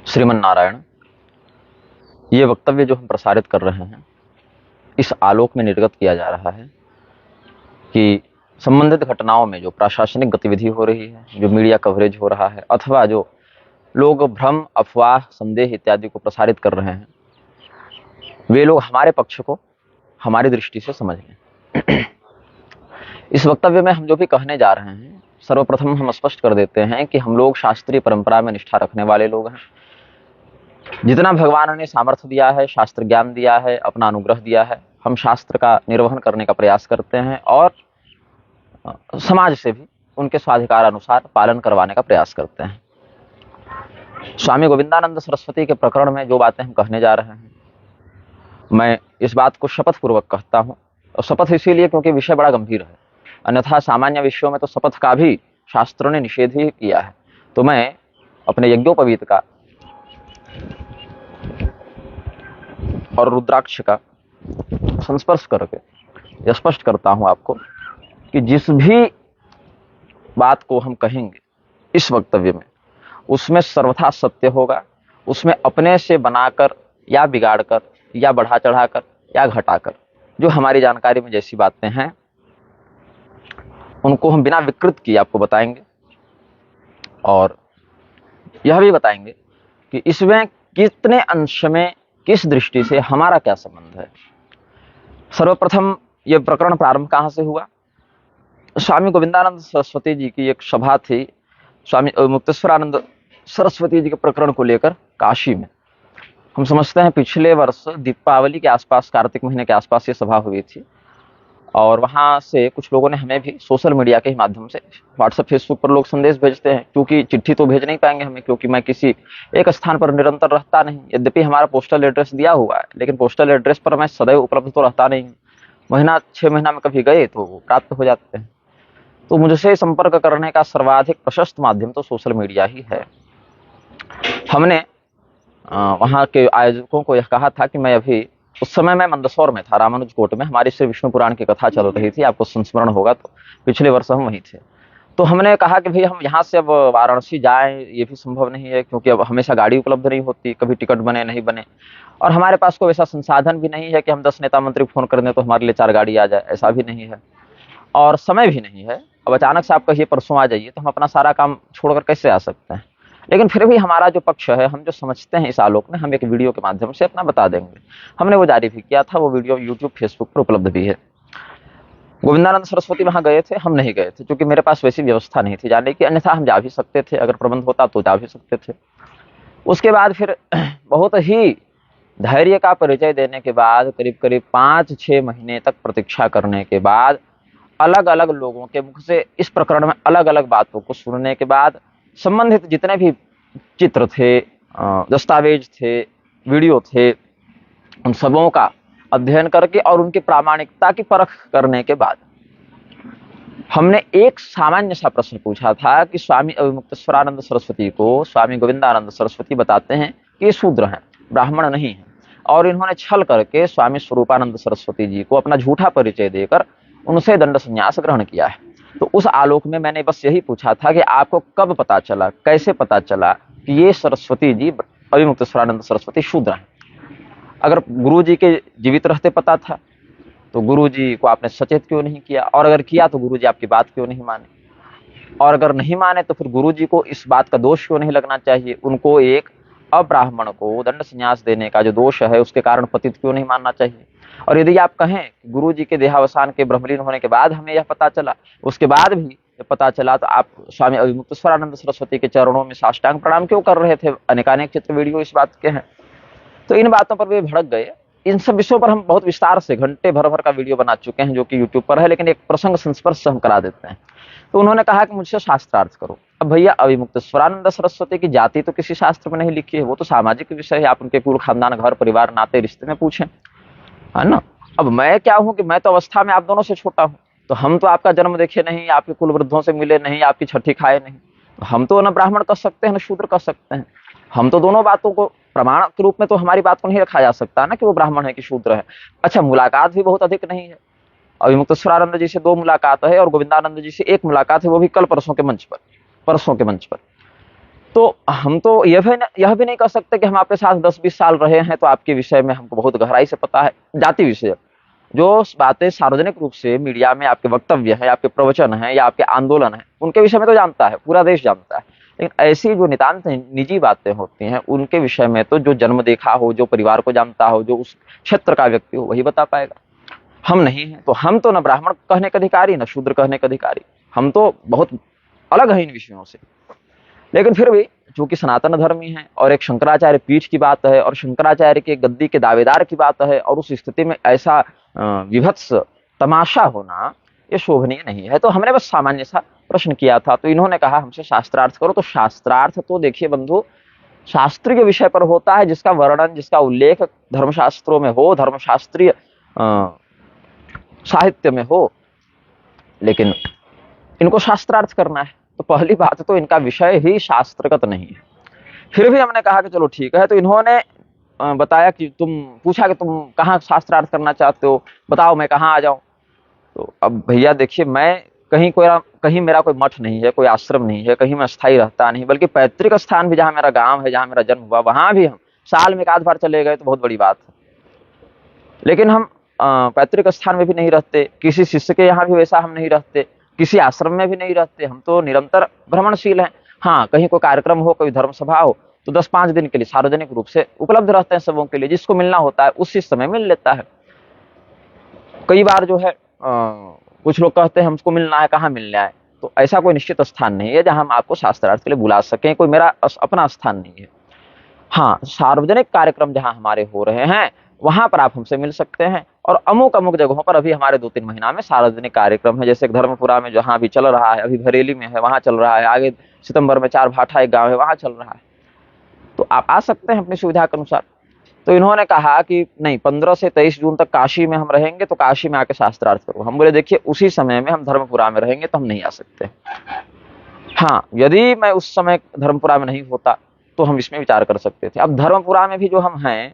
श्रीमन नारायण। ये वक्तव्य जो हम प्रसारित कर रहे हैं, इस आलोक में निर्गत किया जा रहा है कि संबंधित घटनाओं में जो प्रशासनिक गतिविधि हो रही है, जो मीडिया कवरेज हो रहा है, अथवा जो लोग भ्रम, अफवाह, संदेह इत्यादि को प्रसारित कर रहे हैं, वे लोग हमारे पक्ष को हमारी दृष्टि से समझ लें। इस वक्तव्य में हम जो भी कहने जा रहे हैं, सर्वप्रथम हम स्पष्ट कर देते हैं कि हम लोग शास्त्रीय परंपरा में निष्ठा रखने वाले लोग हैं। जितना भगवान ने सामर्थ्य दिया है, शास्त्र ज्ञान दिया है, अपना अनुग्रह दिया है, हम शास्त्र का निर्वहन करने का प्रयास करते हैं और समाज से भी उनके स्वाधिकार अनुसार पालन करवाने का प्रयास करते हैं। स्वामी गोविंदानंद सरस्वती के प्रकरण में जो बातें हम कहने जा रहे हैं, मैं इस बात को शपथ पूर्वक कहता हूं, और शपथ इसीलिए क्योंकि विषय बड़ा गंभीर है। अन्यथा सामान्य विषयों में तो शपथ का भी शास्त्रों ने निषेध ही किया है। तो मैं अपने यज्ञोपवीत का और रुद्राक्ष का संस्पर्श करके यह स्पष्ट करता हूं आपको कि जिस भी बात को हम कहेंगे इस वक्तव्य में, उसमें सर्वथा सत्य होगा। उसमें अपने से बनाकर या बिगाड़कर या बढ़ा चढ़ाकर या घटाकर जो हमारी जानकारी में जैसी बातें हैं, उनको हम बिना विकृत किए आपको बताएंगे और यह भी बताएंगे कि इसमें कितने अंश में, किस दृष्टि से हमारा क्या संबंध है। सर्वप्रथम यह प्रकरण प्रारंभ कहां से हुआ? स्वामी गोविंदानंद सरस्वती जी की एक सभा थी, स्वामी मुक्तेश्वरानंद सरस्वती जी के प्रकरण को लेकर काशी में। हम समझते हैं पिछले वर्ष दीपावली के आसपास, कार्तिक महीने के आसपास ये सभा हुई थी और वहां से कुछ लोगों ने हमें भी सोशल मीडिया के माध्यम से, व्हाट्सएप फेसबुक पर लोग संदेश भेजते हैं, क्योंकि चिट्ठी तो भेज नहीं पाएंगे हमें, क्योंकि मैं किसी एक स्थान पर निरंतर रहता नहीं। यद्यपि हमारा पोस्टल एड्रेस दिया हुआ है, लेकिन पोस्टल एड्रेस पर मैं सदैव उपलब्ध तो रहता नहीं। महीना 6 महीना में कभी गए तो वो प्राप्त हो जाते हैं। तो मुझसे संपर्क करने का सर्वाधिक प्रशस्त माध्यम तो सोशल मीडिया ही है। हमने वहां के आयोजकों को यह कहा था कि मैं अभी, उस समय मैं मंदसौर में था, रामानुज कोट में, हमारी श्री विष्णु पुराण की कथा चल रही थी, आपको संस्मरण होगा, तो पिछले वर्ष हम वहीं थे। तो हमने कहा कि भाई हम यहाँ से अब वाराणसी जाएं, ये भी संभव नहीं है, क्योंकि अब हमेशा गाड़ी उपलब्ध नहीं होती, कभी टिकट बने नहीं बने, और हमारे पास कोई ऐसा संसाधन भी नहीं है कि हम 10 नेता मंत्री फोन कर दें तो हमारे लिए 4 गाड़ी आ जाए, ऐसा भी नहीं है और समय भी नहीं है। अब अचानक से आप कहिए परसों आ जाइए, तो हम अपना सारा काम छोड़कर कैसे आ सकते हैं। लेकिन फिर भी हमारा जो पक्ष है, हम जो समझते हैं इस आलोक में, हम एक वीडियो के माध्यम से अपना बता देंगे। हमने वो जारी भी किया था, वो वीडियो यूट्यूब फेसबुक पर उपलब्ध भी है। गोविंदानंद सरस्वती वहां गए थे, हम नहीं गए थे, क्योंकि मेरे पास वैसी व्यवस्था नहीं थी जाने की, अन्यथा हम जा भी सकते थे, अगर प्रबंध होता तो जा भी सकते थे। उसके बाद फिर बहुत ही धैर्य का परिचय देने के बाद, करीब करीब 5-6 महीने तक प्रतीक्षा करने के बाद, अलग अलग लोगों के मुख से इस प्रकरण में अलग अलग बातों को सुनने के बाद, संबंधित जितने भी चित्र थे, दस्तावेज थे, वीडियो थे, उन सबों का अध्ययन करके और उनकी प्रामाणिकता की परख करने के बाद, हमने एक सामान्य सा प्रश्न पूछा था कि स्वामी अभिमुक्तेश्वरानंद सरस्वती को स्वामी गोविंदानंद सरस्वती बताते हैं कि ये शूद्र हैं, ब्राह्मण नहीं है, और इन्होंने छल करके स्वामी स्वरूपानंद सरस्वती जी को अपना झूठा परिचय देकर उनसे दंड संन्यास ग्रहण किया है। तो उस आलोक में मैंने बस यही पूछा था कि आपको कब पता चला, कैसे पता चला कि ये सरस्वती जी, अभिमुक्तेश्वरानंद सरस्वती शूद्र हैं? अगर गुरु जी के जीवित रहते पता था तो गुरु जी को आपने सचेत क्यों नहीं किया, और अगर किया तो गुरु जी आपकी बात क्यों नहीं माने, और अगर नहीं माने तो फिर गुरु जी को इस बात का दोष क्यों नहीं लगना चाहिए? उनको एक अब्राह्मण को दंड संन्यास देने का जो दोष है, उसके कारण पतित क्यों नहीं मानना चाहिए? और यदि आप कहें कि गुरु जी के देहावसान के ब्रह्मलीन होने के बाद हमें यह पता चला, उसके बाद भी यह पता चला, तो आप स्वामी अभिमुक्तेश्वरानंद सरस्वती के चरणों में साष्टांग प्रणाम क्यों कर रहे थे? अनेकानेक चित्र वीडियो इस बात के हैं। तो इन बातों पर वे भड़क गए। इन सब विषयों पर हम बहुत विस्तार से घंटे भर भर का वीडियो बना चुके हैं, जो कि यूट्यूब पर है, लेकिन एक प्रसंग संस्पर्श हम करा देते हैं। तो उन्होंने कहा कि मुझसे शास्त्रार्थ करो। अब भैया, अभिमुक्तेश्वरानंद सरस्वती की जाति तो किसी शास्त्र में नहीं लिखी है, वो तो सामाजिक विषय है, आप उनके कुल खानदान, घर परिवार, नाते रिश्ते में पूछें, है ना। अब मैं क्या हूं कि मैं तो अवस्था में आप दोनों से छोटा हूं, तो हम तो आपका जन्म देखे नहीं, आपके कुल वृद्धों से मिले नहीं, आपकी छठी खाए नहीं, तो हम तो न ब्राह्मण कर सकते हैं न शूद्र कर सकते हैं। हम तो दोनों बातों को प्रमाण के रूप में तो हमारी बात को नहीं रखा जा सकता ना कि वो ब्राह्मण है कि शूद्र है। अच्छा, मुलाकात भी बहुत अधिक नहीं है। अभिमुक्तेश्वरानंद जी से 2 मुलाकात है और गोविंदानंद जी से 1 मुलाकात है, वो भी कल परसों के मंच पर। तो हम तो यह भी नहीं कह सकते कि हम आपके साथ 10-20 साल रहे हैं तो आपके विषय में हमको बहुत गहराई से पता है। जाति विषय जो बातें सार्वजनिक रूप से मीडिया में आपके वक्तव्य है, आपके प्रवचन है या आपके आंदोलन है, उनके विषय में तो जानता है, पूरा देश जानता है। लेकिन ऐसी जो नितांत निजी बातें होती हैं उनके विषय में तो जो जन्म देखा हो, जो परिवार को जानता हो, जो उस क्षेत्र का व्यक्ति हो, वही बता पाएगा। हम नहीं हैं, तो हम तो न ब्राह्मण कहने का अधिकारी, न शूद्र कहने का अधिकारी। हम तो बहुत अलग है इन विषयों से। लेकिन फिर भी चूंकि सनातन धर्मी है और एक शंकराचार्य पीठ की बात है और शंकराचार्य के गद्दी के दावेदार की बात है, और उस स्थिति में ऐसा विभत्स तमाशा होना ये शोभनीय नहीं है। तो हमने बस सामान्य सा प्रश्न किया था, तो इन्होंने कहा हमसे शास्त्रार्थ करो। तो शास्त्रार्थ तो देखिए बंधु, शास्त्रीय विषय पर होता है, जिसका वर्णन, जिसका उल्लेख धर्मशास्त्रों में हो, धर्मशास्त्रीय साहित्य में हो। लेकिन इनको शास्त्रार्थ करना है, तो पहली बात तो इनका विषय ही शास्त्रगत नहीं है। फिर भी हमने कहा कि चलो ठीक है। तो इन्होंने बताया कि पूछा कि तुम कहाँ शास्त्रार्थ करना चाहते हो, बताओ मैं कहाँ आ जाऊं। तो अब भैया देखिए, मैं कहीं मेरा कोई मठ नहीं है, कोई आश्रम नहीं है, कहीं मैं स्थायी रहता नहीं, बल्कि पैतृक स्थान भी जहाँ मेरा गांव है, जहाँ मेरा जन्म हुआ, वहां भी हम साल में एक आध बार चले गए तो बहुत बड़ी बात है। लेकिन हम पैतृक स्थान में भी नहीं रहते, किसी शिष्य के यहाँ भी वैसा हम नहीं रहते, किसी आश्रम में भी नहीं रहते। हम तो निरंतर भ्रमणशील हैं। हाँ, कहीं कोई कार्यक्रम हो, कोई धर्म सभा हो, तो 10-5 दिन के लिए सार्वजनिक रूप से उपलब्ध रहते हैं सबों के लिए। जिसको मिलना होता है उसी समय मिल लेता है। कई बार जो है कुछ लोग कहते हैं हमको मिलना है, कहाँ मिलने आए। तो ऐसा कोई निश्चित स्थान नहीं है जहां हम आपको शास्त्रार्थ के लिए बुला सकें, कोई मेरा अपना स्थान नहीं है। हाँ, सार्वजनिक कार्यक्रम जहां हमारे हो रहे हैं वहां पर आप हमसे मिल सकते हैं। और अमुक अमुक जगहों पर अभी हमारे 2-3 महीना में सार्वजनिक कार्यक्रम है, जैसे धर्मपुरा में जहां अभी चल रहा है, अभी बरेली में है वहां चल रहा है, आगे सितंबर में चार भाठा एक गांव है वहां चल रहा है। तो आप आ सकते हैं अपनी सुविधा के अनुसार। तो इन्होंने कहा कि नहीं, 15 से 23 जून तक काशी में हम रहेंगे, तो काशी में आके शास्त्रार्थ करो। हम बोले देखिए, उसी समय में हम धर्मपुरा में रहेंगे तो हम नहीं आ सकते। हाँ, यदि मैं उस समय धर्मपुरा में नहीं होता तो हम इसमें विचार कर सकते थे। अब धर्मपुरा में भी जो हम हैं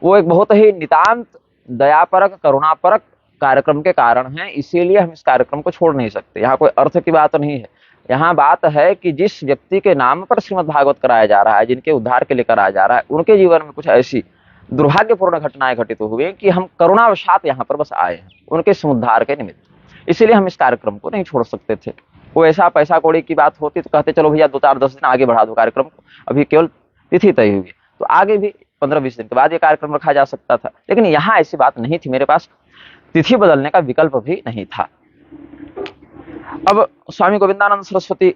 वो एक बहुत ही नितांत दयापरक, करुणापरक कार्यक्रम के कारण है, इसीलिए हम इस कार्यक्रम को छोड़ नहीं सकते। यहाँ कोई अर्थ की बात नहीं है। यहाँ बात है कि जिस व्यक्ति के नाम पर श्रीमद् भागवत कराया जा रहा है, जिनके उद्धार के लिए कराया जा रहा है, उनके जीवन में कुछ ऐसी दुर्भाग्यपूर्ण घटनाएं घटित हुई कि हम करुणावशात यहाँ पर बस आए हैं उनके समुद्धार के निमित्त। इसीलिए हम इस कार्यक्रम को नहीं छोड़ सकते थे। कोई ऐसा पैसा कौड़ी की बात होती तो कहते चलो भैया 2-4-10 दिन आगे बढ़ा दो कार्यक्रम को, अभी केवल तिथि तय हुई है, तो आगे भी 15-20 दिन के बाद ये कार्यक्रम रखा जा सकता था। लेकिन यहाँ ऐसी बात नहीं थी, मेरे पास तिथि बदलने का विकल्प भी नहीं था। अब स्वामी गोविंदानंद सरस्वती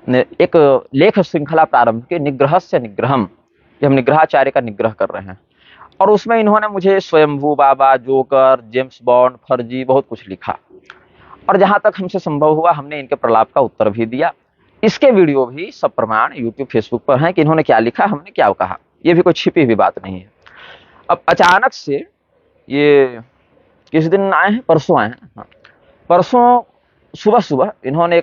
ने एक लेख श्रृंखला प्रारंभ की, निग्रह से निग्रहम। हम निग्रहाचार्य का निग्रह कर रहे हैं, और उसमें इन्होंने मुझे स्वयंभू बाबा, जोकर, जेम्स बॉन्ड, फर्जी बहुत कुछ लिखा। और जहां तक हमसे संभव हुआ हमने इनके प्रलाप का उत्तर भी दिया। इसके वीडियो भी सब प्रमाण यूट्यूब, फेसबुक पर हैं कि इन्होंने क्या लिखा, हमने क्या कहा। ये भी कोई छिपी हुई बात नहीं है। अब अचानक से ये किस दिन आए हैं, परसों आए हैं। हाँ, परसों सुबह सुबह इन्होंने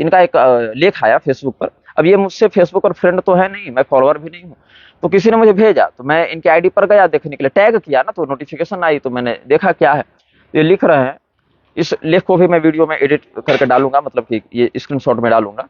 इनका एक लेख आया फेसबुक पर। अब ये मुझसे फेसबुक पर फ्रेंड तो है नहीं, मैं फॉलोअर भी नहीं हूँ, तो किसी ने मुझे भेजा, तो मैं इनके आईडी पर गया देखने के लिए, टैग किया ना, तो नोटिफिकेशन आई, तो मैंने देखा क्या है। ये लिख रहे हैं, इस लेख को भी मैं वीडियो में एडिट करके डालूंगा, मतलब कि ये स्क्रीनशॉट में डालूंगा।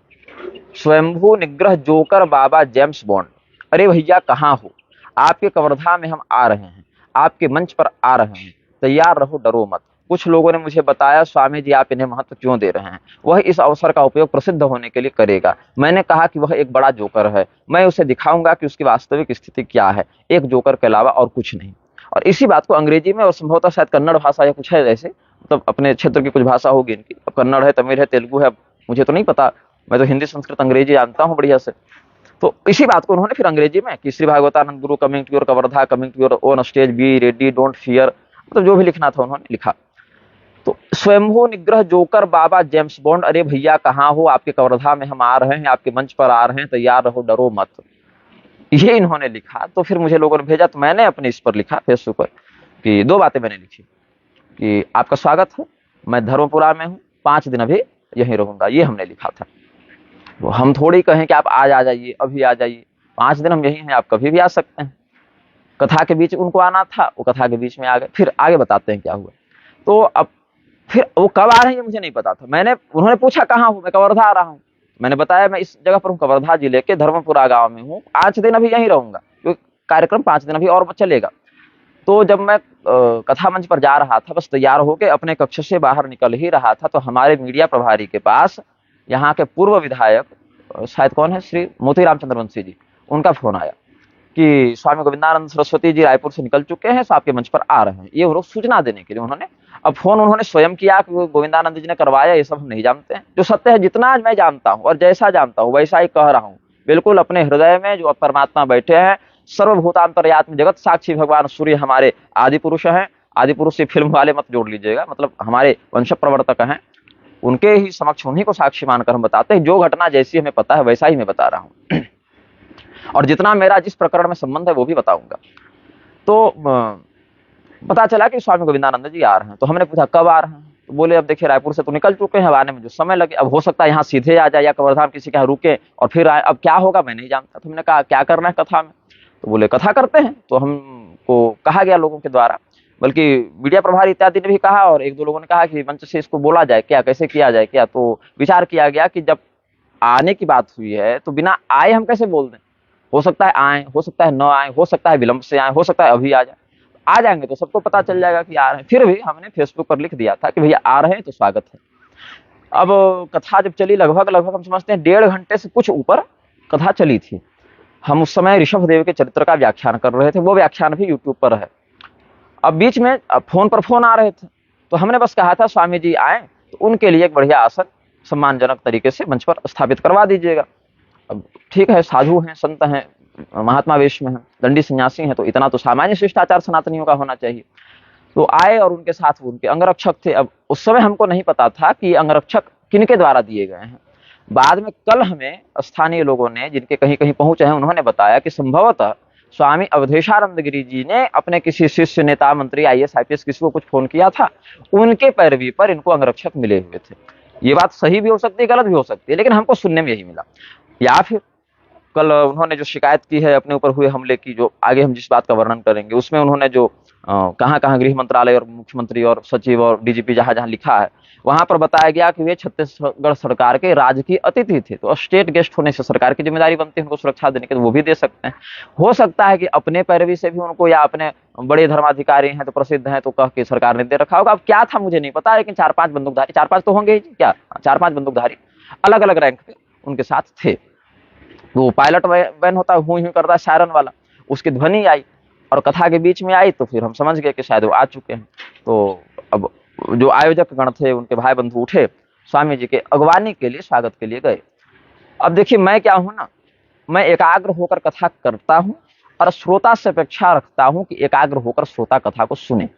स्वयंभू निग्रह जोकर बाबा जेम्स बॉन्ड, अरे भैया कहाँ हो, आपके कवर्धा में हम आ रहे हैं, आपके मंच पर आ रहे हैं, तैयार रहो, डरो मत। कुछ लोगों ने मुझे बताया स्वामी जी आप इन्हें महत्व क्यों दे रहे हैं, वह इस अवसर का उपयोग प्रसिद्ध होने के लिए करेगा। मैंने कहा कि वह एक बड़ा जोकर है, मैं उसे दिखाऊंगा कि उसकी वास्तविक स्थिति क्या है, एक जोकर के अलावा और कुछ नहीं। और इसी बात को अंग्रेजी में और संभवतः शायद कन्नड़ भाषा या कुछ है, जैसे मतलब अपने क्षेत्र की कुछ भाषा होगी इनकी, अब कन्नड़ है, तमिल है, तेलुगु है, मुझे तो नहीं पता, मैं तो हिंदी, संस्कृत, अंग्रेजी जानता हूँ बढ़िया से। तो इसी बात को उन्होंने फिर अंग्रेजी में कि Shri Bhagwatanand Guru coming to your Kawardha, coming to your own stage, be ready, don't fear, मतलब जो भी लिखना था उन्होंने लिखा। तो स्वयंभू निग्रह जोकर बाबा जेम्स बॉन्ड, अरे भैया कहाँ हो, आपके कवर्धा में हम आ रहे हैं, आपके मंच पर आ रहे हैं, तैयार रहो, डरो मत। ये इन्होंने लिखा। तो फिर मुझे लोगों ने भेजा, तो मैंने अपने इस पर लिखा फेसबुक पर कि 2 बातें मैंने लिखी कि आपका स्वागत है, मैं धर्मपुरा में हूँ, 5 दिन अभी यहीं रहूंगा, ये हमने लिखा था। वो हम थोड़ी कहें कि आप आज आ जाइए, अभी आ जाइए, 5 दिन हम यहीं हैं, आप कभी भी आ सकते हैं। कथा के बीच उनको आना था, वो कथा के बीच में आ गए। फिर आगे बताते हैं क्या हुआ। तो अब फिर वो कब आ रहे हैं ये मुझे नहीं पता था। उन्होंने पूछा कहाँ हूँ, मैं कवर्धा आ रहा हूँ। मैंने बताया मैं इस जगह पर हूँ, कवर्धा जिले के धर्मपुरा गांव में हूँ। 5 दिन अभी यहीं रहूंगा, क्योंकि कार्यक्रम 5 दिन अभी और चलेगा। तो जब मैं कथा मंच पर जा रहा था, बस तैयार होकर अपने कक्ष से बाहर निकल ही रहा था, तो हमारे मीडिया प्रभारी के पास यहाँ के पूर्व विधायक शायद कौन है, श्री मोतीराम चंद्रवंशी जी, उनका फोन आया कि स्वामी गोविंदानंद सरस्वती जी रायपुर से निकल चुके हैं, तो आपके मंच पर आ रहे हैं। ये वो लोग सूचना देने के लिए उन्होंने, अब फोन उन्होंने स्वयं किया कि वो गोविंदानंद जी ने करवाया, ये सब हम नहीं जानते हैं। जो सत्य है, जितना मैं जानता हूँ और जैसा जानता हूँ वैसा ही कह रहा हूँ। बिल्कुल अपने हृदय में जो परमात्मा बैठे हैं, सर्वभूतांतर्यात्म जगत साक्षी भगवान सूर्य हमारे आदि पुरुष हैं। आदि पुरुष से फिल्म वाले मत जोड़ लीजिएगा, मतलब हमारे वंश प्रवर्तक हैं, उनके ही समक्ष उन्हीं को साक्षी मानकर हम बताते हैं। जो घटना जैसी हमें पता है वैसा ही मैं बता रहा हूँ, और जितना मेरा जिस प्रकरण में संबंध है वो भी बताऊंगा। तो पता चला कि स्वामी गोविंदानंद जी आ रहे हैं। तो हमने पूछा कब आ रहे हैं, तो बोले अब देखिए रायपुर से तो निकल चुके हैं, अब आने में जो समय लगे, अब हो सकता है यहाँ सीधे आ जाए या कवर्धा किसी के यहाँ रुके और फिर आए, अब क्या होगा मैं नहीं जानता। तो हमने कहा क्या करना है कथा में, तो बोले कथा करते हैं। तो हमको कहा गया लोगों के द्वारा, बल्कि मीडिया प्रभारी इत्यादि ने भी कहा, और 1-2 लोगों ने कहा कि मंच से इसको बोला जाए क्या, कैसे किया जाए क्या। तो विचार किया गया कि जब आने की बात हुई है तो बिना आए हम कैसे बोल दें। हो सकता है आए, हो सकता है न आए, हो सकता है विलंब से आए, हो सकता है अभी आ जाए। आ जाएंगे तो सबको पता चल जाएगा कि आ रहे हैं। फिर भी हमने फेसबुक पर लिख दिया था कि भैया आ रहे हैं तो स्वागत है। अब कथा जब चली, लगभग हम समझते हैं 1.5 घंटे से कुछ ऊपर कथा चली थी। हम उस समय ऋषभदेव के चरित्र का व्याख्यान कर रहे थे, वो व्याख्यान भी यूट्यूब पर है। अब बीच में फोन पर फोन आ रहे थे, तो हमने बस कहा था स्वामी जी आए तो उनके लिए एक बढ़िया आसन सम्मानजनक तरीके से मंच पर स्थापित करवा दीजिएगा। अब ठीक है, साधु हैं, संत हैं, महात्मा वेश में हैं, दंडी सन्यासी हैं, तो इतना तो सामान्य शिष्टाचार सनातनियों का होना चाहिए। तो आए और उनके साथ उनके अंगरक्षक थे। अब उस समय हमको नहीं पता था कि ये अंगरक्षक किनके द्वारा दिए गए हैं। बाद में कल हमें स्थानीय लोगों ने, जिनके कहीं कहीं पहुंच है, उन्होंने बताया कि संभवतः स्वामी अवधेशानंद गिरी जी ने अपने किसी शिष्य, नेता, मंत्री, IAS IPS किसी को कुछ फोन किया था, उनके पैरवी पर इनको अंगरक्षक मिले हुए थे। ये बात सही भी हो सकती है, गलत भी हो सकती है, लेकिन हमको सुनने में यही मिला। या फिर कल उन्होंने जो शिकायत की है अपने ऊपर हुए हमले की, जो आगे हम जिस बात का वर्णन करेंगे, उसमें उन्होंने जो कहाँ कहाँ गृह मंत्रालय और मुख्यमंत्री और सचिव और DGP जहां जहां लिखा है, वहां पर बताया गया कि वे छत्तीसगढ़ सरकार के राजकीय अतिथि थे। तो स्टेट गेस्ट होने से सरकार की जिम्मेदारी बनती है उनको सुरक्षा देने की, तो वो भी दे सकते हैं। हो सकता है कि अपने पैरवी से भी उनको, या अपने बड़े धर्माधिकारी हैं तो प्रसिद्ध हैं तो कह के सरकार ने दे रखा होगा। अब क्या था मुझे नहीं पता, लेकिन 4-5 बंदूकधारी, 4-5 तो होंगे ही क्या, 4-5 बंदूकधारी अलग अलग रैंक पे उनके साथ थे। वो पायलट वैन होता है, हूं हूं करता है सायरन वाला, उसकी ध्वनि आई और कथा के बीच में आई, तो फिर हम समझ गए कि शायद वो आ चुके हैं। तो अब जो आयोजक गण थे, उनके भाई बंधु उठे, स्वामी जी के अगवानी के लिए, स्वागत के लिए गए। अब देखिए मैं क्या हूं ना, मैं एकाग्र होकर कथा करता हूं और श्रोता से अपेक्षा रखता हूं कि एकाग्र होकर श्रोता कथा को सुने।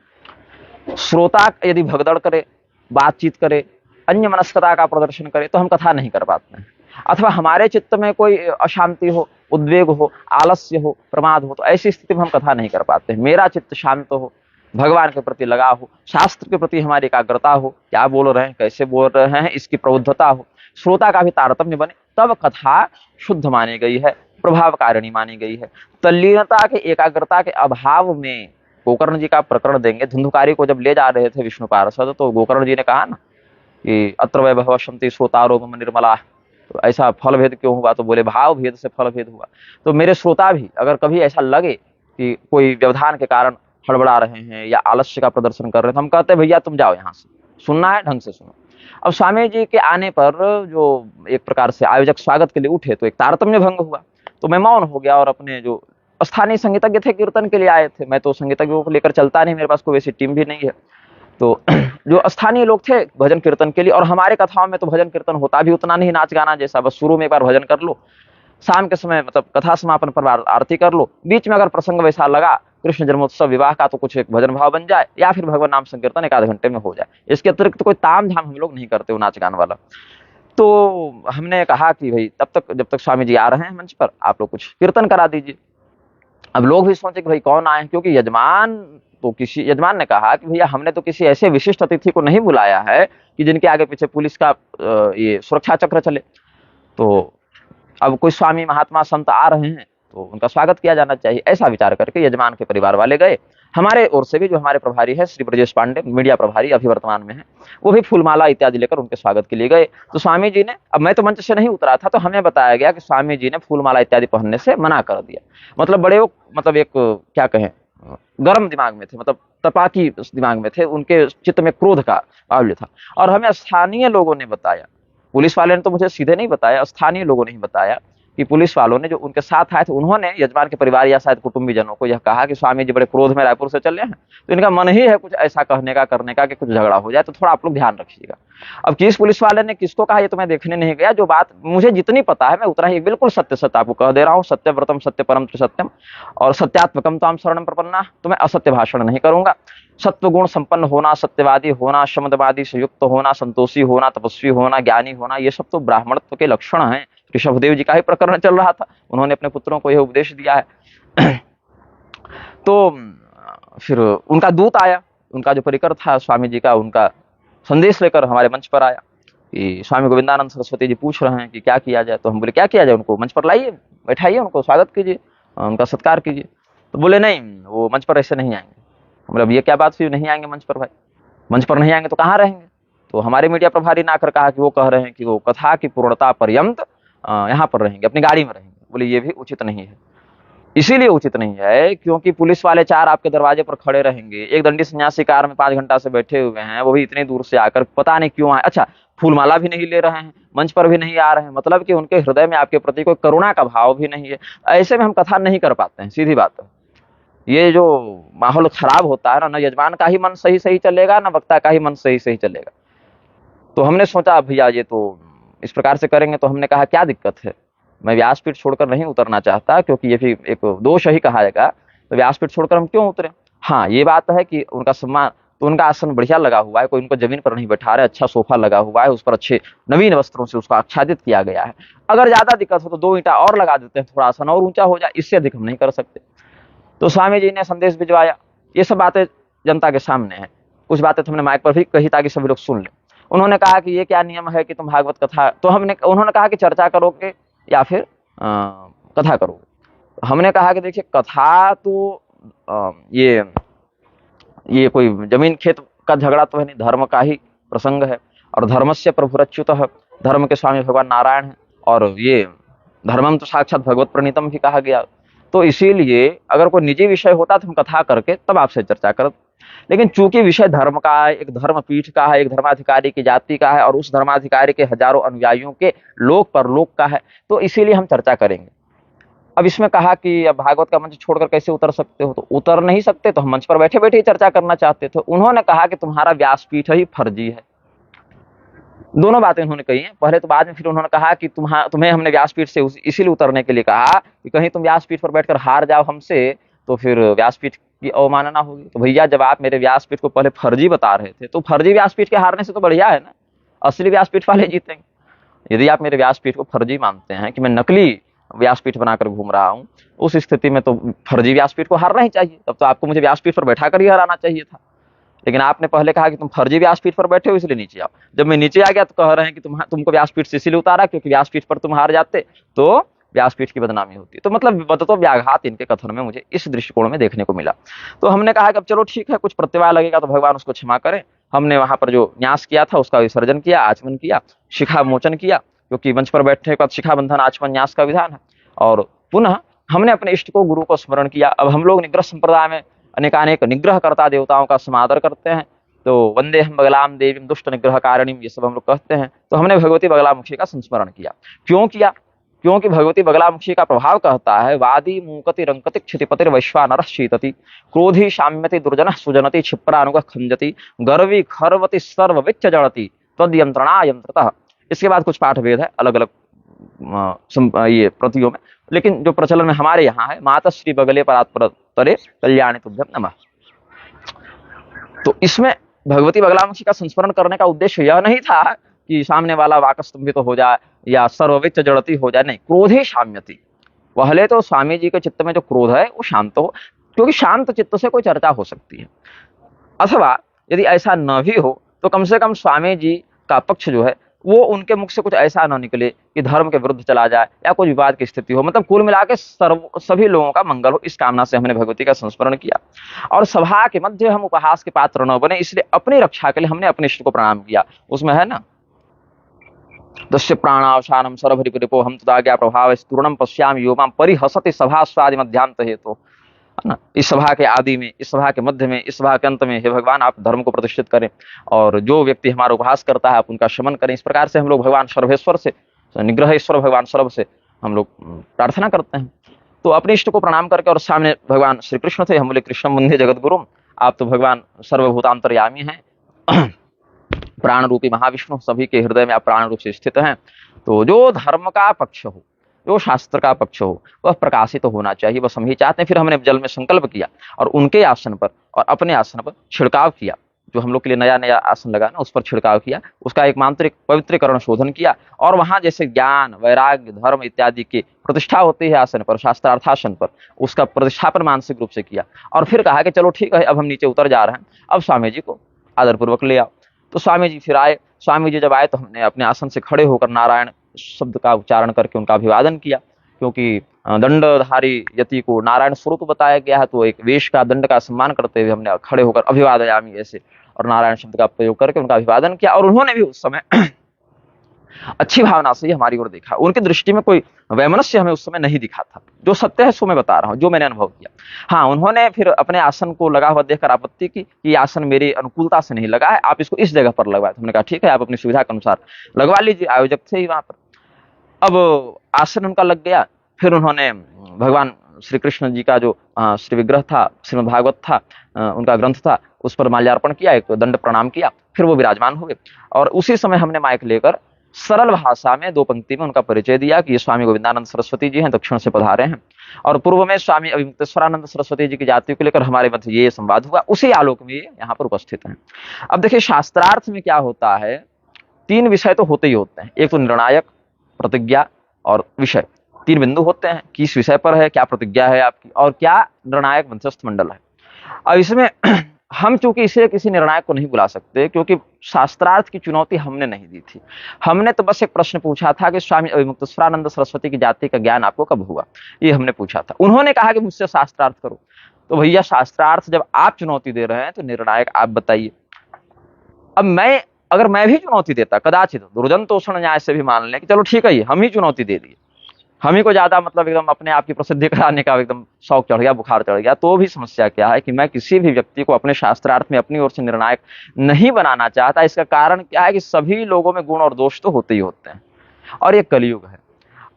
श्रोता यदि भगदड़ करे, बातचीत करे, अन्य मनस्कता का प्रदर्शन करे, तो हम कथा नहीं कर पाते हैं। अथवा हमारे चित्त में कोई अशांति हो, उद्वेग हो, आलस्य हो, प्रमाद हो, तो ऐसी स्थिति में हम कथा नहीं कर पाते हैं। मेरा चित्त शांत हो, भगवान के प्रति लगाव हो, शास्त्र के प्रति हमारी एकाग्रता हो, क्या बोल रहे हैं, कैसे बोल रहे हैं, इसकी प्रबुद्धता हो, श्रोता का भी तारतम्य बने, तब कथा शुद्ध मानी गई है, प्रभावकारिणी मानी गई है। तल्लीनता के, एकाग्रता के अभाव में गोकर्ण जी का प्रकरण देंगे। धुंधुकारी को जब ले जा रहे थे विष्णु पार्षद, तो गोकर्ण जी ने कहा ना कि अत्र वैभवशंति श्रोतारोपम निर्मला, तो ऐसा फल भेद क्यों हुआ, तो बोले भाव भेद से फल भेद हुआ। तो मेरे श्रोता भी अगर कभी ऐसा लगे कि कोई व्यवधान के कारण हड़बड़ा रहे हैं या आलस्य का प्रदर्शन कर रहे हैं, तो हम कहते हैं भैया तुम जाओ यहाँ से, सुनना है ढंग से सुनो। अब स्वामी जी के आने पर जो एक प्रकार से आयोजक स्वागत के लिए उठे, तो एक तारतम्य भंग हुआ, तो मैं मौन हो गया। और अपने जो स्थानीय संगीतज्ञ थे, कीर्तन के लिए आए थे, मैं तो संगीतज्ञों को लेकर चलता नहीं, मेरे पास कोई वैसी टीम भी नहीं है, तो जो स्थानीय लोग थे भजन कीर्तन के लिए, और हमारे कथाओं में तो भजन कीर्तन होता भी उतना नहीं, नाच गाना जैसा, बस शुरू में एक बार भजन कर लो, शाम के समय मतलब कथा समापन पर आरती कर लो, बीच में अगर प्रसंग वैसा लगा कृष्ण जन्मोत्सव, विवाह का, तो कुछ एक भजन भाव बन जाए, या फिर भगवान नाम संकीर्तन 1-आधे घंटे में हो जाए। इसके अतिरिक्त कोई ताम झाम हम लोग नहीं करते वो नाच गान वाला। तो हमने कहा कि भाई तब तक, जब तक स्वामी जी आ रहे हैं मंच पर, आप लोग कुछ कीर्तन करा दीजिए। अब लोग भी सोचे कि भाई कौन आए, क्योंकि यजमान ने कहा कि भैया हमने तो किसी ऐसे विशिष्ट अतिथि को नहीं बुलाया है कि जिनके आगे पीछे पुलिस का ये सुरक्षा चक्र चले। तो अब कोई स्वामी महात्मा संत आ रहे हैं, तो उनका स्वागत किया जाना चाहिए। ऐसा विचार करके यजमान के परिवार वाले गए। हमारे ओर से भी जो हमारे प्रभारी है श्री ब्रजेश पांडे, मीडिया प्रभारी अभी वर्तमान में है, वो भी फूलमाला इत्यादि लेकर उनके स्वागत के लिए गए। तो स्वामी जी ने, अब मैं तो मंच से नहीं उतरा था, तो हमें बताया गया कि स्वामी जी ने फूलमाला इत्यादि पहनने से मना कर दिया। मतलब बड़े वो, मतलब एक क्या कहें, गर्म दिमाग में थे, मतलब तपाकी दिमाग में थे, उनके चित्त में क्रोध का बाहुल्य था। और हमें स्थानीय लोगों ने बताया, पुलिस वाले ने तो मुझे सीधे नहीं बताया, स्थानीय लोगों ने ही बताया कि पुलिस वालों ने जो उनके साथ आए थे, उन्होंने यजमान के परिवार या शायद कुटुंबीजनों को यह कहा कि स्वामी जी बड़े क्रोध में रायपुर से चले हैं, तो इनका मन ही है कुछ ऐसा कहने का, करने का कि कुछ झगड़ा हो जाए, तो थोड़ा आप लोग ध्यान रखिएगा। अब किस पुलिस वाले ने किसको कहा ये तो मैं देखने नहीं गया, जो बात मुझे जितनी पता है मैं उतना ही बिल्कुल सत्य सत्य आपको कह दे रहा हूँ। सत्यव्रतम सत्य परम सत्यम और सत्यात्मकम ताम शरणम प्रपन्ना, तो मैं असत्य भाषण नहीं करूंगा। सत्व गुण संपन्न होना, सत्यवादी होना, शमदवादी से युक्त होना, संतोषी होना, तपस्वी होना, ज्ञानी होना, ये सब तो ब्राह्मणत्व के लक्षण हैं। ऋषभदेव जी का ही प्रकरण चल रहा था, उन्होंने अपने पुत्रों को यह उपदेश दिया है। तो फिर उनका दूत आया, उनका जो परिकर था स्वामी जी का, उनका संदेश लेकर हमारे मंच पर आया कि स्वामी गोविंदानंद सरस्वती जी पूछ रहे हैं कि क्या किया जाए। तो हम बोले क्या किया जाए, उनको मंच पर लाइए, बैठाइए, उनको स्वागत कीजिए, उनका सत्कार कीजिए। तो बोले नहीं, वो मंच पर ऐसे नहीं आएंगे। मतलब ये क्या बात हुई, नहीं आएंगे मंच पर? भाई मंच पर नहीं आएंगे तो कहाँ रहेंगे? तो हमारे मीडिया प्रभारी ने आकर कहा कि वो कह रहे हैं कि वो कथा की पूर्णता पर्यंत यहाँ पर रहेंगे, अपनी गाड़ी में रहेंगे। बोले ये भी उचित नहीं है। इसीलिए उचित नहीं है क्योंकि पुलिस वाले 4 आपके दरवाजे पर खड़े रहेंगे, एक दंडी सन्यासी कार में 5 घंटा से बैठे हुए हैं, वो भी इतनी दूर से आकर, पता नहीं क्यों आए। अच्छा, फूलमाला भी नहीं ले रहे हैं, मंच पर भी नहीं आ रहे हैं, मतलब कि उनके हृदय में आपके प्रति कोई करुणा का भाव भी नहीं है। ऐसे में हम कथा नहीं कर पाते हैं, सीधी बात है। ये जो माहौल खराब होता है ना, यजमान का ही मन सही सही चलेगा, ना वक्ता का ही मन सही सही चलेगा। तो हमने सोचा भैया ये तो इस प्रकार से करेंगे, तो हमने कहा क्या दिक्कत है, मैं व्यासपीठ छोड़कर नहीं उतरना चाहता, क्योंकि ये भी एक दोष ही कहा जाएगा, तो व्यासपीठ छोड़कर हम क्यों उतरे। हाँ ये बात है कि उनका सम्मान, तो उनका आसन बढ़िया लगा हुआ है, कोई उनको जमीन पर नहीं बैठा रहे, अच्छा सोफा लगा हुआ है, उस पर अच्छे नवीन वस्त्रों से उसको आच्छादित किया गया है। अगर ज्यादा दिक्कत हो तो 2 ईंटा और लगा देते हैं, थोड़ा आसन और ऊंचा हो जाए, इससे अधिक हम नहीं कर सकते। तो स्वामी जी ने संदेश भिजवाया। ये सब बातें जनता के सामने है, कुछ बातें तो हमने माइक पर भी कही ताकि सभी लोग सुन लें। उन्होंने कहा कि ये क्या नियम है कि तुम भागवत कथा, तो उन्होंने कहा कि चर्चा करोगे या फिर कथा करोगे। हमने कहा कि देखिए कथा तो ये कोई जमीन खेत का झगड़ा तो है नहीं, धर्म का ही प्रसंग है, और धर्मस्य प्रभुरच्युतः, धर्म के स्वामी भगवान नारायण है, और ये धर्मम तो साक्षात भगवत प्रणीतम भी कहा गया। तो इसीलिए अगर कोई निजी विषय होता तो हम कथा करके तब आपसे चर्चा कर, लेकिन चूंकि विषय धर्म का है, एक धर्म पीठ का है, एक धर्माधिकारी की जाति का है, और उस धर्माधिकारी के हजारों अनुयायियों के लोक परलोक का है, तो इसीलिए हम चर्चा करेंगे। अब इसमें कहा कि अब भागवत का मंच छोड़कर कैसे उतर सकते हो, तो उतर नहीं सकते, तो हम मंच पर बैठे बैठे ही चर्चा करना चाहते थे। उन्होंने कहा कि तुम्हारा व्यासपीठ ही फर्जी है। दोनों बातें उन्होंने कही हैं, पहले तो, बाद में फिर उन्होंने कहा कि तुम्हें हमने व्यासपीठ से इसीलिए उतरने के लिए कहा कि कहीं तुम व्यासपीठ पर बैठकर हार जाओ हमसे, तो फिर व्यासपीठ की अवमानना होगी। तो भैया जब आप मेरे व्यासपीठ को पहले फर्जी बता रहे थे, तो फर्जी व्यासपीठ के हारने से तो बढ़िया है ना, असली व्यासपीठ वाले जीतेंगे। यदि आप मेरे व्यासपीठ को फर्जी मानते हैं कि मैं नकली व्यासपीठ बनाकर घूम रहा हूं, उस स्थिति में तो फर्जी व्यासपीठ को हारना ही चाहिए, तब तो आपको मुझे व्यासपीठ पर बैठा कर ही हराना चाहिए था। लेकिन आपने पहले कहा कि तुम फर्जी व्यासपीठ पर बैठे हो इसलिए नीचे आओ। जब मैं नीचे आ गया तो कह रहे हैं कि तुमको व्यासपीठ से इसीलिए उतारा क्योंकि व्यासपीठ पर तुम हार जाते तो व्यासपीठ की बदनामी होती। तो मतलब बदतो व्याघात इनके कथन में मुझे इस दृष्टिकोण में देखने को मिला। तो हमने कहा कि अब चलो ठीक है, कुछ प्रत्यवाय लगेगा तो भगवान उसको क्षमा करें। हमने वहां पर जो न्यास किया था उसका विसर्जन किया, आचमन किया, शिखा मोचन किया, क्योंकि मंच पर बैठने के बाद शिखा बंधन आचमन न्यास का विधान है। और पुनः हमने अपने इष्ट को, गुरु को स्मरण किया। अब हम लोग निग्रह संप्रदाय में अनेकानेक निग्रह करता देवताओं का समादर करते हैं, तो वंदे हम बगलाम देवीम दुष्ट निग्रह कारणीम, ये सब हम लोग कहते हैं। तो हमने भगवती बगलामुखी का संस्मरण किया। क्यों किया? क्योंकि भगवती बगलामुखी का प्रभाव कहता है, वादी मूकति रंकति क्षितिपतिर वैश्वानर शीतति, क्रोधी शाम्यति दुर्जन सुजनति क्षिप्रानुग खंजति, गर्वी खरवति सर्व विच्च जड़ति तद यंत्रणा यंत्रतः। इसके बाद कुछ पाठ भेद है अलग अलग ये प्रतियों में, लेकिन जो प्रचलन में हमारे यहाँ है, माता श्री बगले परात्परे कल्याणी तुभ्यम नमः। तो इसमें भगवती बगलामुखी का संस्मरण करने का उद्देश्य यह नहीं था कि सामने वाला वाकस्तंभित तो हो जाए या सर्वविच्च जड़ती हो जाए, नहीं, क्रोधे शाम्यति। पहले तो स्वामी जी के चित्त में जो क्रोध है वो शांत हो, क्योंकि शांत चित्त से कोई चर्चा हो सकती है। अथवा यदि ऐसा न भी हो तो कम से कम स्वामी जी का पक्ष जो है वो उनके मुख से कुछ ऐसा ना निकले कि धर्म के विरुद्ध चला जाए या कोई विवाद की स्थिति हो। मतलब कुल मिला के सभी लोगों का मंगल हो, इस कामना से हमने भगवती का संस्मरण किया। और सभा के मध्य हम उपहास के पात्र न बने, इसलिए अपनी रक्षा के लिए हमने अपने इष्ट को प्रणाम किया। उसमें है ना, दस्य प्राणावसानम सरभरिपरिपो हम तदाज्ञा प्रभाव स्तूर्णम पश्याम योमाम परिहसति सभा स्वादि मध्यांत हेतु, है ना। इस सभा के आदि में, इस सभा के मध्य में, इस सभा के अंत में हे भगवान आप धर्म को प्रतिष्ठित करें, और जो व्यक्ति हमारा उपहास करता है आप उनका शमन करें। इस प्रकार से हम लोग भगवान सर्वेश्वर से, निग्रहेश्वर भगवान सर्व से हम लोग प्रार्थना करते हैं। तो अपने इष्ट को प्रणाम करके, और सामने भगवान श्री कृष्ण थे, हम बोले कृष्ण वंदे जगत गुरु, आप तो भगवान सर्वभूतांतर्यामी हैं, प्राण रूपी महाविष्णु, सभी के हृदय में आप प्राण रूप से स्थित हैं। तो जो धर्म का पक्ष हो, जो शास्त्र का पक्ष हो, वह प्रकाशित तो होना चाहिए, बस हम ही चाहते हैं। फिर हमने जल में संकल्प किया और उनके आसन पर और अपने आसन पर छिड़काव किया। जो हम लोग के लिए नया नया आसन लगा ना, उस पर छिड़काव किया, उसका एक मांत्रिक पवित्रीकरण शोधन किया। और वहां जैसे ज्ञान, वैराग्य, धर्म इत्यादि की प्रतिष्ठा होती है आसन पर, शास्त्रार्थासन पर, उसका प्रतिष्ठापन मानसिक रूप से किया। और फिर कहा कि चलो ठीक है, अब हम नीचे उतर जा रहे हैं, अब स्वामी जी को आदरपूर्वक ले आओ। तो स्वामी जी फिर आए। स्वामी जी जब आए तो हमने अपने आसन से खड़े होकर नारायण शब्द का उच्चारण करके उनका अभिवादन किया, क्योंकि दंडधारी यति को नारायण स्वरूप बताया गया है। तो एक वेश का, दंड का सम्मान करते हुए हमने खड़े होकर अभिवादयामी ऐसे और नारायण शब्द का प्रयोग करके उनका अभिवादन किया। और उन्होंने भी उस समय अच्छी भावना से ही हमारी ओर देखा। उनकी दृष्टि में कोई वैमनस्य हमें उस समय नहीं दिखा था। जो सत्य है सो मैं बता रहा हूँ, जो मैंने अनुभव किया। हाँ, उन्होंने फिर अपने आसन को लगा हुआ देखकर आपत्ति की कि ये आसन मेरी अनुकूलता से नहीं लगा है, आप इसको इस जगह पर लगवाए। तो हमने कहा ठीक है, आप अपनी सुविधा के अनुसार लगवा लीजिए, आयोजक थे ही वहां पर। अब आसन उनका लग गया। फिर उन्होंने भगवान श्री कृष्ण जी का जो श्री विग्रह था, श्रीमद् भागवत था, उनका ग्रंथ था, उस पर माल्यार्पण किया, एक दंड प्रणाम किया। फिर वो विराजमान हो गए और उसी समय हमने माइक लेकर सरल भाषा में 2 पंक्ति में उनका परिचय दिया कि ये स्वामी गोविंदानंद सरस्वती जी हैं, दक्षिण से पधारे हैं। और पूर्व में स्वामी अभिमुक्तेश्वरानंद सरस्वती जी की जाति को लेकर हमारे मध्य ये संवाद हुआ। उसी आलोक में ये यहाँ पर उपस्थित हैं। अब देखिए, शास्त्रार्थ में क्या होता है, 3 विषय तो होते ही होते हैं। एक तो निर्णायक, प्रतिज्ञा और विषय, 3 बिंदु होते हैं। किस विषय पर है, क्या प्रतिज्ञा है आपकी, और क्या निर्णायक मध्यस्थ मंडल है। अब इसमें हम चूंकि इसे किसी निर्णायक को नहीं बुला सकते, क्योंकि शास्त्रार्थ की चुनौती हमने नहीं दी थी। हमने तो बस एक प्रश्न पूछा था कि स्वामी अभिमुक्तेश्वरानंद सरस्वती की जाति का ज्ञान आपको कब हुआ, ये हमने पूछा था। उन्होंने कहा कि मुझसे शास्त्रार्थ करो। तो भैया, शास्त्रार्थ जब आप चुनौती दे रहे हैं तो निर्णायक आप बताइए। अब अगर मैं भी चुनौती देता, कदाचित दुर्जन तोषण न्याय से भी मान लें कि चलो ठीक है, हम ही चुनौती दे दिए, हम ही को ज्यादा मतलब एकदम अपने आप की प्रसिद्धि कराने का एकदम शौक चढ़ गया, बुखार चढ़ गया, तो भी समस्या क्या है कि मैं किसी भी व्यक्ति को अपने शास्त्रार्थ में अपनी ओर से निर्णायक नहीं बनाना चाहता। इसका कारण क्या है कि सभी लोगों में गुण और दोष तो होते ही होते हैं, और ये कलयुग है।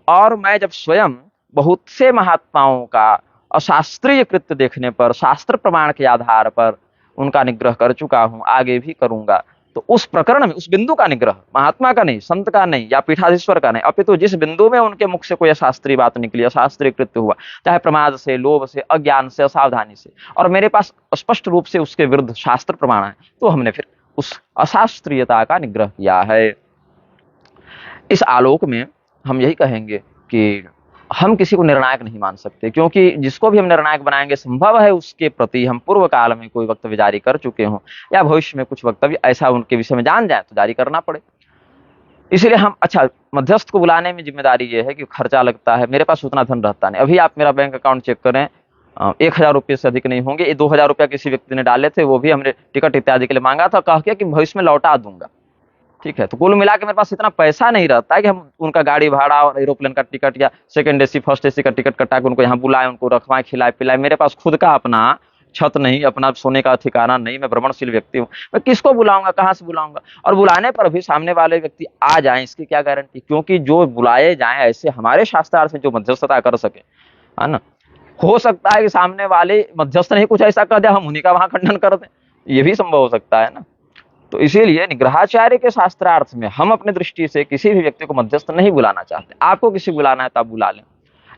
और मैं जब स्वयं बहुत से महात्माओं का अशास्त्रीय कृत्य देखने पर, शास्त्र प्रमाण के आधार पर उनका निग्रह कर चुका हूं, आगे भी करूंगा, तो उस प्रकरण में, उस बिंदु का निग्रह, महात्मा का नहीं, संत का नहीं, या पीठाधीश्वर का नहीं, अपितु जिस बिंदु में उनके मुख से कोई अशास्त्रीय बात निकली, अशास्त्रीय कृत्य हुआ, चाहे प्रमाद से, लोभ से, अज्ञान से, असावधानी से, और मेरे पास स्पष्ट रूप से उसके विरुद्ध शास्त्र प्रमाण है, तो हमने फिर उस अशास्त्रीयता का निग्रह किया है। इस आलोक में हम यही कहेंगे कि हम किसी को निर्णायक नहीं मान सकते, क्योंकि जिसको भी हम निर्णायक बनाएंगे, संभव है उसके प्रति हम पूर्व काल में कोई वक्तव्य जारी कर चुके हों, या भविष्य में कुछ वक्तव्य ऐसा उनके विषय में जान जाए तो जारी करना पड़े। इसलिए हम, अच्छा, मध्यस्थ को बुलाने में जिम्मेदारी ये है कि खर्चा लगता है, मेरे पास उतना धन रहता नहीं। अभी आप मेरा बैंक अकाउंट चेक करें, 1000 रुपये से अधिक नहीं होंगे। ये 2000 रुपया किसी व्यक्ति ने डाले थे, वो भी हमने टिकट इत्यादि के लिए मांगा था, कहा कि भविष्य में लौटा दूंगा। ठीक है, तो कुल मिला के मेरे पास इतना पैसा नहीं रहता है कि हम उनका गाड़ी भाड़ा और एरोप्लेन का टिकट या सेकंड एसी, फर्स्ट एसी का टिकट कटा के उनको यहाँ बुलाए, उनको रखवाएं, खिलाए पिलाए। मेरे पास खुद का अपना छत नहीं, अपना सोने का ठिकाना नहीं, मैं भ्रमणशील व्यक्ति हूँ, मैं किसको बुलाऊंगा, कहाँ से बुलाऊंगा। और बुलाने पर भी सामने वाले व्यक्ति आ जाए, इसकी क्या गारंटी, क्योंकि जो बुलाए जाए ऐसे हमारे शास्त्रार्थ में जो मध्यस्थता कर सके, है ना। हो सकता है कि सामने वाले मध्यस्थ नहीं कुछ ऐसा कर दे, हम उन्हीं का वहां खंडन कर दें, ये भी संभव हो सकता है ना। तो इसीलिए निग्रहाचार्य के शास्त्रार्थ में हम अपनी दृष्टि से किसी भी व्यक्ति को मध्यस्थ नहीं बुलाना चाहते। आपको किसी बुलाना है तो आप बुला लें,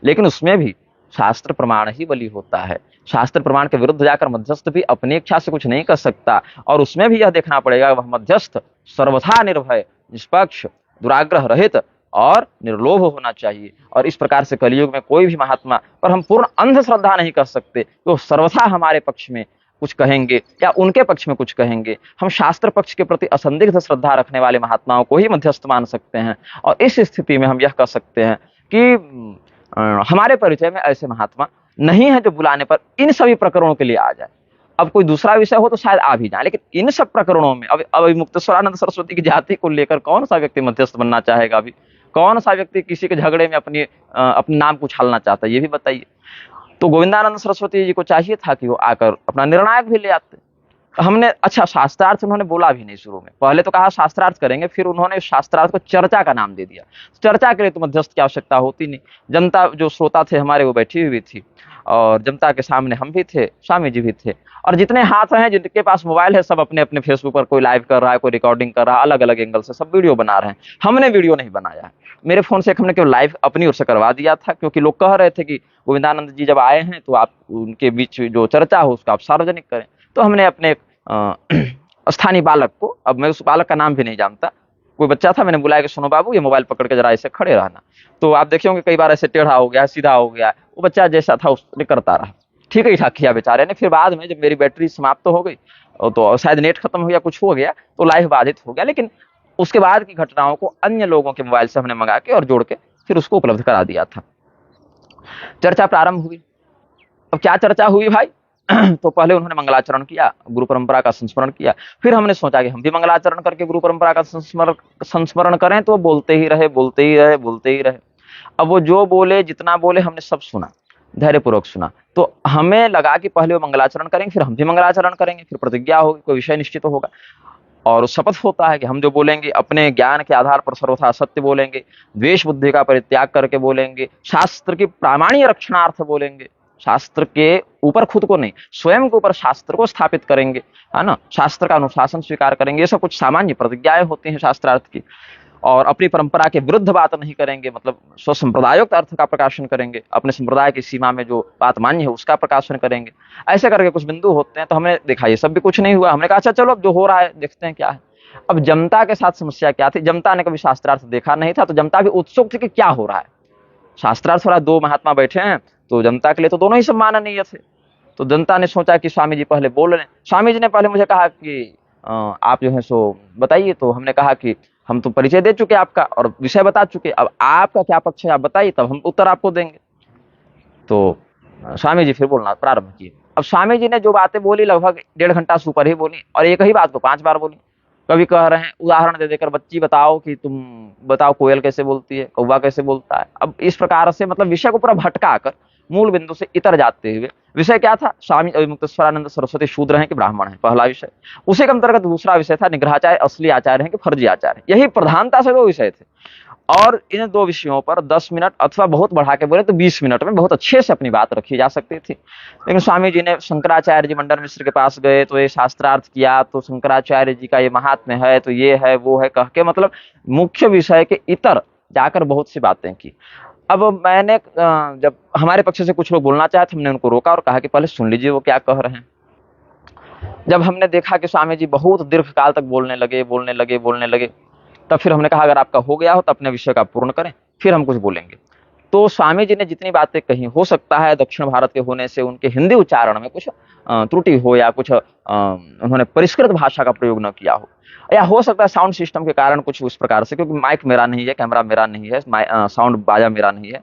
लेकिन उसमें भी शास्त्र प्रमाण ही बली होता है। शास्त्र प्रमाण के विरुद्ध जाकर मध्यस्थ भी अपनी इच्छा से कुछ नहीं कर सकता, और उसमें भी यह देखना पड़ेगा वह मध्यस्थ सर्वथा निर्भय, निष्पक्ष, दुराग्रह रहित और निर्लोभ होना चाहिए। और इस प्रकार से कलयुग में कोई भी महात्मा पर हम पूर्ण अंधश्रद्धा नहीं कर सकते, तो सर्वथा हमारे पक्ष में कुछ कहेंगे या उनके पक्ष में कुछ कहेंगे। हम शास्त्र पक्ष के प्रति असंदिग्ध श्रद्धा रखने वाले महात्माओं को ही मध्यस्थ मान सकते हैं। और इस स्थिति में हम यह कह सकते हैं कि हमारे परिचय में ऐसे महात्मा नहीं है जो बुलाने पर इन सभी प्रकरणों के लिए आ जाए। अब कोई दूसरा विषय हो तो शायद आ भी जाए, लेकिन इन सब प्रकरणों में अब मुक्तेश्वरानंद सरस्वती की जाति को लेकर कौन सा व्यक्ति मध्यस्थ बनना चाहेगा? अभी कौन सा व्यक्ति किसी के झगड़े में अपने नाम को उछालना चाहता है, ये भी बताइए। तो गोविंदानंद सरस्वती जी को चाहिए था कि वो आकर अपना निर्णायक भी ले आते। हमने अच्छा शास्त्रार्थ उन्होंने बोला भी नहीं शुरू में, पहले तो कहा शास्त्रार्थ करेंगे, फिर उन्होंने शास्त्रार्थ को चर्चा का नाम दे दिया। चर्चा के लिए तो मध्यस्थ की आवश्यकता होती नहीं, जनता जो श्रोता थे हमारे वो बैठी हुई थी और जनता के सामने हम भी थे, स्वामी जी भी थे, और जितने हाथ हैं जिनके पास मोबाइल है सब अपने अपने फेसबुक पर कोई लाइव कर रहा है, कोई रिकॉर्डिंग कर रहा है, अलग अलग एंगल से सब वीडियो बना रहे हैं। हमने वीडियो नहीं बनाया है, मेरे फोन से हमने केवल लाइव अपनी ओर से करवा दिया था, क्योंकि लोग कह रहे थे कि गोविंदानंद जी जब आए हैं तो आप उनके बीच जो चर्चा हो उसका आप सार्वजनिक करें। तो हमने अपने स्थानीय बालक को, अब मैं उस बालक का नाम भी नहीं जानता, कोई बच्चा था, मैंने बुलाया कि सुनो बाबू ये मोबाइल पकड़ के जरा ऐसे खड़े रहना। तो आप देखे होंगे कई बार ऐसे टेढ़ा हो गया, सीधा हो गया, वो बच्चा जैसा था उसने करता रहा, ठीक ही ठाक किया बेचारे ने। फिर बाद में जब मेरी बैटरी समाप्त हो गई तो शायद नेट खत्म हो गया, कुछ हो गया तो लाइव बाधित हो गया, लेकिन उसके बाद की घटनाओं को अन्य लोगों के मोबाइल से हमने मंगा के और जोड़ के फिर उसको उपलब्ध करा दिया था। चर्चा प्रारंभ हुई। अब क्या चर्चा हुई भाई? तो पहले उन्होंने मंगलाचरण किया, गुरु परंपरा का संस्मरण किया। फिर हमने सोचा कि हम भी मंगलाचरण करके गुरु परंपरा का संस्मरण करें। तो बोलते ही रहे, बोलते ही रहे, बोलते ही रहे। अब वो जो बोले, जितना बोले, हमने सब सुना, धैर्यपूर्वक सुना। तो हमें लगा कि पहले वो मंगलाचरण करेंगे, फिर हम भी मंगलाचरण करेंगे, फिर प्रतिज्ञा होगी, कोई विषय निश्चित होगा और शपथ होता है कि हम जो बोलेंगे अपने ज्ञान के आधार पर सर्वथा सत्य बोलेंगे, द्वेष बुद्धि का परित्याग करके बोलेंगे, शास्त्र की प्रामाण्य रक्षणार्थ बोलेंगे, शास्त्र के ऊपर खुद को नहीं, स्वयं के ऊपर शास्त्र को स्थापित करेंगे, है ना, शास्त्र का अनुशासन स्वीकार करेंगे। ये सब कुछ सामान्य प्रतिज्ञाएं होती हैं शास्त्रार्थ की। और अपनी परंपरा के विरुद्ध बात नहीं करेंगे, मतलब स्वसंप्रदायोक्त अर्थ का प्रकाशन करेंगे, अपने संप्रदाय की सीमा में जो बात मान्य है उसका प्रकाशन करेंगे। ऐसे करके कुछ बिंदु होते हैं। तो हमने देखा ये सब भी कुछ नहीं हुआ। हमने कहा अच्छा चलो अब जो हो रहा है देखते हैं क्या है। अब जनता के साथ समस्या क्या थी? जनता ने कभी शास्त्रार्थ देखा नहीं था, तो जनता भी उत्सुक थी कि क्या हो रहा है। शास्त्रार्थ हो रहा है, दो महात्मा बैठे हैं, तो जनता के लिए तो दोनों ही सम्माननीय थे। तो जनता ने सोचा कि स्वामी जी पहले बोल रहे हैं। स्वामी जी ने पहले मुझे कहा कि आप जो है सो बताइए। तो हमने कहा कि हम तो परिचय दे चुके आपका और विषय बता चुके, अब आपका क्या पक्ष है आप बताइए, तब हम उत्तर आपको देंगे। तो स्वामी जी फिर बोलना प्रारंभ किए। अब स्वामी जी ने जो बातें बोली लगभग 1.5 घंटा से ऊपर ही बोली, और एक ही बात को 5 बार बोली। कभी कह रहे हैं उदाहरण दे देकर, बच्ची बताओ कि तुम बताओ कोयल कैसे बोलती है, कौवा कैसे बोलता है। अब इस प्रकार से मतलब विषय को पूरा भटका कर मूल बिंदु से इतर जाते हुए, विषय क्या था? स्वामी मुक्तेश्वरानंद सरस्वती शूद्र हैं कि ब्राह्मण हैं, पहला विषय। उसी के अंतर्गत दूसरा विषय था निग्रहाचार्य असली आचार्य हैं कि फर्जी आचार्य। यही प्रधानता से 2 विषय थे। और इन 2 विषयों पर 10 मिनट अथवा बहुत बढ़ा के बोले तो 20 मिनट में बहुत अच्छे से अपनी बात रखी जा सकती थी। लेकिन स्वामी जी ने शंकराचार्य जी मंडन मिश्र के पास गए तो ये शास्त्रार्थ किया, तो शंकराचार्य जी का ये महात्म्य है, तो ये है वो है कह के, मतलब मुख्य विषय के इतर जाकर बहुत सी बातें की। अब मैंने जब हमारे पक्ष से कुछ लोग बोलना चाहे तो हमने उनको रोका और कहा कि पहले सुन लीजिए वो क्या कह रहे हैं। जब हमने देखा कि स्वामी जी बहुत दीर्घ काल तक बोलने लगे, तब फिर हमने कहा अगर आपका हो गया हो तो अपने विषय का पूर्ण करें, फिर हम कुछ बोलेंगे। तो स्वामी जी ने जितनी बातें कही, हो सकता है दक्षिण भारत के होने से उनके हिंदी उच्चारण में कुछ त्रुटि हो या कुछ उन्होंने परिष्कृत भाषा का प्रयोग न किया हो, या हो सकता है साउंड सिस्टम के कारण कुछ उस प्रकार से, क्योंकि माइक मेरा नहीं है, कैमरा मेरा नहीं है, साउंड बाजा मेरा नहीं है,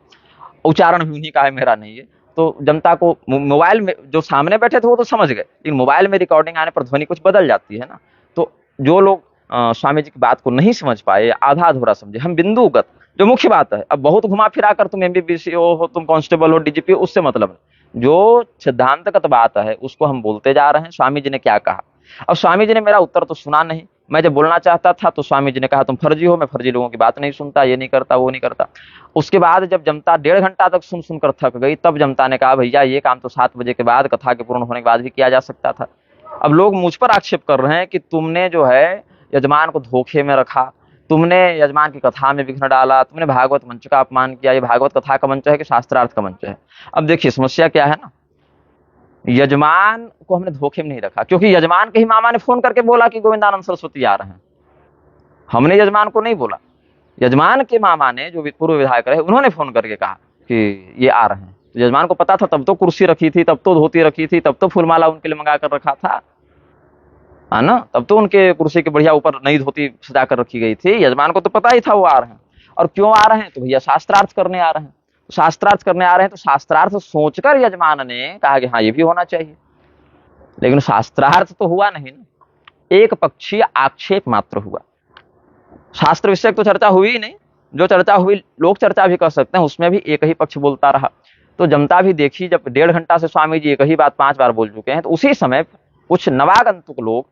उच्चारण भी उन्हीं का है, मेरा नहीं है। तो जनता को मोबाइल में जो सामने बैठे थे वो तो समझ गए, लेकिन मोबाइल में रिकॉर्डिंग आने पर ध्वनि कुछ बदल जाती है ना। तो जो लोग स्वामी जी की बात को नहीं समझ पाए, आधा अधूरा समझे, हम बिंदुगत जो मुख्य बात है, अब बहुत घुमा फिरा कर तुम एमबीबीएस हो, तुम कांस्टेबल हो, डीजीपी हो, उससे मतलब है। जो सिद्धांतगत बात है उसको हम बोलते जा रहे हैं। स्वामी जी ने क्या कहा? अब स्वामी जी ने मेरा उत्तर तो सुना नहीं। मैं जब बोलना चाहता था तो स्वामी जी ने कहा तुम फर्जी हो, मैं फर्जी लोगों की बात नहीं सुनता, ये नहीं करता, वो नहीं करता। उसके बाद जब जनता 1.5 घंटा तक सुन सुनकर थक गई, तब जनता ने कहा भैया ये काम तो 7 बजे के बाद, कथा के पूर्ण होने के बाद भी किया जा सकता था। अब लोग मुझ पर आक्षेप कर रहे हैं कि तुमने जो है यजमान को धोखे में रखा, तुमने यजमान की कथा में विघ्न डाला, तुमने भागवत मंच का अपमान किया। ये भागवत कथा का मंच है कि शास्त्रार्थ का मंच है? अब देखिए समस्या क्या है ना, यजमान को हमने धोखे में नहीं रखा, क्योंकि यजमान के ही मामा ने फोन करके बोला कि गोविंदानंद सरस्वती आ रहे हैं। हमने यजमान को नहीं बोला, यजमान के मामा ने जो पूर्व विधायक रहे उन्होंने फोन करके कहा कि ये आ रहे हैं। तो यजमान को पता था, तब तो कुर्सी रखी थी, तब तो धोती रखी थी, तब तो फूलमाला उनके लिए मंगा कर रखा था, है ना, तब तो उनके कुर्सी के बढ़िया ऊपर नई धोती सजा कर रखी गई थी। यजमान को तो पता ही था वो आ रहे हैं। और क्यों आ रहे हैं? तो भैया शास्त्रार्थ करने आ रहे हैं। तो शास्त्रार्थ करने आ रहे हैं तो शास्त्रार्थ सोचकर यजमान ने कहा कि हाँ ये भी होना चाहिए, लेकिन शास्त्रार्थ तो हुआ नहीं ना, एक पक्षीय आक्षेप मात्र हुआ। शास्त्र विषय तो चर्चा हुई ही नहीं, जो चर्चा हुई लोक चर्चा भी कर सकते हैं, उसमें भी एक ही पक्ष बोलता रहा। तो जनता भी देखी, जब 1.5 घंटा से स्वामी जी एक ही बात 5 बार बोल चुके हैं, तो उसी समय कुछ नवागंतुक लोग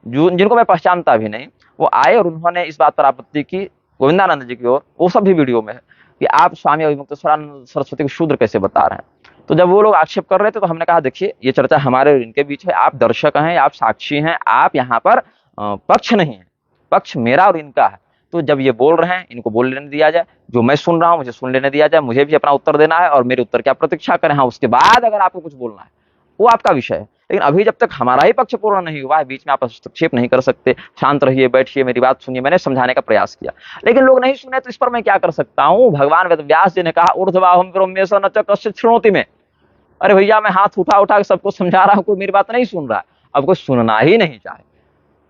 जो जिनको मैं पहचानता भी नहीं, वो आए और उन्होंने इस बात पर आपत्ति की गोविंदानंद जी की ओर, वो सब भी वीडियो में है, कि आप स्वामी अभिमुक्तेश्वरानंद सरस्वती को शूद्र कैसे बता रहे हैं। तो जब वो लोग आक्षेप कर रहे थे तो हमने कहा देखिए ये चर्चा हमारे और इनके बीच है, आप दर्शक हैं, आप साक्षी हैं, आप यहाँ पर पक्ष नहीं है, पक्ष मेरा और इनका है। तो जब ये बोल रहे हैं इनको बोल लेने दिया जाए, जो मैं सुन रहा हूं मुझे सुन लेने दिया जाए, मुझे भी अपना उत्तर देना है और मेरे उत्तर की आप प्रतीक्षा करें। हाँ, उसके बाद अगर आपको कुछ बोलना है वो आपका विषय है, लेकिन अभी जब तक हमारा ही पक्ष पूर्ण नहीं हुआ है, बीच में आप हस्तक्षेप नहीं कर सकते। शांत रहिए, बैठिए, मेरी बात सुनिए। मैंने समझाने का प्रयास किया, लेकिन लोग नहीं सुने, तो इस पर मैं क्या कर सकता हूं? भगवान वेदव्यास जी ने कहा ऊर्ध्वबाहुं ब्रह्मेश न च कश्चित् शृणोति में। अरे भैया मैं हाथ उठा उठा के सबको समझा रहा हूं, कोई मेरी बात नहीं सुन रहा है। अब कोई सुनना ही नहीं चाहे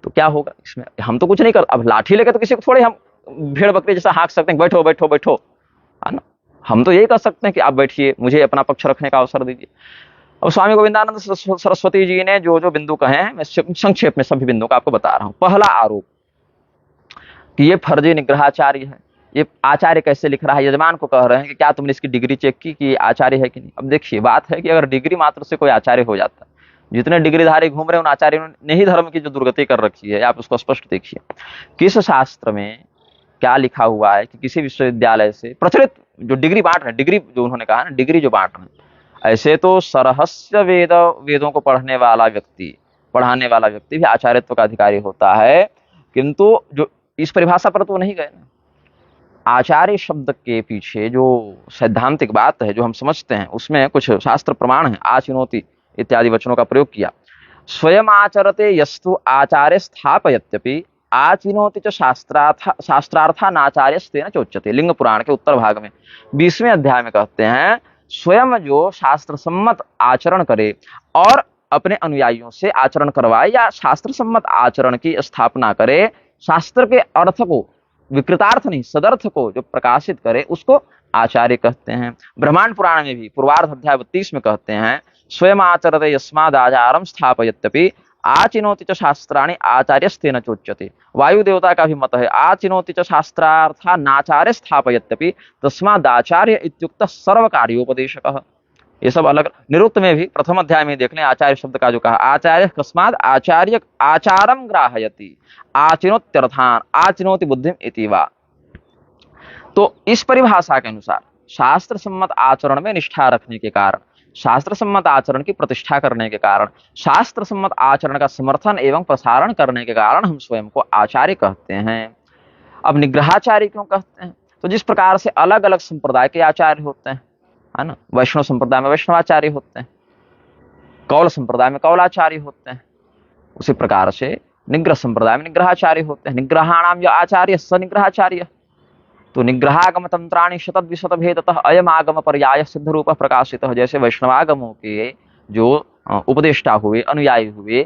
तो क्या होगा? इसमें हम तो कुछ नहीं कर, अब लाठी लेके तो किसी को थोड़े हम भेड़ बकरी जैसा हाँक सकते हैं, बैठो बैठो बैठो, है ना। हम तो यही कर सकते हैं कि आप बैठिए, मुझे अपना पक्ष रखने का अवसर दीजिए। अब स्वामी गोविंदानंद सरस्वती जी ने जो जो बिंदु कहे हैं, मैं संक्षेप में सभी बिंदु का आपको बता रहा हूं। पहला आरोप कि ये फर्जी निग्रहाचार्य है। ये आचार्य कैसे लिख रहा है? यजमान को कह रहे हैं कि क्या तुमने इसकी डिग्री चेक की कि आचार्य है कि नहीं? अब देखिए, बात है कि अगर डिग्री मात्र से कोई आचार्य हो जाता, जितने डिग्रीधारी घूम रहे हैं उन आचार्यों ने ही धर्म की जो दुर्गति कर रखी है, आप उसको स्पष्ट देखिए। किस शास्त्र में क्या लिखा हुआ है कि किसी विश्वविद्यालय से प्रचलित जो डिग्री बांट रहे हैं, डिग्री जो उन्होंने कहा ना, डिग्री जो बांट रहे हैं, ऐसे तो सरहस्य वेदों को पढ़ाने वाला व्यक्ति भी आचार्यत्व का अधिकारी होता है, किंतु जो इस परिभाषा पर तो नहीं गए ना। आचार्य शब्द के पीछे जो सैद्धांतिक बात है, जो हम समझते हैं, उसमें कुछ शास्त्र प्रमाण है। आचिनोति इत्यादि वचनों का प्रयोग किया। स्वयं आचरते यस्तु आचार्य स्थापयत्यपि आचिनोति च शास्त्रार्था नाचार्यस्तेन चोच्यते। लिंग पुराण के उत्तर भाग में 20वें अध्याय में कहते हैं, स्वयं जो शास्त्र सम्मत आचरण करे और अपने अनुयायियों से आचरण करवाए या शास्त्र सम्मत आचरण की स्थापना करे, शास्त्र के अर्थ को, विकृतार्थ नहीं सदर्थ को जो प्रकाशित करे, उसको आचार्य कहते हैं। ब्रह्मांड पुराण में भी पूर्वार्ध अध्याय 32 में कहते हैं, स्वयं आचरते यस्माद् आचारं स्थापयत्यपि आचिनोति च शास्त्राणि आचार्यस्तेन चोच्यते। वायु देवता का भी मत है, आचिनोति च शास्त्रार्था नाचार्य स्थापयत्यपि तस्माद् आचार्य इत्युक्तः सर्वकार्योपदेशकः। ये सब अलग। निरुक्त में भी प्रथम अध्याय में देख लें, आचार्य शब्द का जो कहा, आचार्य कस्माद् आचार्य आचारम ग्राहयति आचिनोत्यर्थान आचिनोति बुद्धिम इति वा। तो इस परिभाषा के अनुसार शास्त्र सम्मत आचरण में निष्ठा रखने के कारण, शास्त्र सम्मत आचरण की प्रतिष्ठा करने के कारण, शास्त्र सम्मत आचरण का समर्थन एवं प्रसारण करने के कारण हम स्वयं को आचार्य कहते हैं। अब निग्रहाचार्य क्यों कहते हैं? तो जिस प्रकार से अलग अलग संप्रदाय के आचार्य होते हैं, है ना, वैष्णव संप्रदाय में वैष्णवाचार्य होते हैं, कौल संप्रदाय में कौलाचार्य होते हैं, उसी प्रकार से निग्रह संप्रदाय में निग्रहाचार्य होते हैं। निग्रहाणाम जो आचार्य स निग्रहाचार्य। तो निग्रहागम तंत्राणि शतद्विशत भेदतः अयम आगम पर्याय सिद्ध रूप प्रकाशित। जैसे वैष्णवागमों के जो उपदेष्टा हुए, अनुयायी हुए,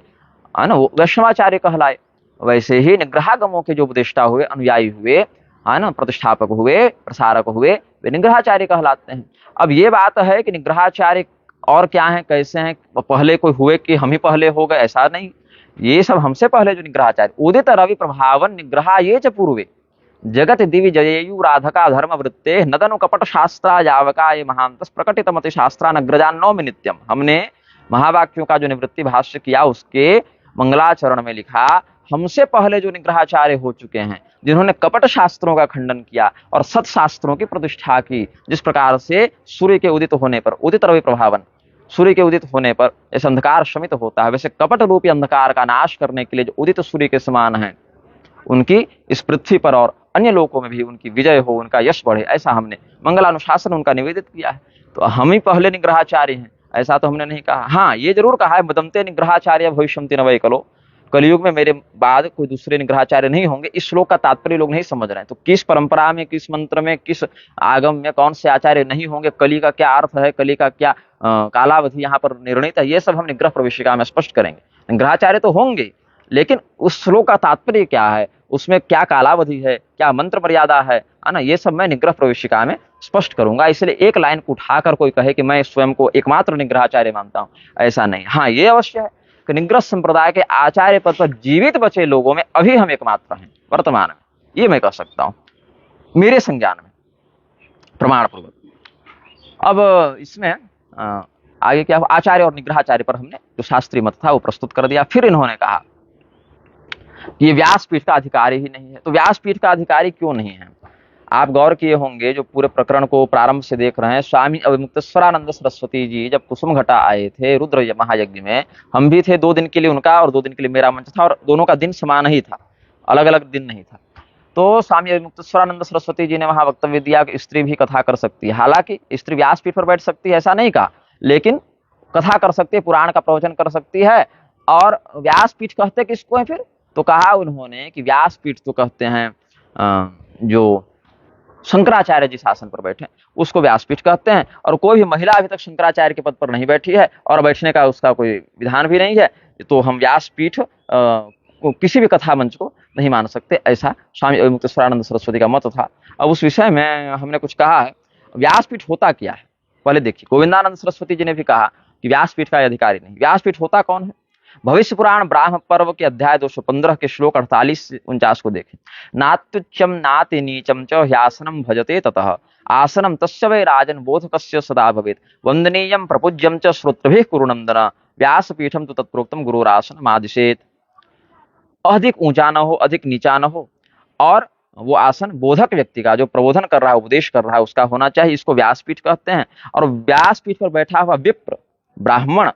है ना, वो वैष्णवाचार्य कहलाए, वैसे ही निग्रहागमों के जो उपदेष्टा हुए, अनुयायी हुए, है ना, प्रतिष्ठापक हुए, प्रसारक हुए, वे निग्रहाचार्य कहलाते हैं। अब ये बात है कि निग्रहाचार्य और क्या है, कैसे हैं, पहले कोई हुए कि हम ही पहले हो गए, ऐसा नहीं। ये सब हमसे पहले जो निग्रहाचार्य, उदित रवि प्रभावन निग्रहा ये च पूर्वे जगत दिवि जयेयु राधका धर्म वृत्ते नदनु कपट शास्त्रा यावका ये महांतस प्रकटित मति शास्त्रा नग्रजान्नौमि नित्यम। हमने महावाक्यों का जो निवृत्ति भाष्य किया, उसके मंगलाचरण में लिखा, हमसे पहले जो निग्रहाचार्य हो चुके हैं, जिन्होंने कपट शास्त्रों का खंडन किया और सत शास्त्रों की प्रतिष्ठा की। जिस प्रकार से सूर्य के उदित होने पर, उदित रवि प्रभावन, सूर्य के उदित होने पर ऐसे अंधकार शमित होता है, वैसे कपट रूपी अंधकार का नाश करने के लिए जो उदित सूर्य के समान है, उनकी इस पृथ्वी पर और अन्य लोकों में भी उनकी विजय हो, उनका यश बढ़े, ऐसा हमने मंगलानुशासन उनका निवेदित किया है। तो हम ही पहले निग्रहाचार्य हैं, ऐसा तो हमने नहीं कहा। हाँ, ये जरूर कहा है, मदंते निग्रहाचार्य भविष्यन्ति न वै कलो, कलयुग में मेरे बाद कोई दूसरे निग्रहाचार्य नहीं होंगे। इस श्लोक का तात्पर्य लोग नहीं समझ रहे हैं। तो किस परंपरा में, किस मंत्र में, किस आगम में कौन से आचार्य नहीं होंगे, कली का क्या अर्थ है, कली का क्या कालावधि यहाँ पर निर्णित है, ये सब हम निग्रह प्रवेशिका में स्पष्ट करेंगे। निग्रहाचार्य तो होंगे, लेकिन उस श्लोक का तात्पर्य क्या है, उसमें क्या कालावधि है, क्या मंत्र मर्यादा है ना, ये सब मैं निग्रह प्रवेशिका में स्पष्ट करूंगा। इसलिए एक लाइन को उठाकर कोई कहे कि मैं स्वयं को एकमात्र निग्रहाचार्य मानता हूं, ऐसा नहीं। हाँ, ये अवश्य है कि निग्रह संप्रदाय के आचार्य पद पर जीवित बचे लोगों में अभी हम एकमात्र हैं वर्तमान में, ये मैं कह सकता हूं मेरे संज्ञान में प्रमाण पूर्वक। अब इसमें आगे क्या हुआ, आचार्य और निग्रहाचार्य पर हमने जो शास्त्रीय मत था वो प्रस्तुत कर दिया। फिर इन्होंने कहा कि ये व्यासपीठ का अधिकारी ही नहीं है। तो व्यासपीठ का अधिकारी क्यों नहीं है? आप गौर किए होंगे, जो पूरे प्रकरण को प्रारंभ से देख रहे हैं, स्वामी अविमुक्तेश्वरानंद सरस्वती जी जब कुसुम घटा आए थे रुद्र महायज्ञ में, हम भी थे 2 दिन के लिए उनका और 2 दिन के लिए मेरा मंच था, और दोनों का दिन समान ही था, अलग अलग दिन नहीं था। तो स्वामी अविमुक्तेश्वरानंद सरस्वती जी ने वहां वक्तव्य दिया कि स्त्री भी कथा कर सकती है। हालांकि स्त्री व्यासपीठ पर बैठ सकती है ऐसा नहीं कहा, लेकिन कथा कर सकती है, पुराण का प्रवचन कर सकती है। और व्यासपीठ कहते किसको है फिर? तो कहा उन्होंने कि व्यासपीठ तो कहते हैं जो शंकराचार्य जिस आसन पर बैठे उसको व्यासपीठ कहते हैं। और कोई भी महिला अभी तक शंकराचार्य के पद पर नहीं बैठी है और बैठने का उसका कोई विधान भी नहीं है, तो हम व्यासपीठ किसी भी कथा मंच को नहीं मान सकते, ऐसा स्वामी अविमुक्तेश्वरानंद सरस्वती का मत था। अब उस विषय में हमने कुछ कहा है। व्यासपीठ होता क्या है पहले देखिए। गोविंदानंद सरस्वती जी ने भी कहा कि व्यासपीठ का अधिकारी नहीं। व्यासपीठ होता कौन है? भविष्य पुराण ब्राह्म पर्व के अध्याय 215 के श्लोक 48 से 49 को देखें। नात्युच्चम नाति नीचम च ह्यासनम भजते ततः आसनम तस्य वै राजन बोधकस्य सदा भवेत् वंदनीयम प्रपूज्यम च श्रोत्रभिः कुरुनंदन व्यासपीठम तु तत्प्रोक्तम गुरुरासनम आदिशेत। अधिक ऊंचा न हो, अधिक नीचा न हो, और वो आसन बोधक व्यक्ति का, जो प्रबोधन कर रहा है, उपदेश कर रहा है, उसका होना चाहिए। इसको व्यासपीठ कहते हैं। और व्यासपीठ पर बैठा हुआ विप्र ब्राह्मण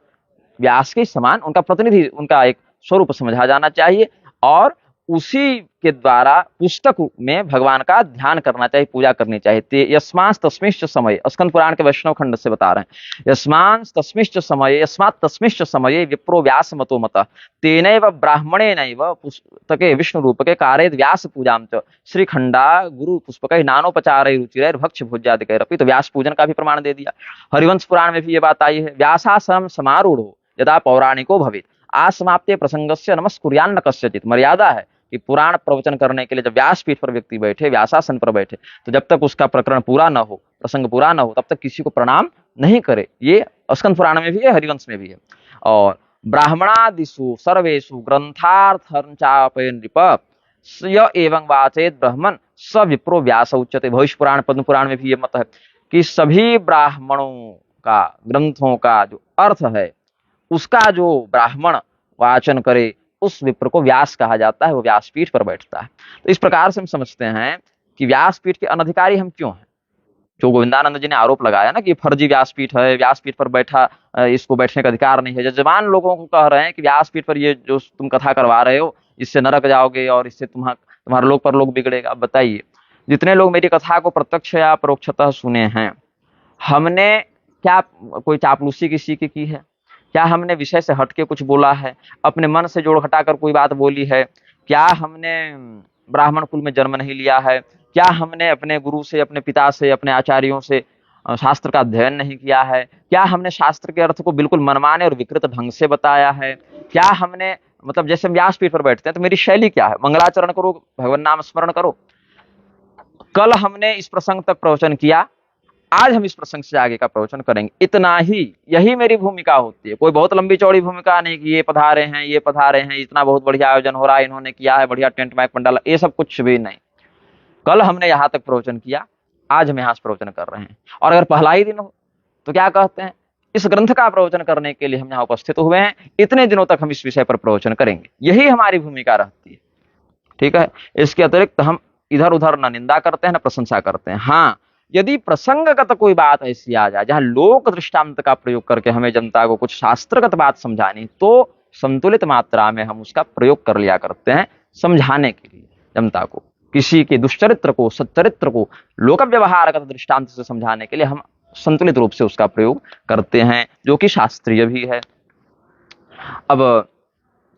व्यास के समान, उनका प्रतिनिधि, उनका एक स्वरूप समझा जाना चाहिए, और उसी के द्वारा पुस्तक में भगवान का ध्यान करना चाहिए, पूजा करनी चाहिए। यस्मांस तस्मिश्च समय, स्कंद पुराण के वैष्णव खंड से बता रहे हैं। यस्मांस तस्मिश्च समय, यस्मात् तस्मिश्च समय विप्रो व्यास मतो मतः तेनैव ब्राह्मणेनैव पुस्तके विष्णु रूपके कारयेद व्यास पूजां च श्रीखंडा गुरु पुष्पकै नानोपचारै रुचिरैर भक्ष्य भोज्यादिकैरपि। तो व्यास पूजन का भी प्रमाण दे दिया। हरिवंश पुराण में भी ये बात आई है। व्यासासनं समारूढ़ो यदा पौराणिको भवेत् आसमाप्ते प्रसंगस्य नमस्कुर्यान्न कस्यचित्। मर्यादा है कि पुराण प्रवचन करने के लिए जब व्यासपीठ पर व्यक्ति बैठे, व्यासासन पर बैठे, तो जब तक उसका प्रकरण पूरा न हो, प्रसंग पूरा न हो, तब तक किसी को प्रणाम नहीं करे। ये स्कंद पुराण में भी है, हरिवंश में भी है। और ब्राह्मणादिषु सर्वेषु ग्रंथार्थंचापय नृप य एवं वाचेत ब्राह्मण स विप्रो व्यास उच्यते। भविष्य पुराण, पद्म पुराण में भी ये मत है कि सभी ब्राह्मणों का, ग्रंथों का जो अर्थ है उसका जो ब्राह्मण वाचन करे उस विप्र को व्यास कहा जाता है, वो व्यासपीठ पर बैठता है। तो इस प्रकार से हम समझते हैं कि व्यासपीठ के अनधिकारी हम क्यों हैं। जो गोविंदानंद जी ने आरोप लगाया ना कि फर्जी व्यासपीठ है, व्यासपीठ पर बैठा, इसको बैठने का अधिकार नहीं है। जजमान लोगों को कह रहे हैं कि व्यासपीठ पर ये जो तुम कथा करवा रहे हो, इससे नरक जाओगे और इससे तुम्हारा लोक परलोक बिगड़ेगा। अब बताइए, जितने लोग मेरी कथा को प्रत्यक्ष या परोक्षतः सुने हैं, हमने क्या कोई चापलूसी किसी की है? क्या हमने विषय से हटके कुछ बोला है? अपने मन से जोड़ घटाकर कोई बात बोली है? क्या हमने ब्राह्मण कुल में जन्म नहीं लिया है? क्या हमने अपने गुरु से, अपने पिता से, अपने आचार्यों से शास्त्र का अध्ययन नहीं किया है? क्या हमने शास्त्र के अर्थ को बिल्कुल मनमाने और विकृत ढंग से बताया है? क्या हमने, मतलब जैसे हम व्यासपीठ पर बैठते हैं तो मेरी शैली क्या है? मंगलाचरण करो, भगवान नाम स्मरण करो। कल हमने इस प्रसंग तक प्रवचन किया, आज हम इस प्रसंग से आगे का प्रवचन करेंगे, इतना ही, यही मेरी भूमिका होती है। कोई बहुत लंबी चौड़ी भूमिका नहीं कि ये पधारे हैं, ये पधारे हैं, इतना बहुत बढ़िया आयोजन हो रहा है, इन्होंने किया है, बढ़िया टेंट माइक पंडाल, ये सब कुछ भी नहीं। कल हमने यहाँ तक प्रवचन किया, आज हम यहाँ से प्रवचन कर रहे हैं। और अगर पहला ही दिन हो तो क्या कहते हैं, इस ग्रंथ का प्रवचन करने के लिए हम यहाँ उपस्थित हुए हैं, इतने दिनों तक हम इस विषय पर प्रवचन करेंगे, यही हमारी भूमिका रहती है। ठीक है, इसके अतिरिक्त हम इधर उधर न निंदा करते हैं न प्रशंसा करते हैं। हाँ, यदि प्रसंगगत कोई बात ऐसी आ जाए जहां लोक दृष्टांत का प्रयोग करके हमें जनता को कुछ शास्त्रगत बात समझानी, तो संतुलित मात्रा में हम उसका प्रयोग कर लिया करते हैं समझाने के लिए जनता को। किसी के दुष्चरित्र को, सच्चरित्र को लोक व्यवहारगत दृष्टांत से समझाने के लिए हम संतुलित रूप से उसका प्रयोग करते हैं, जो कि शास्त्रीय भी है। अब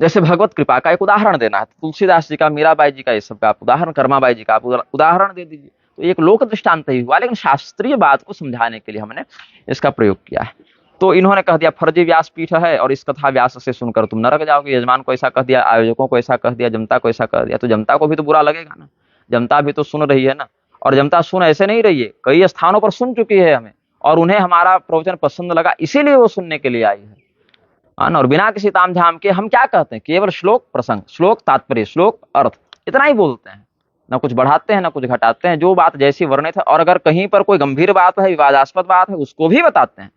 जैसे भगवत कृपा का एक उदाहरण देना है, तुलसीदास जी का, मीराबाई जी का, ये सब का आप उदाहरण, कर्माबाई जी का आप उदाहरण दे दीजिए। तो एक लोक दृष्टांत ही हुआ, लेकिन शास्त्रीय बात को समझाने के लिए हमने इसका प्रयोग किया है। तो इन्होंने कह दिया फर्जी व्यासपीठ है और इस कथा व्यास से सुनकर तुम नरक जाओगे। यजमान को ऐसा कह दिया, आयोजकों को ऐसा कह दिया, जनता को ऐसा कह दिया, तो जनता को भी तो बुरा लगेगा ना। जनता भी तो सुन रही है ना, और जनता सुन ऐसे नहीं रही है, कई स्थानों पर सुन चुकी है हमें, और उन्हें हमारा प्रवचन पसंद लगा, इसीलिए वो सुनने के लिए आई है। और बिना किसी ताम झाम के हम क्या कहते हैं, केवल श्लोक प्रसंग, श्लोक तात्पर्य, श्लोक अर्थ, इतना ही बोलते हैं, ना कुछ बढ़ाते हैं ना कुछ घटाते हैं। जो बात जैसी वर्णित है, और अगर कहीं पर कोई गंभीर बात है, विवादास्पद बात है, उसको भी बताते हैं।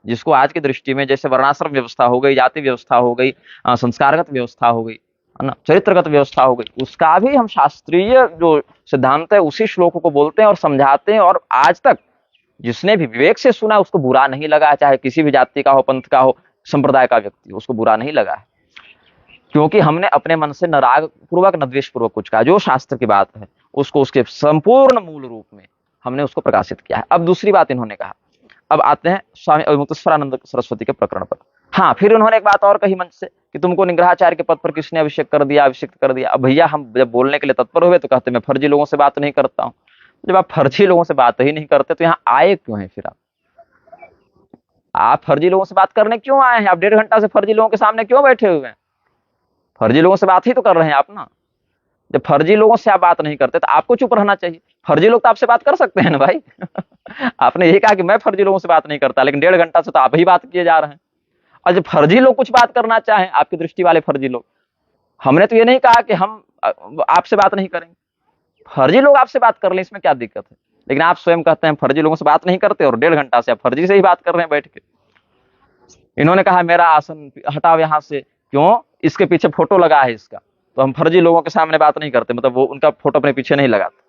जिसको आज की दृष्टि में जैसे वर्णाश्रम व्यवस्था हो गई, जाति व्यवस्था हो गई, संस्कारगत व्यवस्था हो गई, है ना, चरित्रगत व्यवस्था हो गई, उसका भी हम शास्त्रीय जो सिद्धांत है उसी श्लोक को बोलते हैं और समझाते हैं। और आज तक जिसने भी विवेक से सुना उसको बुरा नहीं लगा, चाहे किसी भी जाति का हो, पंथ का हो, संप्रदाय का व्यक्ति हो, उसको बुरा नहीं लगा है। क्योंकि हमने अपने मन से न राग पूर्वक न द्वेष पूर्वक कुछ कहा, जो शास्त्र की बात है उसको उसके संपूर्ण मूल रूप में हमने उसको प्रकाशित किया है। अब दूसरी बात इन्होंने कहा, अब आते हैं स्वामी अविमुक्तेश्वरानंद सरस्वती के प्रकरण पर। हाँ, फिर उन्होंने एक बात और कही मंच से कि तुमको निग्रहाचार्य के पद पर किसने अभिषेक कर दिया, अभिषेक कर दिया। अब भैया हम जब बोलने के लिए तत्पर हुए तो कहते मैं फर्जी लोगों से बात नहीं करता हूं। जब आप फर्जी लोगों से बात ही नहीं करते तो यहाँ आए क्यों हैं? फिर आप फर्जी लोगों से बात करने क्यों आए हैं? आप 1.5 घंटा से फर्जी लोगों के सामने क्यों बैठे हुए हैं? फर्जी लोगों से बात ही तो कर रहे हैं आप ना। जब फर्जी लोगों से आप बात नहीं करते तो आपको चुप रहना चाहिए। फर्जी लोग तो आपसे बात कर सकते हैं ना भाई। आपने ये कहा कि मैं फर्जी लोगों से बात नहीं करता, लेकिन 1.5 घंटा से तो आप ही बात किए जा रहे हैं। और जब फर्जी लोग कुछ बात करना चाहें, आपकी दृष्टि वाले फर्जी लोग, हमने तो ये नहीं कहा कि हम आपसे बात नहीं करेंगे, फर्जी लोग आपसे बात कर लें, इसमें क्या दिक्कत है? लेकिन आप स्वयं कहते हैं फर्जी लोगों से बात नहीं करते और 1.5 घंटा से आप फर्जी से ही बात कर रहे हैं बैठ के। इन्होंने कहा मेरा आसन हटाओ यहां से, क्यों? इसके पीछे फोटो लगा है इसका, तो हम फर्जी लोगों के सामने बात नहीं करते, मतलब वो उनका फोटो अपने पीछे नहीं लगाते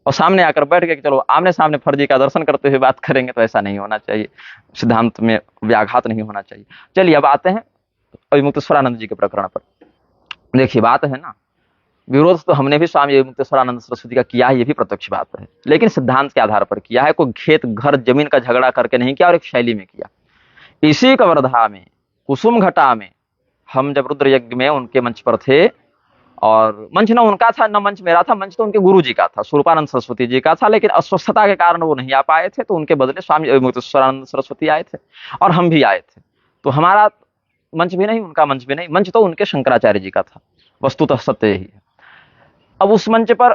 और सामने आकर बैठ के चलो आमने सामने फर्जी का दर्शन करते हुए बात करेंगे। तो ऐसा नहीं होना चाहिए, सिद्धांत में व्याघात नहीं होना चाहिए। चलिए अब आते हैं अविमुक्तेश्वरानंद जी के प्रकरण पर। देखिए बात है ना, विरोध तो हमने भी स्वामी अविमुक्तेश्वरानंद सरस्वती का किया है, ये भी प्रत्यक्ष बात है, लेकिन सिद्धांत के आधार पर किया है। कोई खेत घर जमीन का झगड़ा करके नहीं किया और एक शैली में किया। इसी कवर्धा में कुसुम घटा में हम जब रुद्र यज्ञ में उनके मंच पर थे, और मंच न उनका था न मंच मेरा था, मंच तो उनके गुरु जी का था, स्वरूपानंद सरस्वती जी का था, लेकिन अस्वस्थता के कारण वो नहीं आ पाए थे, तो उनके बदले स्वामी अविमुक्तेश्वरानंद सरस्वती आए थे और हम भी आए थे। तो हमारा मंच भी नहीं, उनका मंच भी नहीं, मंच तो उनके शंकराचार्य जी का था, वस्तुतः सत्य यही है। अब उस मंच पर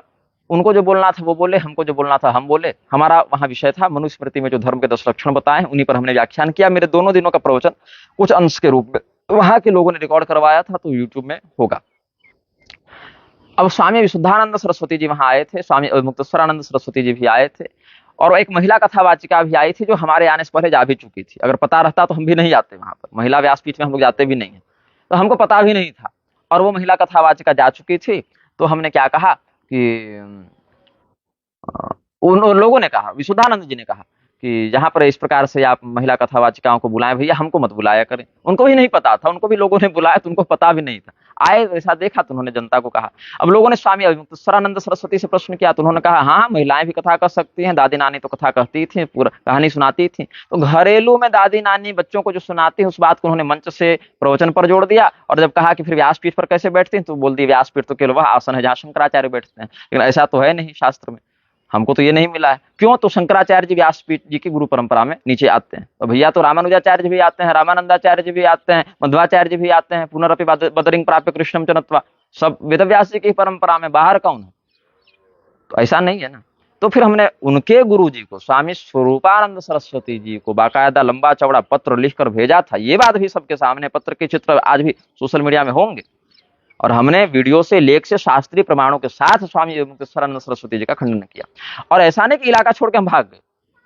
उनको जो बोलना था वो बोले, हमको जो बोलना था हम बोले। हमारा वहां विषय था मनुस्मृति में जो धर्म के 10 लक्षण बताए हैं, उन्हीं पर हमने व्याख्यान किया। मेरे दोनों दिनों का प्रवचन कुछ अंश के रूप में वहां के लोगों ने रिकॉर्ड करवाया था, तो यूट्यूब में होगा। अब स्वामी विशुद्धानंद सरस्वती जी वहां आए थे, स्वामी अविमुक्तेश्वरानंद सरस्वती जी भी आए थे, और एक महिला कथावाचिका भी आई थी जो हमारे आने से पहले जा भी चुकी थी। अगर पता रहता तो हम भी नहीं जाते वहां पर, महिला व्यासपीठ में हम लोग जाते भी नहीं है, तो हमको पता भी नहीं था। और वो महिला कथावाचिका जा चुकी थी, तो हमने क्या कहा कि उन लोगों ने कहा, विशुद्धानंद जी ने कहा कि जहां पर इस प्रकार से आप महिला कथावाचिकाओं को बुलाएं, भैया हमको मत बुलाया करें। उनको भी नहीं पता था, उनको भी लोगों ने बुलाया तो उनको पता भी नहीं था। आए ऐसा देखा तो उन्होंने जनता को कहा। अब लोगों ने स्वामी अविमुक्तेश्वरानंद सरस्वती से प्रश्न किया, तो उन्होंने कहा हाँ, महिलाएं भी कथा कर सकती हैं, दादी नानी तो कथा कहती थी, पूरा कहानी सुनाती थी। तो घरेलू में दादी नानी बच्चों को जो सुनाती है, उस बात को उन्होंने मंच से प्रवचन पर जोड़ दिया। और जब कहा कि फिर व्यासपीठ पर कैसे बैठती हैं, तो बोल दी व्यासपीठ तो केवल वह आसन है जहां शंकराचार्य बैठते हैं, लेकिन ऐसा तो है नहीं शास्त्र में, हमको तो ये नहीं मिला है। क्यों? तो शंकराचार्य जी व्यासपीठ जी की गुरु परंपरा में नीचे आते हैं, तो भैया तो रामानुजाचार्य जी भी आते हैं, रामानंदाचार्य जी भी आते हैं, मध्वाचार्य जी भी आते हैं, पुनरपि बदरिंग प्राप्य कृष्णम च नत्वा, सब वेदव्यास जी की परंपरा में, बाहर कौन है? तो ऐसा नहीं है ना। तो फिर हमने उनके गुरु जी को, स्वामी स्वरूपानंद सरस्वती जी को बाकायदा लंबा चौड़ा पत्र लिखकर भेजा था। ये बात भी सबके सामने, पत्र के चित्र आज भी सोशल मीडिया में होंगे। और हमने वीडियो से, लेख से, शास्त्रीय प्रमाणों के साथ स्वामी अविमुक्तेश्वरानंद सरस्वती जी का खंडन किया। और ऐसा नहीं कि इलाका छोड़ के हम भाग गए,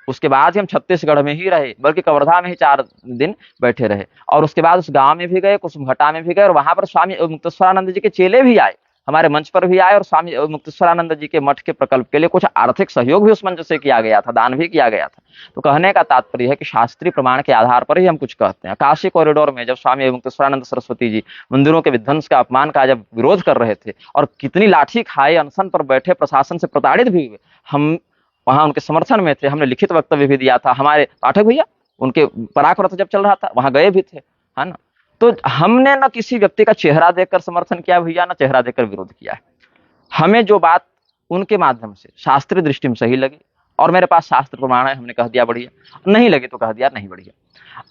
उसके बाद हम छत्तीसगढ़ में ही रहे, बल्कि कवर्धा में ही 4 दिन बैठे रहे। और उसके बाद उस गांव में भी गए, कुसुमघटा में भी गए, और वहां पर स्वामी अविमुक्तेश्वरानंद जी के चेले भी आए, हमारे मंच पर भी आए। और स्वामी अविमुक्तेश्वरानंद जी के मठ के प्रकल्प के लिए कुछ आर्थिक सहयोग भी उस मंच से किया गया था, दान भी किया गया था। तो कहने का तात्पर्य है कि शास्त्रीय प्रमाण के आधार पर ही हम कुछ कहते हैं। काशी कॉरिडोर में जब स्वामी अविमुक्तेश्वरानंद सरस्वती जी मंदिरों के विध्वंस का, अपमान का जब विरोध कर रहे थे, और कितनी लाठी खाए, अनशन पर बैठे, प्रशासन से प्रताड़ित भी हुए, हम वहां उनके समर्थन में थे। हमने लिखित वक्तव्य भी दिया था। हमारे पाठक भैया उनके पराक्रम जब चल रहा था वहां गए भी थे, है ना। तो हमने न किसी व्यक्ति का चेहरा देखकर समर्थन किया भैया, न चेहरा देखकर विरोध किया है। हमें जो बात उनके माध्यम से शास्त्रीय दृष्टि में सही लगी और मेरे पास शास्त्र प्रमाण है, हमने कह दिया बढ़िया, नहीं लगे तो कह दिया नहीं बढ़िया।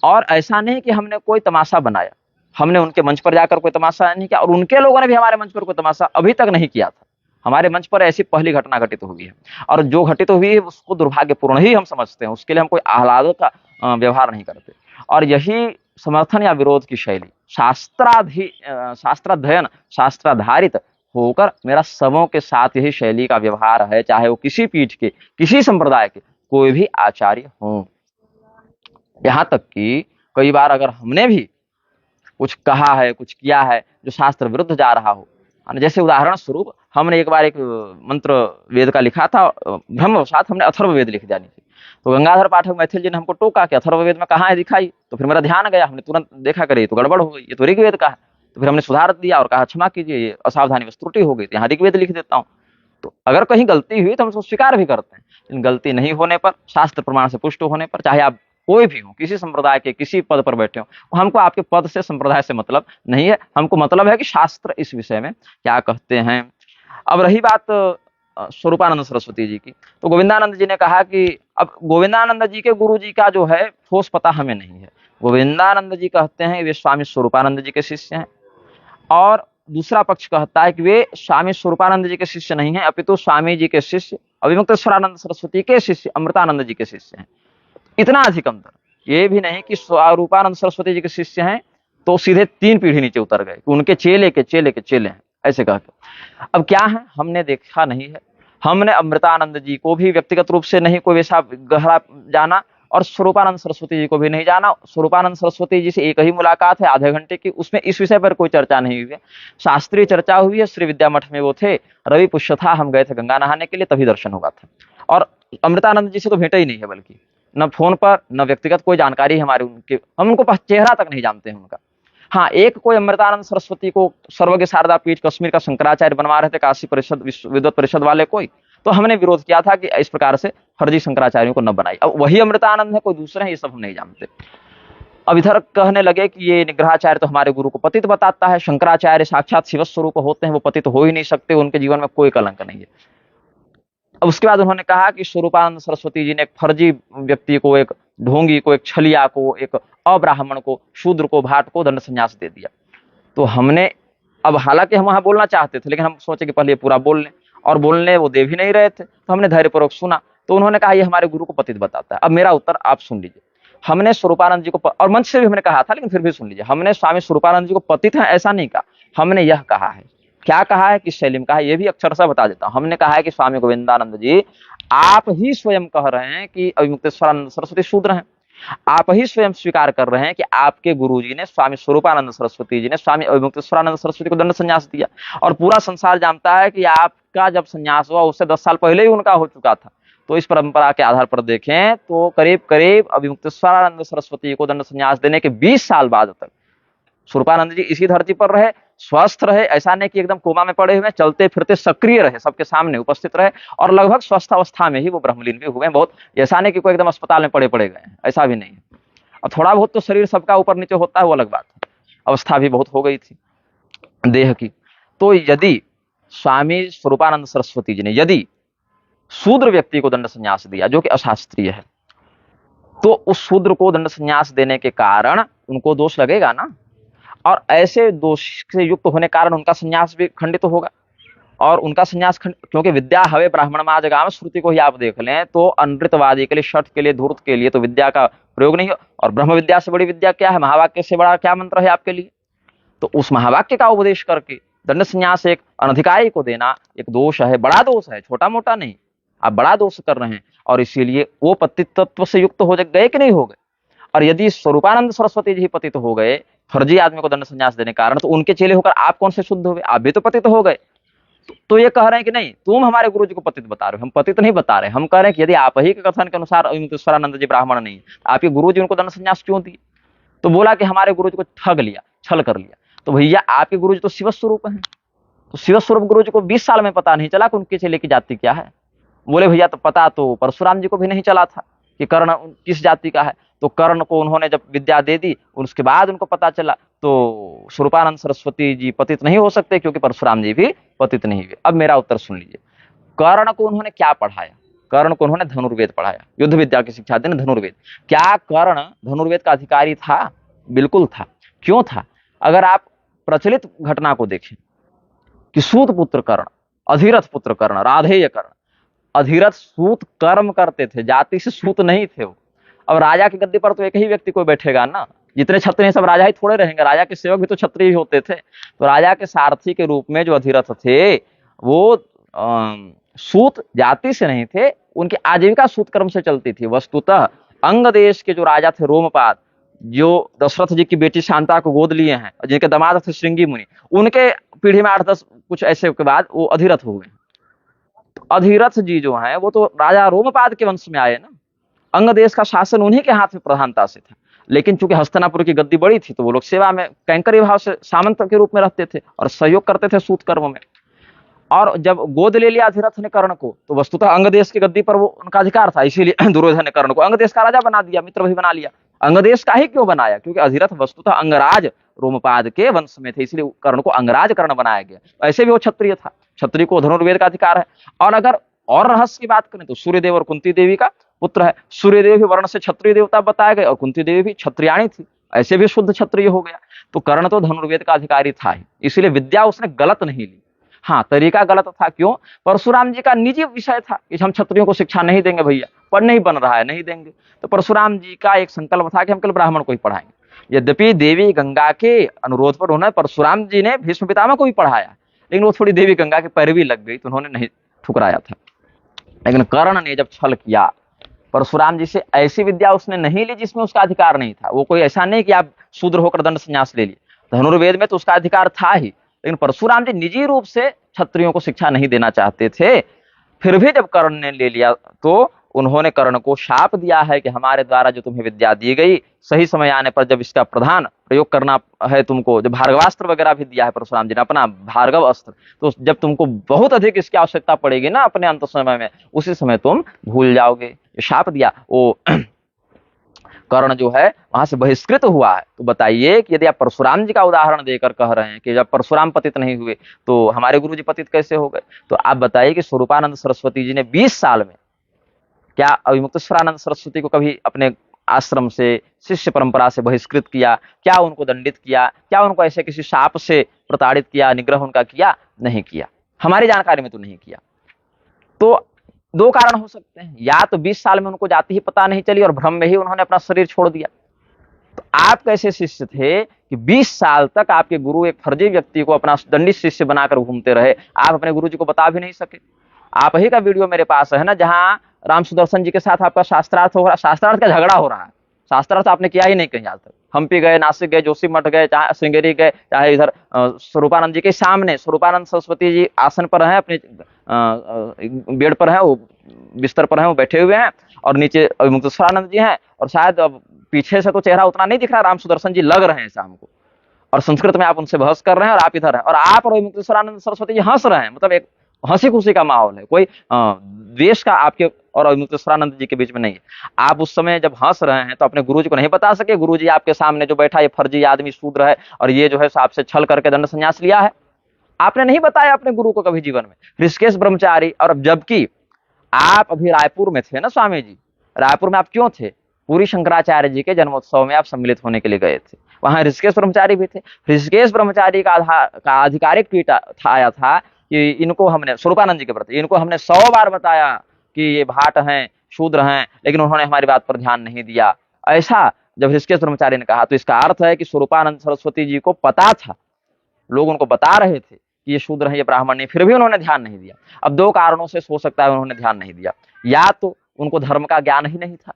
और ऐसा नहीं कि हमने कोई तमाशा बनाया, हमने उनके मंच पर जाकर कोई तमाशा नहीं किया और उनके लोगों ने भी हमारे मंच पर कोई तमाशा अभी तक नहीं किया था। हमारे मंच पर ऐसी पहली घटना घटित हुई है और जो घटित हुई है उसको दुर्भाग्यपूर्ण ही हम समझते हैं, उसके लिए हम कोई आह्लादों का व्यवहार नहीं करते। और यही समर्थन या विरोध की शैली शास्त्राध्ययन शास्त्राधारित होकर मेरा सबों के साथ यही शैली का व्यवहार है, चाहे वो किसी पीठ के किसी संप्रदाय के कोई भी आचार्य हो। यहां तक कि कई बार अगर हमने भी कुछ कहा है, कुछ किया है जो शास्त्र विरुद्ध जा रहा हो, जैसे उदाहरण स्वरूप हमने एक बार एक मंत्र वेद का लिखा था, ब्रह्मवशात हमने अथर्व वेद लिख दिया नीचे। तो गंगाधर पाठक मैथिल जी ने हमको टोका कि अथर्व वेद में कहाँ है दिखाई। तो फिर मेरा ध्यान गया, हमने तुरंत देखा करे तो गड़बड़ हो गई, ये तो ऋग्वेद का है। तो फिर हमने सुधार दिया और कहा क्षमा कीजिए, ये असावधानी में त्रुटि हो गई, तो यहाँ ऋग्वेद लिख देता हूँ। तो अगर कहीं गलती हुई तो हम उसको स्वीकार भी करते हैं, लेकिन गलती नहीं होने पर, शास्त्र प्रमाण से पुष्ट होने पर, चाहे आप कोई भी हो, किसी संप्रदाय के किसी पद पर बैठे हो, हमको आपके पद से संप्रदाय से मतलब नहीं है, हमको मतलब है कि शास्त्र इस विषय में क्या कहते हैं। अब रही बात स्वरूपानंद सरस्वती जी की, तो गोविंदानंद जी ने कहा कि अब गोविंदानंद जी के गुरु जी का जो है ठोस पता हमें नहीं है। गोविंदानंद जी कहते हैं वे स्वामी स्वरूपानंद जी के शिष्य हैं और दूसरा पक्ष कहता है कि वे स्वामी स्वरूपानंद जी के शिष्य नहीं है, अपितु स्वामी जी के शिष्य अभिमुक्तेश्वरानंद सरस्वती के शिष्य अमृतानंद जी के शिष्य हैं। इतना अधिक अंतर, ये भी नहीं कि स्वरूपानंद सरस्वती जी के शिष्य हैं तो सीधे 3 पीढ़ी नीचे उतर गए, उनके चेले के चेले के चेले हैं, ऐसे कहते। अब क्या है, हमने देखा नहीं है, हमने अमृतानंद जी को भी व्यक्तिगत रूप से नहीं कोई वैसा गहरा जाना और स्वरूपानंद सरस्वती जी को भी नहीं जाना। स्वरूपानंद सरस्वती जी से एक ही मुलाकात है आधे घंटे की, उसमें इस विषय पर कोई चर्चा नहीं हुई है। शास्त्रीय चर्चा हुई है, श्री विद्या मठ में वो थे, रवि पुष्य था, हम गए थे गंगा नहाने के लिए, तभी दर्शन हुआ था। और अमृतानंद जी से तो भेंटा ही नहीं है, बल्कि न फोन पर न व्यक्तिगत कोई जानकारी हमारे उनके, हम उनको चेहरा तक नहीं जानते हैं उनका। हाँ, एक कोई अमृतानंद सरस्वती को सर्वज्ञ शारदा पीठ कश्मीर का शंकराचार्य बनवा रहे थे, काशी परिषद विद्वत परिषद वाले कोई, तो हमने विरोध किया था कि इस प्रकार से फर्जी शंकराचार्यों को न बनाई। अब वही अमृतानंद है, कोई दूसरे हैं, ये सब हम नहीं जानते। अब इधर कहने लगे कि ये निग्रहाचार्य तो हमारे गुरु को पतित बताता है, शंकराचार्य साक्षात शिव स्वरूप होते हैं, वो पतित हो ही नहीं सकते, उनके जीवन में कोई कलंक नहीं है। अब उसके बाद उन्होंने कहा कि स्वरूपानंद सरस्वती जी ने एक फर्जी व्यक्ति को, एक ढोंगी को, एक छलिया को, एक अब्राह्मण को, शूद्र को, भाट को दंड संन्यास दे दिया। तो हमने, अब हालांकि हम वहां बोलना चाहते थे, लेकिन हम सोचे कि पहले पूरा बोल लें, और बोलने वो दे भी नहीं रहे थे, तो हमने धैर्यपूर्वक सुना। तो उन्होंने कहा ये हमारे गुरु को पतित बताता है। अब मेरा उत्तर आप सुन लीजिए। हमने स्वरूपानंद जी को, और मंच से भी हमने कहा था, लेकिन फिर भी सुन लीजिए, हमने स्वामी स्वरूपानंद जी को पतित है ऐसा नहीं कहा, हमने यह कहा है। क्या कहा है, किस शैली में कहा है, ये भी अक्षरशः बता देता हूं। हमने कहा है कि स्वामी गोविंदानंद जी, आप ही स्वयं कह रहे हैं कि अभिमुक्तेश्वरानंद सरस्वती शूद्र हैं, आप ही स्वयं स्वीकार कर रहे हैं कि आपके गुरुजी ने, स्वामी स्वरूपानंद सरस्वती जी ने, स्वामी अभिमुक्तेश्वरानंद सरस्वती को दंड संन्यास दिया। और पूरा संसार जानता है कि आपका जब संन्यास हुआ उससे 10 साल पहले ही उनका हो चुका था। तो इस परंपरा के आधार पर देखें तो करीब करीब अभिमुक्तेश्वरानंद सरस्वती को दंड संन्यास देने के 20 साल बाद तक स्वरूपानंद जी इसी धरती पर रहे, स्वस्थ रहे, ऐसा नहीं कि एकदम कोमा में पड़े हुए, चलते फिरते सक्रिय रहे, सबके सामने उपस्थित रहे, और लगभग स्वस्थ अवस्था में ही वो ब्रह्मलीन भी हुए। बहुत ऐसा नहीं कि कोई एकदम अस्पताल में पड़े गए हैं, ऐसा भी नहीं है। और थोड़ा बहुत तो शरीर सबका ऊपर नीचे होता है, वो अलग बात है, अवस्था भी बहुत हो गई थी देह की। तो यदि स्वामी स्वरूपानंद सरस्वती जी ने यदि शूद्र व्यक्ति को दंड संन्यास दिया, जो कि अशास्त्रीय है, तो उस शूद्र को दंड संन्यास देने के कारण उनको दोष लगेगा ना, और ऐसे दोष से युक्त होने कारण उनका संन्यास भी खंडित होगा। और उनका संन्यास क्योंकि विद्या हवे ब्राह्मण माज गाम, श्रुति को ही आप देख लें तो अनृतवादी के लिए, शठ के लिए, धूर्त के लिए तो विद्या का प्रयोग नहीं हो। और ब्रह्म विद्या से बड़ी विद्या क्या है, महावाक्य से बड़ा क्या मंत्र है आपके लिए। तो उस महावाक्य का उपदेश करके दंड संन्यास एक अनधिकारी को देना एक दोष है, बड़ा दोष है, छोटा मोटा नहीं। आप बड़ा दोष कर रहे हैं, और इसीलिए वो पतित तत्व से युक्त हो गए कि नहीं हो गए। और यदि स्वरूपानंद सरस्वती जी पतित हो गए फर्जी आदमी को दंड संन्यास देने के कारण, तो उनके चेले होकर आप कौन से शुद्ध हो गए, आप भी तो पतित हो गए। तो ये कह रहे हैं कि नहीं, तुम हमारे गुरु जी को पतित बता रहे हो, हम पतित नहीं बता रहे। हम कह रहे हैं कि यदि आप ही के कथन के अनुसार अभिमुक्तेश्वरानंद जी ब्राह्मण नहीं, आपके गुरु जी उनको दंड संन्यास क्यों दिए। तो बोला कि हमारे गुरु जी को ठग लिया, छल कर लिया। तो भैया आपके गुरु जी तो शिव स्वरूप है, तो शिव स्वरूप गुरु जी को 20 साल में पता नहीं चला कि उनके चेले की जाति क्या है। बोले भैया तो पता तो परशुराम जी को भी नहीं चला था कि कर्ण किस जाति का है। तो कर्ण को उन्होंने जब विद्या दे दी, उसके बाद उनको पता चला, तो स्वरूपानंद सरस्वती जी पतित नहीं हो सकते क्योंकि परशुराम जी भी पतित नहीं हुए। अब मेरा उत्तर सुन लीजिए, कर्ण को उन्होंने क्या पढ़ाया? कर्ण को उन्होंने धनुर्वेद पढ़ाया, युद्ध विद्या की शिक्षा दी ना, धनुर्वेद। क्या कर्ण धनुर्वेद का अधिकारी था? बिल्कुल था। क्यों था? अगर आप प्रचलित घटना को देखें कि सूत पुत्र कर्ण, अधिरथ पुत्र कर्ण, राधेय कर्ण, अधिरथ सूत कर्म करते थे, जाति से सूत नहीं थे वो। अब राजा की गद्दी पर तो एक ही व्यक्ति कोई बैठेगा ना, जितने क्षत्रिय हैं सब राजा ही थोड़े रहेंगे, राजा के सेवक भी तो क्षत्रिय ही होते थे। तो राजा के सारथी के रूप में जो अधिरथ थे वो सूत जाति से नहीं थे, उनकी आजीविका सूत कर्म से चलती थी। वस्तुतः अंग देश के जो राजा थे रोमपाद, जो दशरथ जी की बेटी शांता को गोद लिए हैं, जिनके दामाद थे श्रृंगी मुनि, उनके पीढ़ी में 8-10 कुछ ऐसे के बाद वो अधिरथ हुए। तो अधिरथ जी जो हैं वो तो राजा रोमपाद के वंश में आए ना। अंग देश का शासन उन्हीं के हाथ में प्रधानता से था, लेकिन चूंकि हस्तिनापुर की गद्दी बड़ी थी तो वो लोग सेवा में कैंकरी भाव से सामंत के रूप में रहते थे और सहयोग करते थे सूत कर्म में। और जब गोद ले लिया अधिरथ ने कर्ण को, तो वस्तुतः अंग देश की गद्दी पर वो उनका अधिकार था, इसीलिए दुर्योधन ने कर्ण को अंग देश का राजा बना दिया, मित्र भी बना लिया। अंग देश का ही क्यों बनाया? क्योंकि अधिरथ वस्तुतः अंगराज रोमपाद के वंश में थे, इसलिए कर्ण को अंगराज कर्ण बनाया गया। ऐसे भी वो क्षत्रिय था, क्षत्रिय को धनुर्वेद का अधिकार है। और अगर और रहस्य की बात करें तो सूर्यदेव और कुंती देवी का पुत्र है। सूर्यदेव भी वर्ण से क्षत्रिय देवता बताए गए और कुंती देवी भी क्षत्रियाणी थी, ऐसे भी शुद्ध क्षत्रिय हो गया। तो कर्ण तो धनुर्वेद का अधिकारी था ही, इसलिए विद्या उसने गलत नहीं ली। हाँ, तरीका गलत था। क्यों? परशुराम जी का निजी विषय था कि हम क्षत्रियों को शिक्षा नहीं देंगे, भैया पढ़ नहीं बन रहा है, नहीं देंगे। तो परशुराम जी का एक संकल्प था कि हम केवल ब्राह्मण को ही पढ़ाएंगे। यद्यपि देवी गंगा के अनुरोध पर उन्होंने, परशुराम जी ने भीष्म पितामह को भी पढ़ाया, लेकिन वो थोड़ी देवी गंगा के पैरवी लग गई तो उन्होंने नहीं ठुकराया था। लेकिन कर्ण ने जब छल किया, परशुराम जी से ऐसी विद्या उसने नहीं ली जिसमें उसका अधिकार नहीं था। वो कोई ऐसा नहीं कि आप शूद्र होकर दंड संन्यास ले लिए, धनुर्वेद में तो उसका अधिकार था ही, लेकिन परशुराम जी निजी रूप से क्षत्रियों को शिक्षा नहीं देना चाहते थे। फिर भी जब कर्ण ने ले लिया तो उन्होंने कर्ण को शाप दिया है कि हमारे द्वारा जो तुम्हें विद्या दी गई, सही समय आने पर जब इसका प्रधान प्रयोग करना है तुमको, जो भार्गवास्त्र वगैरह भी दिया है परशुराम जी ने, अपना भार्गव अस्त्र, तो जब तुमको बहुत अधिक इसकी आवश्यकता पड़ेगी ना अपने अंत समय में, उसी समय तुम भूल जाओगे। ये शाप दिया। वो कर्ण जो है वहां से बहिष्कृत हुआ है। तो बताइए कि यदि आप परशुराम जी का उदाहरण देकर कह रहे हैं कि जब परशुराम पतित नहीं हुए तो हमारे गुरु जी पतित कैसे हो गए, तो आप बताइए कि स्वरूपानंद सरस्वती जी ने 20 साल में क्या अविमुक्तेश्वरानंद सरस्वती को कभी अपने आश्रम से, शिष्य परंपरा से बहिष्कृत किया? क्या उनको दंडित किया? क्या उनको ऐसे किसी शाप से प्रताड़ित किया, निग्रह उनका किया? नहीं किया, हमारी जानकारी में तो नहीं किया। तो दो कारण हो सकते हैं, या तो 20 साल में उनको जाति ही पता नहीं चली और भ्रम में ही उन्होंने अपना शरीर छोड़ दिया। तो आप कैसे शिष्य थे कि 20 साल तक आपके गुरु एक फर्जी व्यक्ति को अपना दंडित शिष्य बनाकर घूमते रहे, आप अपने गुरु जी को बता भी नहीं सके? आप ही का वीडियो मेरे पास है ना, जहां राम सुदर्शन जी के साथ आपका शास्त्रार्थ हो रहा, शास्त्रार्थ का झगड़ा हो रहा है। शास्त्रार्थ आपने किया ही नहीं कहीं आज तक। हम्पी गए, नासिक गए, जोशी मठ गए, चाहे श्रृंगेरी गए, चाहे इधर स्वरूपानंद जी के सामने स्वरूपानंद सरस्वती जी आसन पर हैं, अपने बेड पर हैं, वो बिस्तर पर हैं, वो बैठे हुए हैं, और नीचे अविमुक्तेश्वरानंद जी हैं, और शायद पीछे से तो चेहरा उतना नहीं दिख रहा, राम सुदर्शन जी लग रहे हैं शाम को, और संस्कृत में आप उनसे बहस कर रहे हैं और आप इधर हैं, और आप और अविमुक्तेश्वरानंद सरस्वती जी हंस रहे हैं। मतलब एक हंसी खुशी का माहौल है, कोई द्वेष का आपके और अविमुक्तेश्वरानंद जी के बीच में नहीं है। आप उस समय जब हंस रहे हैं तो अपने गुरुजी को नहीं बता सके, गुरुजी आपके सामने जो बैठा ये फर्जी आदमी शूद्र है और ये जो है आपसे छल करके दंड संन्यास लिया है। आपने नहीं बताया अपने गुरु को कभी जीवन में। ऋषिकेश ब्रह्मचारी, और जबकि आप अभी रायपुर में थे ना स्वामी जी, रायपुर में आप क्यों थे? पूरी शंकराचार्य जी के जन्मोत्सव में आप सम्मिलित होने के लिए गए थे, वहां ऋषिकेश ब्रह्मचारी भी थे। ऋषिकेश ब्रह्मचारी का आधिकारिक ट्वीट आया था कि इनको हमने, स्वरूपानंद जी के प्रति, इनको हमने 100 बार बताया कि ये भाट हैं, शूद्र हैं, लेकिन उन्होंने हमारी बात पर ध्यान नहीं दिया। ऐसा जब ऋषिकेश ब्रह्मचारी ने कहा तो इसका अर्थ है कि स्वरूपानंद सरस्वती जी को पता था, लोग उनको बता रहे थे कि ये शूद्र है, ये ब्राह्मण नहीं, फिर भी उन्होंने ध्यान नहीं दिया। अब दो कारणों से हो सकता है उन्होंने ध्यान नहीं दिया, या तो उनको धर्म का ज्ञान ही नहीं था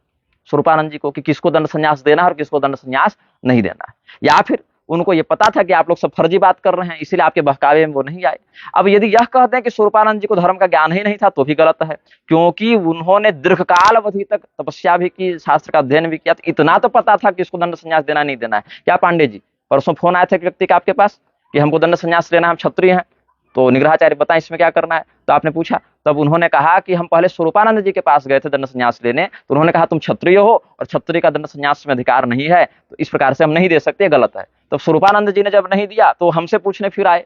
स्वरूपानंद जी को कि किसको दंड संन्यास देना है और किसको दंड संन्यास नहीं देना है, या फिर उनको ये पता था कि आप लोग सब फर्जी बात कर रहे हैं, इसीलिए आपके बहकावे में वो नहीं आए। अब यदि यह कहते हैं कि स्वरूपानंद जी को धर्म का ज्ञान ही नहीं था तो भी गलत है, क्योंकि उन्होंने दीर्घकाल अवधि तक तपस्या भी की, शास्त्र का अध्ययन भी किया, तो इतना तो पता था कि इसको दंड संन्यास देना नहीं देना है। क्या पांडे जी, परसों फोन आया था एक व्यक्ति का आपके पास कि हमको दंड संन्यास लेना है, हम क्षत्रिय हैं, तो निग्रहाचार्य बताएं इसमें क्या करना है। तो आपने पूछा, तब उन्होंने कहा कि हम पहले स्वरूपानंद जी के पास गए थे दंड संन्यास लेने, तो उन्होंने कहा तुम क्षत्रिय हो और क्षत्रिय का दंड संन्यास में अधिकार नहीं है, तो इस प्रकार से हम नहीं दे सकते, गलत है। तो स्वरूपानंद जी ने जब नहीं दिया तो हमसे पूछने फिर आए,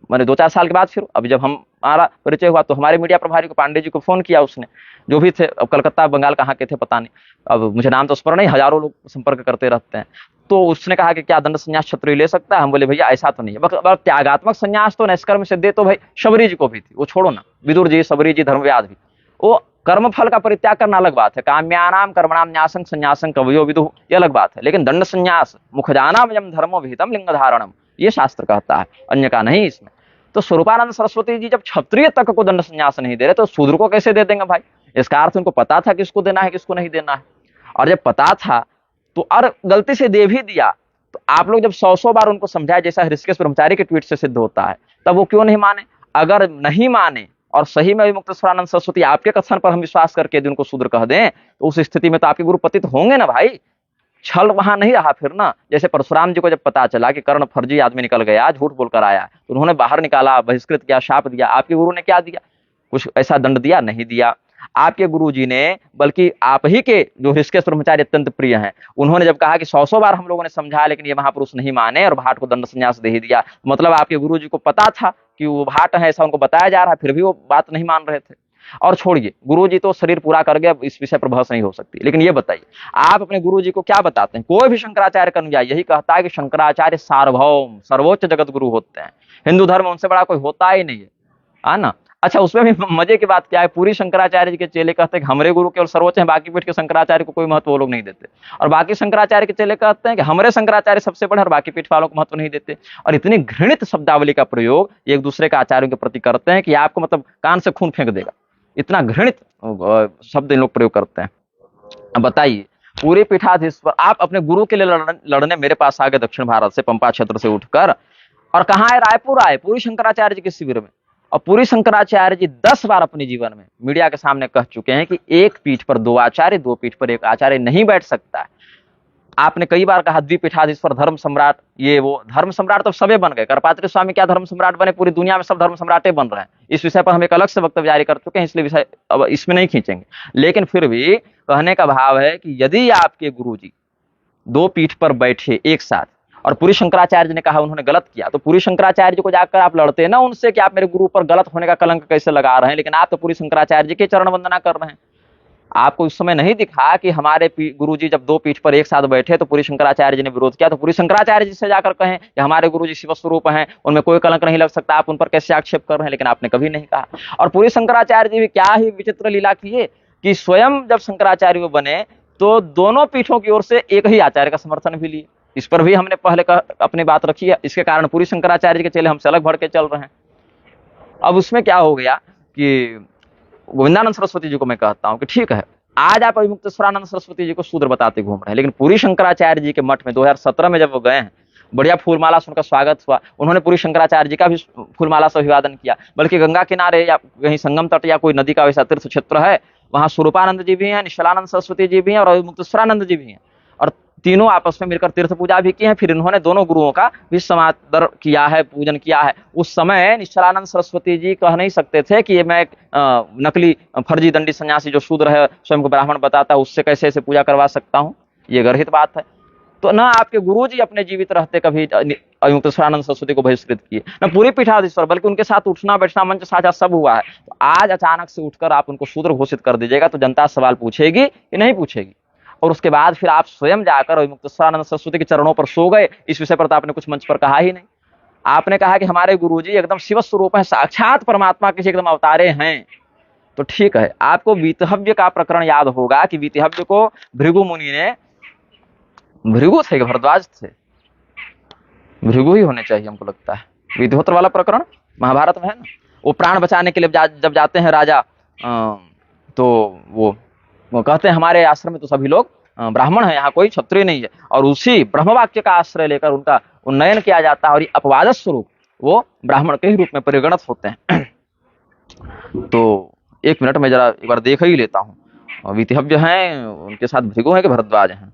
मैंने 2-4 साल के बाद फिर, अब जब हमारा परिचय हुआ तो हमारे मीडिया प्रभारी को, पांडे जी को फोन किया उसने, जो भी थे, अब कलकत्ता बंगाल कहाँ के थे पता नहीं, अब मुझे नाम तो स्मरण नहीं, हजारों लोग संपर्क करते रहते हैं। तो उसने कहा कि क्या दंड संन्यास क्षत्रिय ले सकता है? हम बोले भैया ऐसा तो नहीं है, बस त्यागात्मक संन्यास तो नैष्कर्म से दे, तो भाई शबरी जी को भी थी, वो छोड़ो ना, विदुर जी, शबरी जी, धर्मव्यास भी, वो कर्म फल का परित्याग करना अलग बात है, काम्यानाम कर्मणाम न्यासं संन्यासं कवयो विदुः, ये अलग बात है, लेकिन दंड संन्यास मुखजानाम यम धर्मो विहितम लिंग धारणम, ये शास्त्र कहता है, अन्य का नहीं इसमें। तो स्वरूपानंद सरस्वती जी जब क्षत्रिय तक को दंड संन्यास नहीं दे रहे तो शूद्र को कैसे दे देंगे भाई? इसका अर्थ उनको पता था किसको देना है किसको नहीं देना है, और जब पता था तो और गलती से दे भी दिया, तो आप लोग जब 100 बार उनको समझाया, जैसा ऋषिकेश ब्रह्मचारी के ट्वीट से सिद्ध होता है, तब वो क्यों नहीं माने? अगर नहीं माने और सही में मुक्तेश्वरानंद सरस्वती आपके कथन पर हम विश्वास करके यदि उनको शूद्र कह दें, तो उस स्थिति में तो आपके गुरु पतित होंगे ना भाई। छल वहां नहीं रहा फिर ना, जैसे परशुराम जी को जब पता चला कि कर्ण फर्जी आदमी निकल गया, झूठ बोलकर आया, तो उन्होंने बाहर निकाला, बहिष्कृत किया, शाप दिया। आपके गुरु ने क्या दिया? कुछ ऐसा दंड दिया? नहीं दिया। आपके गुरु जी ने, बल्कि आप ही के जो ऋषिकेश ब्रह्मचारी अत्यंत प्रिय हैं, उन्होंने जब कहा कि 100 बार हम लोगों ने समझाया लेकिन ये महापुरुष नहीं माने और भाट को दंड संन्यास दे ही दिया, मतलब आपके गुरु जी को पता था कि वो भाट है, ऐसा उनको बताया जा रहा है, फिर भी वो बात नहीं मान रहे थे। और छोड़िए, गुरुजी तो शरीर पूरा कर गए, अब इस विषय पर बहस नहीं हो सकती, लेकिन ये बताइए आप अपने गुरुजी को क्या बताते हैं? कोई भी शंकराचार्य का अनुयायी यही कहता है कि शंकराचार्य सार्वभौम सर्वोच्च जगत गुरु होते हैं, हिंदू धर्म उनसे बड़ा कोई होता ही नहीं है ना। अच्छा, उसमें भी मजे की बात क्या है, पूरी शंकराचार्य जी के चेले कहते हैं कि हमारे गुरु केवल सर्वोच्च हैं, बाकी पीठ के शंकराचार्य को कोई महत्व वो लोग नहीं देते, और बाकी शंकराचार्य के चेले कहते हैं कि हमारे शंकराचार्य सबसे बड़े और बाकी पीठ वालों को महत्व नहीं देते। और इतनी घृणित शब्दावली का प्रयोग एक दूसरे के आचार्यों के प्रति करते हैं कि आपको मतलब कान से खून फेंक देगा, इतना घृणित शब्द इन लोग प्रयोग करते हैं। अब बताइए, पूरे पीठाधीश्वर आप अपने गुरु के लिए लड़ने मेरे पास आ गए दक्षिण भारत से, पंपा क्षेत्र से उठकर, और कहाँ आए? रायपुर आए, पूरी शंकराचार्य जी के शिविर में। और पूरी शंकराचार्य जी 10 बार अपने जीवन में मीडिया के सामने कह चुके हैं कि एक पीठ पर 2 आचार्य, 2 पीठ पर 1 आचार्य नहीं बैठ सकता है। आपने कई बार कहा द्विपीठाधीश्वर धर्म सम्राट, ये वो धर्म सम्राट तो सबे बन गए, करपात्री स्वामी क्या धर्म सम्राट बने? पूरी दुनिया में सब धर्म सम्राटे बन रहे हैं। इस विषय पर हम एक अलग से वक्तव्य जारी कर चुके हैं, इसलिए विषय अब इसमें नहीं खींचेंगे, लेकिन फिर भी कहने का भाव है कि यदि आपके गुरुजी 2 पीठ पर बैठे एक साथ, और पूरी शंकराचार्य जी ने कहा उन्होंने गलत किया, तो पूरी शंकराचार्य जी को जाकर आप लड़ते ना उनसे कि आप मेरे गुरु पर गलत होने का कलंक कैसे लगा रहे हैं, लेकिन आप तो पूरी शंकराचार्य जी के चरण वंदना कर रहे हैं। आपको उस समय नहीं दिखा कि हमारे गुरुजी जब 2 पीठ पर एक साथ बैठे तो पूरी शंकराचार्य जी ने विरोध किया, तो पूरी शंकराचार्य जी से जाकर कहें कि हमारे गुरुजी शिव स्वरूप हैं, उनमें कोई कलंक नहीं लग सकता, आप उन पर कैसे आक्षेप कर रहे हैं? लेकिन आपने कभी नहीं कहा। और पूरी शंकराचार्य जी भी क्या ही विचित्र लीला किए कि स्वयं जब शंकराचार्य बने तो दोनों पीठों की ओर से एक ही आचार्य का समर्थन भी लिए। इस पर भी हमने पहले अपनी बात रखी है, इसके कारण पूरी शंकराचार्य के चेले हमसे अलग बढ़ के चल रहे हैं। अब उसमें क्या हो गया कि गोविंदानंद सरस्वती जी को मैं कहता हूं कि ठीक है, आज आप मुक्तेश्वरानंद सरस्वती जी को शूद्र बताते घूम रहे हैं, लेकिन पूरी शंकराचार्य जी के मठ में 2017 में जब वो गए हैं, बढ़िया फूलमाला से उनका स्वागत हुआ, उन्होंने पूरी शंकराचार्य जी का भी फूलमाला से अभिवादन किया। बल्कि गंगा किनारे या कहीं संगम तट या कोई नदी का वैसा तीर्थ क्षेत्र है, वहां स्वरूपानंद जी भी हैं, निश्चलानंद सरस्वती जी भी हैं और मुक्तेश्वरानंद जी भी हैं, और तीनों आपस में मिलकर तीर्थ पूजा भी की है। फिर इन्होंने दोनों गुरुओं का भी समादर किया है, पूजन किया है। उस समय निश्चलानंद सरस्वती जी कह नहीं सकते थे कि ये मैं नकली फर्जी दंडी सन्यासी जो शूद्र है, स्वयं को ब्राह्मण बताता है, उससे कैसे ऐसे पूजा करवा सकता हूँ, ये गर्हित बात है। तो ना आपके गुरुजी अपने जीवित रहते कभी मुक्तेश्वरानंद सरस्वती को बहिष्कृत किए, न पूरी पीठाधीश्वर, बल्कि उनके साथ उठना बैठना मंच साझा सब हुआ है। तो आज अचानक से उठकर आप उनको शूद्र घोषित कर दीजिएगा तो जनता सवाल पूछेगी कि नहीं पूछेगी? और उसके बाद फिर आप स्वयं जाकर मुक्तेश्वरानंद सरस्वती के चरणों पर सो गए। इस विषय पर तो आपने कुछ मंच पर कहा ही नहीं। आपने कहा कि हमारे गुरुजी एकदम शिव स्वरूप हैं, साक्षात परमात्मा के एकदम अवतारे हैं। तो ठीक है, आपको वीतहव्य का प्रकरण याद होगा कि वीतहव्य को भृगु मुनि ने, भृगु थे, भरद्वाज थे, भृगु ही होने चाहिए हमको लगता है, वीतहोत्र वाला प्रकरण महाभारत में है ना। वो प्राण बचाने के लिए जब जाते हैं राजा, तो वो कहते हैं हमारे आश्रम में तो सभी लोग ब्राह्मण हैं, यहाँ कोई क्षत्रिय नहीं है, और उसी ब्रह्मवाक्य का आश्रय लेकर उनका उन्नयन किया जाता है, और ये अपवाद स्वरूप वो ब्राह्मण के ही रूप में परिगणित होते हैं। तो 1 मिनट में जरा एक बार देख ही लेता हूँ, वीतहव्य हैं, उनके साथ भृगु हैं कि भरद्वाज हैं।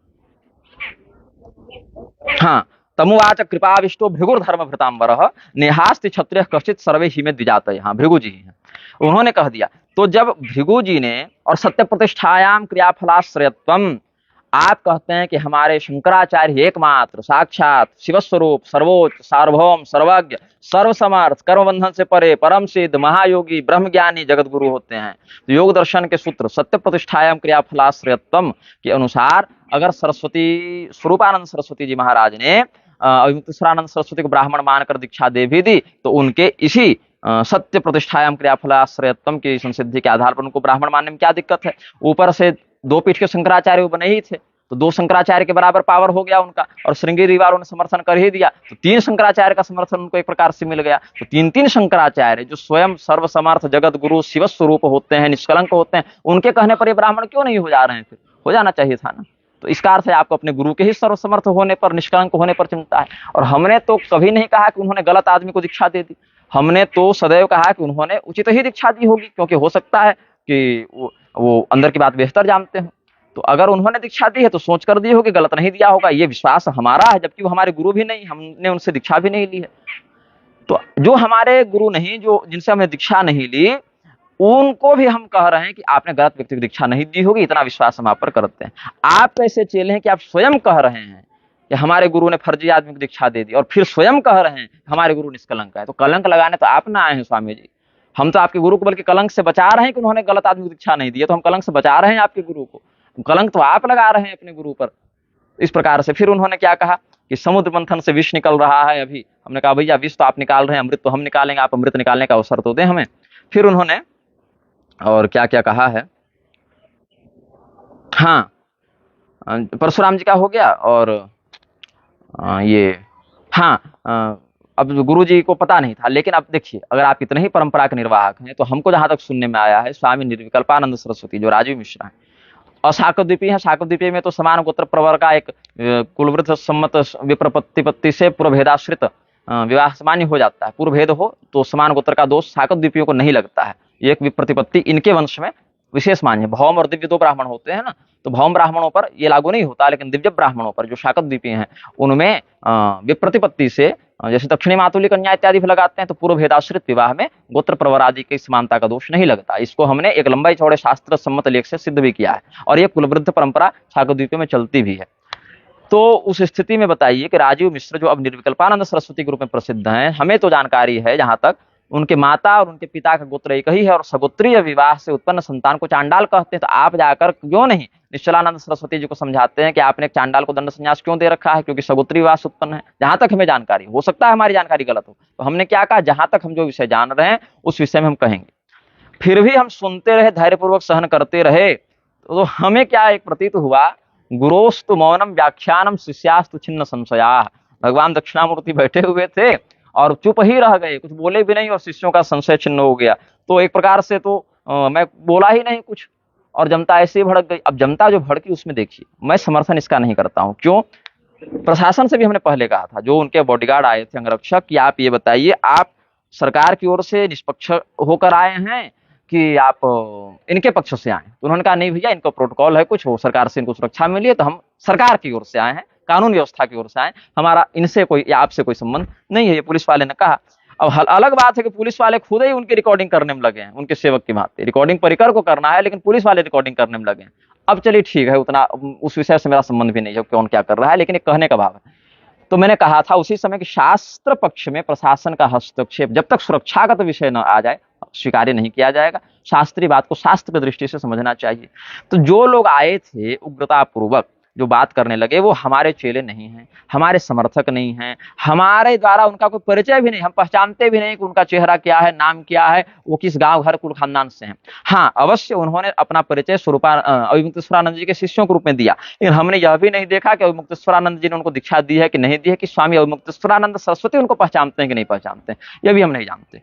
हाँ, तमुवाच कृपाविष्टो भृगुर्धर्म भृतांबरः नेहास्ति क्षत्रिय कश्चित सर्वे ही में द्विजातयः। हाँ, भृगु जी हैं, उन्होंने कह दिया। तो जब भृगु जी ने और सत्य प्रतिष्ठायाम क्रियाफलाश्रयत्वम, आप कहते हैं कि हमारे शंकराचार्य एकमात्र साक्षात शिवस्वरूप सर्वोच्च सार्वभौम सर्वज्ञ सर्वसमर्थ कर्मबंधन से परे परम सिद्ध महायोगी ब्रह्मज्ञानी जगत गुरु होते हैं। तो योग दर्शन के सूत्र सत्य प्रतिष्ठायाम क्रियाफलाश्रयत्वम के अनुसार अगर सरस्वती स्वरूपानंद सरस्वती जी महाराज ने अविमुक्तेश्वरानंद सरस्वती को ब्राह्मण मानकर दीक्षा दे भी दी, तो उनके इसी सत्य प्रतिष्ठायाम क्रियाफलाश्रयत्वम की संसिद्धि के आधार पर उनको ब्राह्मण मानने में क्या दिक्कत है। ऊपर से दो पीठ के शंकराचार्य वो बने ही थे, तो दो शंकराचार्य के बराबर पावर हो गया उनका, और श्रृंगेरी वालों ने समर्थन कर ही दिया, तो तीन शंकराचार्य का समर्थन उनको एक प्रकार से मिल गया। तो तीन तीन शंकराचार्य जो स्वयं सर्वसमर्थ जगत गुरु शिव स्वरूप होते हैं, निष्कलंक होते हैं, उनके कहने पर ये ब्राह्मण क्यों नहीं हो जा रहे हैं? फिर हो जाना चाहिए था ना। तो इसका अर्थ है आपको अपने गुरु के ही सर्वसमर्थ होने पर, निष्कलंक होने पर चिंता है। और हमने तो कभी नहीं कहा कि उन्होंने गलत आदमी को दीक्षा दे दी, हमने तो सदैव कहा कि उन्होंने उचित ही दीक्षा दी होगी, क्योंकि हो सकता है कि वो अंदर की बात बेहतर जानते हो। तो अगर उन्होंने दीक्षा दी है तो सोच कर दी होगी, गलत नहीं दिया होगा, ये विश्वास हमारा है, जबकि वो हमारे गुरु भी नहीं, हमने उनसे दीक्षा भी नहीं ली है। तो जो हमारे गुरु नहीं, जो जिनसे हमने दीक्षा नहीं ली, उनको भी हम कह रहे हैं कि आपने गलत व्यक्ति को दीक्षा नहीं दी होगी, इतना विश्वास हम आप पर करते हैं। आप कैसे चेले हैं कि आप स्वयं कह रहे हैं कि हमारे गुरु ने फर्जी आदमी को दीक्षा दे दी, और फिर स्वयं कह रहे हैं हमारे गुरु निष्कलंक है। तो कलंक लगाने तो आप ना आए हैं स्वामी जी, हम तो आपके गुरु को बल्कि कलंक से बचा रहे हैं कि उन्होंने गलत आदमी को दीक्षा नहीं दी है, तो हम कलंक से बचा रहे हैं आपके गुरु को, कलंक तो आप लगा रहे हैं अपने गुरु पर। इस प्रकार से फिर उन्होंने क्या कहा कि समुद्र मंथन से विष निकल रहा है अभी। हमने कहा भैया विष तो आप निकाल रहे हैं, अमृत तो हम निकालेंगे, आप अमृत निकालने का अवसर तो दें हमें। फिर उन्होंने और क्या क्या कहा है, हाँ परशुराम जी का हो गया, और ये हाँ अब गुरु जी को पता नहीं था, लेकिन अब देखिए अगर आप इतने ही परंपरा के निर्वाहक हैं, तो हमको जहां तक सुनने में आया है स्वामी निर्विकल्पानंद सरस्वती जो राजीव मिश्रा है और शाकद्वीपी है, शाकद्वीपी में तो समान गोत्र प्रवर का एक कुलवृत्त सम्मत विप्रपत्तिपत्ति से पूर्वभेदाश्रित विवाह सामान्य हो जाता है। पूर्वभेद हो तो समान गोत्र का दोष शाकद्वीपियों को नहीं लगता है। एक विप्रतिपत्ति इनके वंश में विशेष मान्य। भौम और दिव्य दो ब्राह्मण होते हैं ना, तो भौम ब्राह्मणों पर ये लागू नहीं होता, लेकिन दिव्य ब्राह्मणों पर जो शाकद्वीपी हैं उनमें विप्रतिपत्ति से जैसे दक्षिणी मातुली कन्या इत्यादि भी लगाते हैं, तो पूर्व भेदाश्रित विवाह में गोत्र प्रवर आदि की समानता का दोष नहीं लगता। इसको हमने एक लंबाई चौड़े शास्त्र सम्मत लेख से सिद्ध भी किया है, और ये कुलवृद्ध परंपरा शाकद्वीप में चलती भी है। तो उस स्थिति में बताइए कि राजीव मिश्र जो अब निर्विकल्पानंद सरस्वती के रूप में प्रसिद्ध हैं, हमें तो जानकारी है जहां तक उनके माता और उनके पिता का गोत्र एक ही है, और सगोत्रीय विवाह से उत्पन्न संतान को चांडाल कहते हैं। तो आप जाकर क्यों नहीं निश्चलानंद सरस्वती जी को समझाते हैं कि आपने एक चांडाल को दंड संन्यास क्यों दे रखा है, क्योंकि सगोत्री विवाह से उत्पन्न है। जहां तक हमें जानकारी, हो सकता है हमारी जानकारी गलत हो, तो हमने क्या कहा, जहां तक हम जो विषय जान रहे हैं उस विषय में हम कहेंगे। फिर भी हम सुनते रहे, धैर्यपूर्वक सहन करते रहे, तो हमें क्या एक प्रतीत हुआ, गुरोस्तु मौनम व्याख्यानम शिष्यास्तु छिन्न संशया। भगवान दक्षिणामूर्ति बैठे हुए थे और चुप ही रह गए, कुछ बोले भी नहीं, और शिष्यों का संशय छिन्न हो गया। तो एक प्रकार से तो मैं बोला ही नहीं कुछ, और जनता ऐसे ही भड़क गई। अब जनता जो भड़की उसमें देखिए, मैं समर्थन इसका नहीं करता हूं। क्यों? प्रशासन से भी हमने पहले कहा था, जो उनके बॉडीगार्ड आए थे अंगरक्षक, कि आप ये बताइए आप सरकार की ओर से निष्पक्ष होकर आए हैं कि आप इनके पक्ष से आए? तो उन्होंने कहा नहीं भैया, इनका प्रोटोकॉल है कुछ, वो सरकार से इनको सुरक्षा मिली है, तो हम सरकार की ओर से आए हैं, कानून व्यवस्था की ओर से आए, हमारा इनसे कोई या आपसे कोई संबंध नहीं है, ये पुलिस वाले ने कहा। अब अलग बात है कि पुलिस वाले खुद ही उनकी रिकॉर्डिंग करने में लगे हैं, उनके सेवक की भांति। रिकॉर्डिंग परिकर को करना है, लेकिन पुलिस वाले रिकॉर्डिंग करने में लगे हैं। अब चलिए ठीक है, उतना उस विषय से मेरा संबंध भी नहीं है कौन क्या कर रहा है, लेकिन एक कहने का भाव है। तो मैंने कहा था उसी समय कि शास्त्र पक्ष में प्रशासन का हस्तक्षेप जब तक सुरक्षागत विषय न आ जाए स्वीकार्य नहीं किया जाएगा। शास्त्रीय बात को शास्त्र की दृष्टि से समझना चाहिए। तो जो लोग आए थे उग्रतापूर्वक जो बात करने लगे, वो हमारे चेले नहीं हैं, हमारे समर्थक नहीं हैं, हमारे द्वारा उनका कोई परिचय भी नहीं, हम पहचानते भी नहीं कि उनका चेहरा क्या है, नाम क्या है, वो किस गांव घर कुल खानदान से हैं। हाँ, अवश्य उन्होंने अपना परिचय अविमुक्तेश्वरानंद जी के शिष्यों के रूप में दिया, लेकिन हमने यह भी नहीं देखा कि अविमुक्तेश्वरानंद जी ने उनको दीक्षा दी है कि नहीं दी है, कि स्वामी अविमुक्तेश्वरानंद सरस्वती उनको पहचानते हैं कि नहीं पहचानते हैं, यह भी हम नहीं जानते।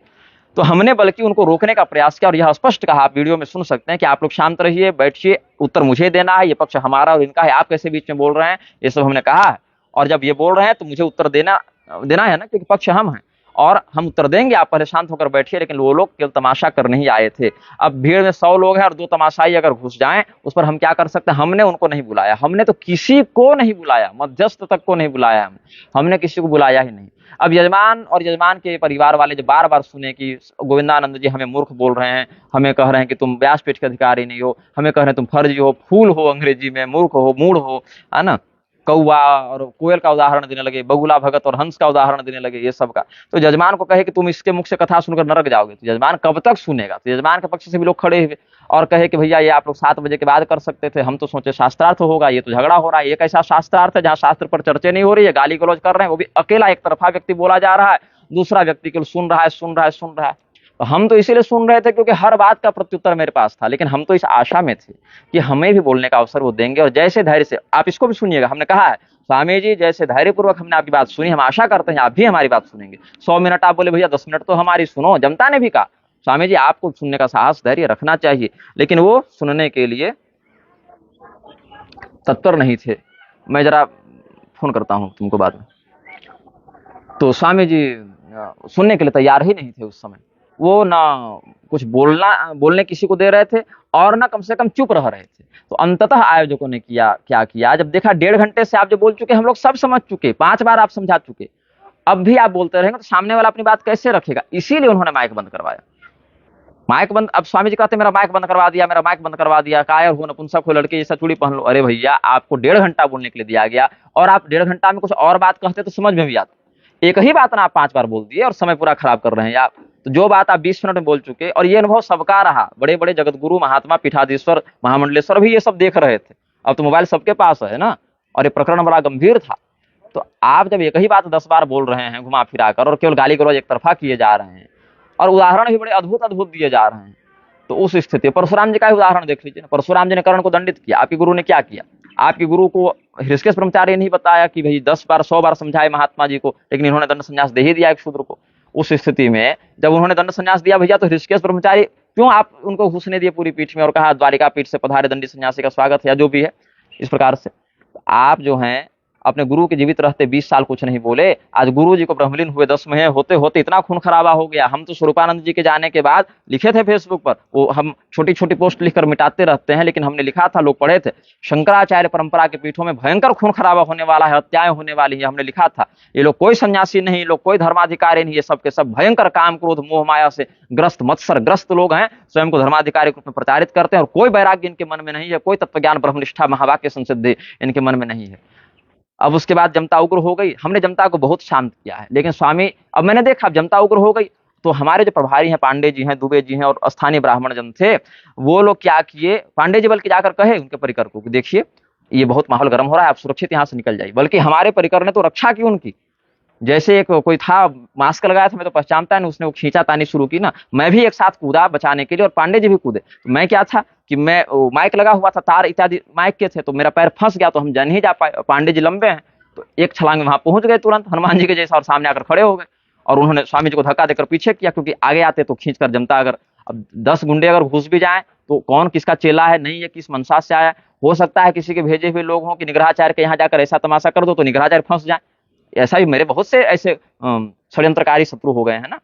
तो हमने बल्कि उनको रोकने का प्रयास किया, और यह स्पष्ट कहा, आप वीडियो में सुन सकते हैं, कि आप लोग शांत रहिए, बैठिए, उत्तर मुझे देना है, ये पक्ष हमारा और इनका है, आप कैसे बीच में बोल रहे हैं, ये सब हमने कहा है। और जब ये बोल रहे हैं तो मुझे उत्तर देना है ना, क्योंकि पक्ष हम हैं। और हम उत्तर देंगे, आप पहले शांत होकर बैठिए। लेकिन वो लोग केवल तमाशा करने ही आए थे। अब भीड़ में 100 लोग हैं और 2 तमाशाई अगर घुस जाएं, उस पर हम क्या कर सकते हैं? हमने उनको नहीं बुलाया, हमने तो किसी को नहीं बुलाया, मध्यस्थ तक को नहीं बुलाया, हमने किसी को बुलाया ही नहीं। अब यजमान और यजमान के परिवार वाले जो बार बार सुने कि गोविंदानंद जी हमें मूर्ख बोल रहे हैं, हमें कह रहे हैं कि तुम व्यासपीठ के अधिकारी नहीं हो, हमें कह रहे हैं तुम फर्जी हो, फूल हो अंग्रेजी में, मूर्ख हो, मूढ़ हो, है ना, कौवा और कोयल का उदाहरण देने लगे, बगुला भगत और हंस का उदाहरण देने लगे, ये सब का। तो यजमान को कहे कि तुम इसके मुख से कथा सुनकर नरक जाओगे, तो यजमान कब तक सुनेगा? तो यजमान के पक्ष से भी लोग खड़े हुए और कहे कि भैया ये आप लोग 7 बजे के बाद कर सकते थे, हम तो सोचे शास्त्रार्थ होगा, ये तो झगड़ा हो रहा है। ये कैसा शास्त्रार्थ है जहाँ शास्त्र पर चर्चा नहीं हो रही है, गाली गलौज कर रहे हैं, वो भी अकेला एक तरफा व्यक्ति बोला जा रहा है, दूसरा व्यक्ति केवल सुन रहा है, सुन रहा है, सुन रहा है। तो हम तो इसीलिए सुन रहे थे क्योंकि हर बात का प्रत्युत्तर मेरे पास था, लेकिन हम तो इस आशा में थे कि हमें भी बोलने का अवसर वो देंगे। और जैसे धैर्य से, आप इसको भी सुनिएगा, हमने कहा है स्वामी जी जैसे धैर्यपूर्वक हमने आपकी बात सुनी, हम आशा करते हैं आप भी हमारी बात सुनेंगे। 100 मिनट आप बोले, भैया 10 मिनट तो हमारी सुनो। जनता ने भी कहा स्वामी जी आपको सुनने का साहस धैर्य रखना चाहिए, लेकिन वो सुनने के लिए तत्पर नहीं थे। मैं जरा फोन करता हूं तुमको बाद में। तो स्वामी जी सुनने के लिए तैयार ही नहीं थे उस समय। वो ना कुछ बोलने किसी को दे रहे थे और ना कम से कम चुप रह रहे थे। तो अंततः आयोजकों ने क्या किया, जब देखा 1.5 घंटे से आप जो बोल चुके, हम लोग सब समझ चुके, 5 बार आप समझा चुके, अब भी आप बोलते रहेंगे तो सामने वाला अपनी बात कैसे रखेगा? इसीलिए उन्होंने माइक बंद करवाया। माइक बंद, अब स्वामी जी कहते मेरा माइक बंद करवा दिया, मेरा माइक बंद करवा दिया, कायर हो, नपुंसक हो, लड़के जैसा चूड़ी पहन लो। अरे भैया आपको 1.5 घंटा बोलने के लिए दिया गया और आप 1.5 घंटा में कुछ और बात कहते तो समझ में भी आता। एक ही बात ना आप 5 बार बोल दिए और समय पूरा खराब कर रहे हैं आप। तो जो बात आप 20 मिनट में बोल चुके, और ये अनुभव सबका रहा, बड़े बड़े जगतगुरु, महात्मा, पीठाधीश्वर, महामंडलेश्वर भी ये सब देख रहे थे। अब तो मोबाइल सबके पास है ना, और ये प्रकरण बड़ा गंभीर था। तो आप जब एक ही बात 10 बार बोल रहे हैं घुमा फिरा कर, और केवल गाली गलौज एक तरफा किए जा रहे हैं, और उदाहरण भी बड़े अद्भुत अद्भुत दिए जा रहे हैं, तो उस स्थिति, परशुराम जी का उदाहरण देख लीजिए। परशुराम जी ने कर्ण को दंडित किया, आपके गुरु ने क्या किया? आपके गुरु को हृषिकेश ब्रह्मचारी नहीं बताया कि भाई 10 बार 100 बार समझाए महात्मा जी को, लेकिन इन्होंने दंड संन्यास दे ही दिया एक शूद्र को। उस स्थिति में जब उन्होंने दंड संन्यास दिया भैया, तो हृषिकेश ब्रह्मचारी क्यों आप उनको घुसने दिए पूरी पीठ में और कहा द्वारिका पीठ से पधारे दंडी सन्यासी का स्वागत है, या जो भी है इस प्रकार से? आप जो हैं अपने गुरु के जीवित रहते 20 साल कुछ नहीं बोले, आज गुरु जी को ब्रह्मलीन हुए 10 महीने होते होते इतना खून खराबा हो गया। हम तो स्वरूपानंद जी के जाने के बाद लिखे थे फेसबुक पर, वो हम छोटी छोटी पोस्ट लिखकर मिटाते रहते हैं, लेकिन हमने लिखा था, लोग पढ़े थे, शंकराचार्य परंपरा के पीठों में भयंकर खून खराबा होने वाला है, हत्याएं होने वाली है। हमने लिखा था ये लोग कोई सन्यासी नहीं, लोग कोई धर्माधिकारी नहीं, ये सब के सब भयंकर काम क्रोध मोह माया से ग्रस्त, मत्सर ग्रस्त लोग हैं, स्वयं को धर्माधिकारी के रूप में प्रचारित करते हैं, और कोई वैराग्य इनके मन में नहीं है, कोई तत्वज्ञान ब्रह्मनिष्ठा महावाक्य संसिद्धि इनके मन में नहीं है। अब उसके बाद जनता उग्र हो गई, हमने जनता को बहुत शांत किया है, लेकिन स्वामी, अब मैंने देखा अब जनता उग्र हो गई, तो हमारे जो प्रभारी हैं, पांडे जी हैं, दुबे जी हैं, और स्थानीय ब्राह्मण जन थे, वो लोग क्या किए, पांडे जी बल्कि जाकर कहे उनके परिकर को, देखिए ये बहुत माहौल गर्म हो रहा है, आप सुरक्षित यहाँ से निकल जाइए। बल्कि हमारे परिकर ने तो रक्षा की उनकी। जैसे एक कोई था मास्क लगाया था, मैं तो पहचानता है, उसने वो खींचा तानी शुरू की ना, मैं भी एक साथ कूदा बचाने के लिए, और पांडे जी भी कूदे। तो मैं क्या था कि मैं माइक लगा हुआ था, तार इत्यादि माइक के थे, तो मेरा पैर फंस गया, तो हम जा नहीं जा पाए। पांडे जी लंबे हैं, तो एक छलांग में वहां पहुंच गए तुरंत, हनुमान जी के जैसा, और सामने आकर खड़े हो गए, और उन्होंने स्वामी जी को धक्का देकर पीछे किया, क्योंकि आगे आते तो खींच कर जमता। अगर अब 10 गुंडे अगर घुस भी जाए तो कौन किसका चेला है, नहीं है किस मनसा से आया, हो सकता है किसी के भेजे हुए लोग हों कि निग्रहाचार्य के यहाँ जाकर ऐसा तमाशा कर दो तो निग्रहाचार्य फंस जाए। ऐसा भी मेरे बहुत से ऐसे षड्यंत्रकारी शत्रु हो गए हैं ना।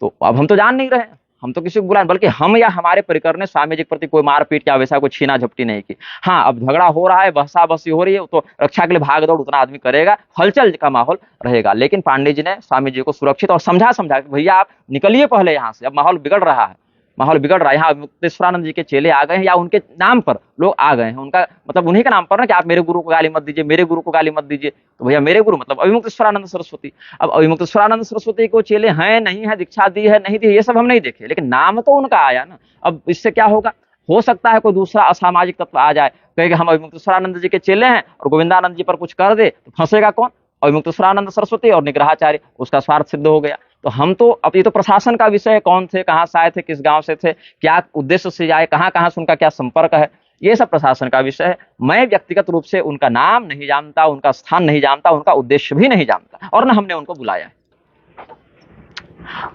तो अब हम तो जान नहीं रहे, हम तो किसी को बुलाए, बल्कि हम या हमारे परिकर ने स्वामी जी के प्रति कोई मारपीट या वैसा कोई छीना झपटी नहीं की। हाँ, अब झगड़ा हो रहा है, बहसा बहसी हो रही है, तो रक्षा के लिए भाग दौड़ उतना आदमी करेगा, हलचल का माहौल रहेगा। लेकिन पांडे जी ने स्वामी जी को सुरक्षित और समझा भैया आप निकलिए पहले यहाँ से, अब माहौल बिगड़ रहा है, माहौल बिगड़ रहा है। यहाँ मुक्तेश्वरानंद जी के चेले आ गए हैं, या उनके नाम पर लोग आ गए हैं, उनका मतलब उन्हीं के नाम पर ना, कि आप मेरे गुरु को गाली मत दीजिए, मेरे गुरु को गाली मत दीजिए। तो भैया मेरे गुरु मतलब अभिमुक्तेश्वरानंद सरस्वती। अब अभिमुक्तेश्वरानंद सरस्वती को चेले हैं नहीं है, दीक्षा दी है नहीं दी, ये सब हम नहीं देखे, लेकिन नाम तो उनका आया ना। अब इससे क्या होगा, हो सकता है कोई दूसरा असामाजिक तत्व आ जाए, कहेगा हम अभिमुक्तेश्वरानंद जी के चेले हैं और गोविंदानंद जी पर कुछ कर दे, तो फंसेगा कौन? अभिमुक्तेश्वरानंद सरस्वती और निग्रहाचार्य, उसका स्वार्थ सिद्ध हो गया। तो हम तो, अब ये तो प्रशासन का विषय है, कौन थे, कहाँ से आए थे, किस गांव से थे, क्या उद्देश्य से आए, कहाँ कहाँ से उनका क्या संपर्क है, ये सब प्रशासन का विषय है। मैं व्यक्तिगत रूप से उनका नाम नहीं जानता, उनका स्थान नहीं जानता, उनका उद्देश्य भी नहीं जानता, और न हमने उनको बुलाया है।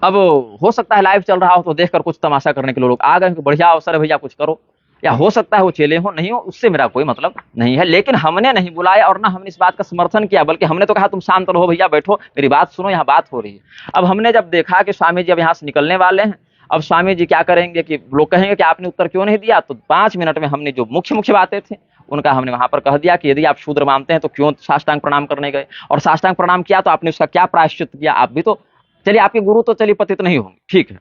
अब हो सकता है लाइव चल रहा हो तो देखकर कुछ तमाशा करने के लिए लोग आ गए कि बढ़िया अवसर है भैया कुछ करो। या हो सकता है वो चेले हो नहीं हो, उससे मेरा कोई मतलब नहीं है, लेकिन हमने नहीं बुलाया और ना हमने इस बात का समर्थन किया, बल्कि हमने तो कहा तुम शांत रहो भैया, बैठो मेरी बात सुनो, यहाँ बात हो रही है। अब हमने जब देखा कि स्वामी जी अब यहाँ से निकलने वाले हैं, अब स्वामी जी क्या करेंगे कि लोग कहेंगे कि आपने उत्तर क्यों नहीं दिया, तो 5 मिनट में हमने जो मुख्य मुख्य बातें थी उनका हमने वहां पर कह दिया कि यदि आप शूद्र मानते हैं तो क्यों साष्टांग प्रणाम करने गए, और साष्टांग प्रणाम किया तो आपने उसका क्या प्रायश्चित किया। आप भी तो, चलिए आपके गुरु तो चलिए पतित नहीं होंगे, ठीक है,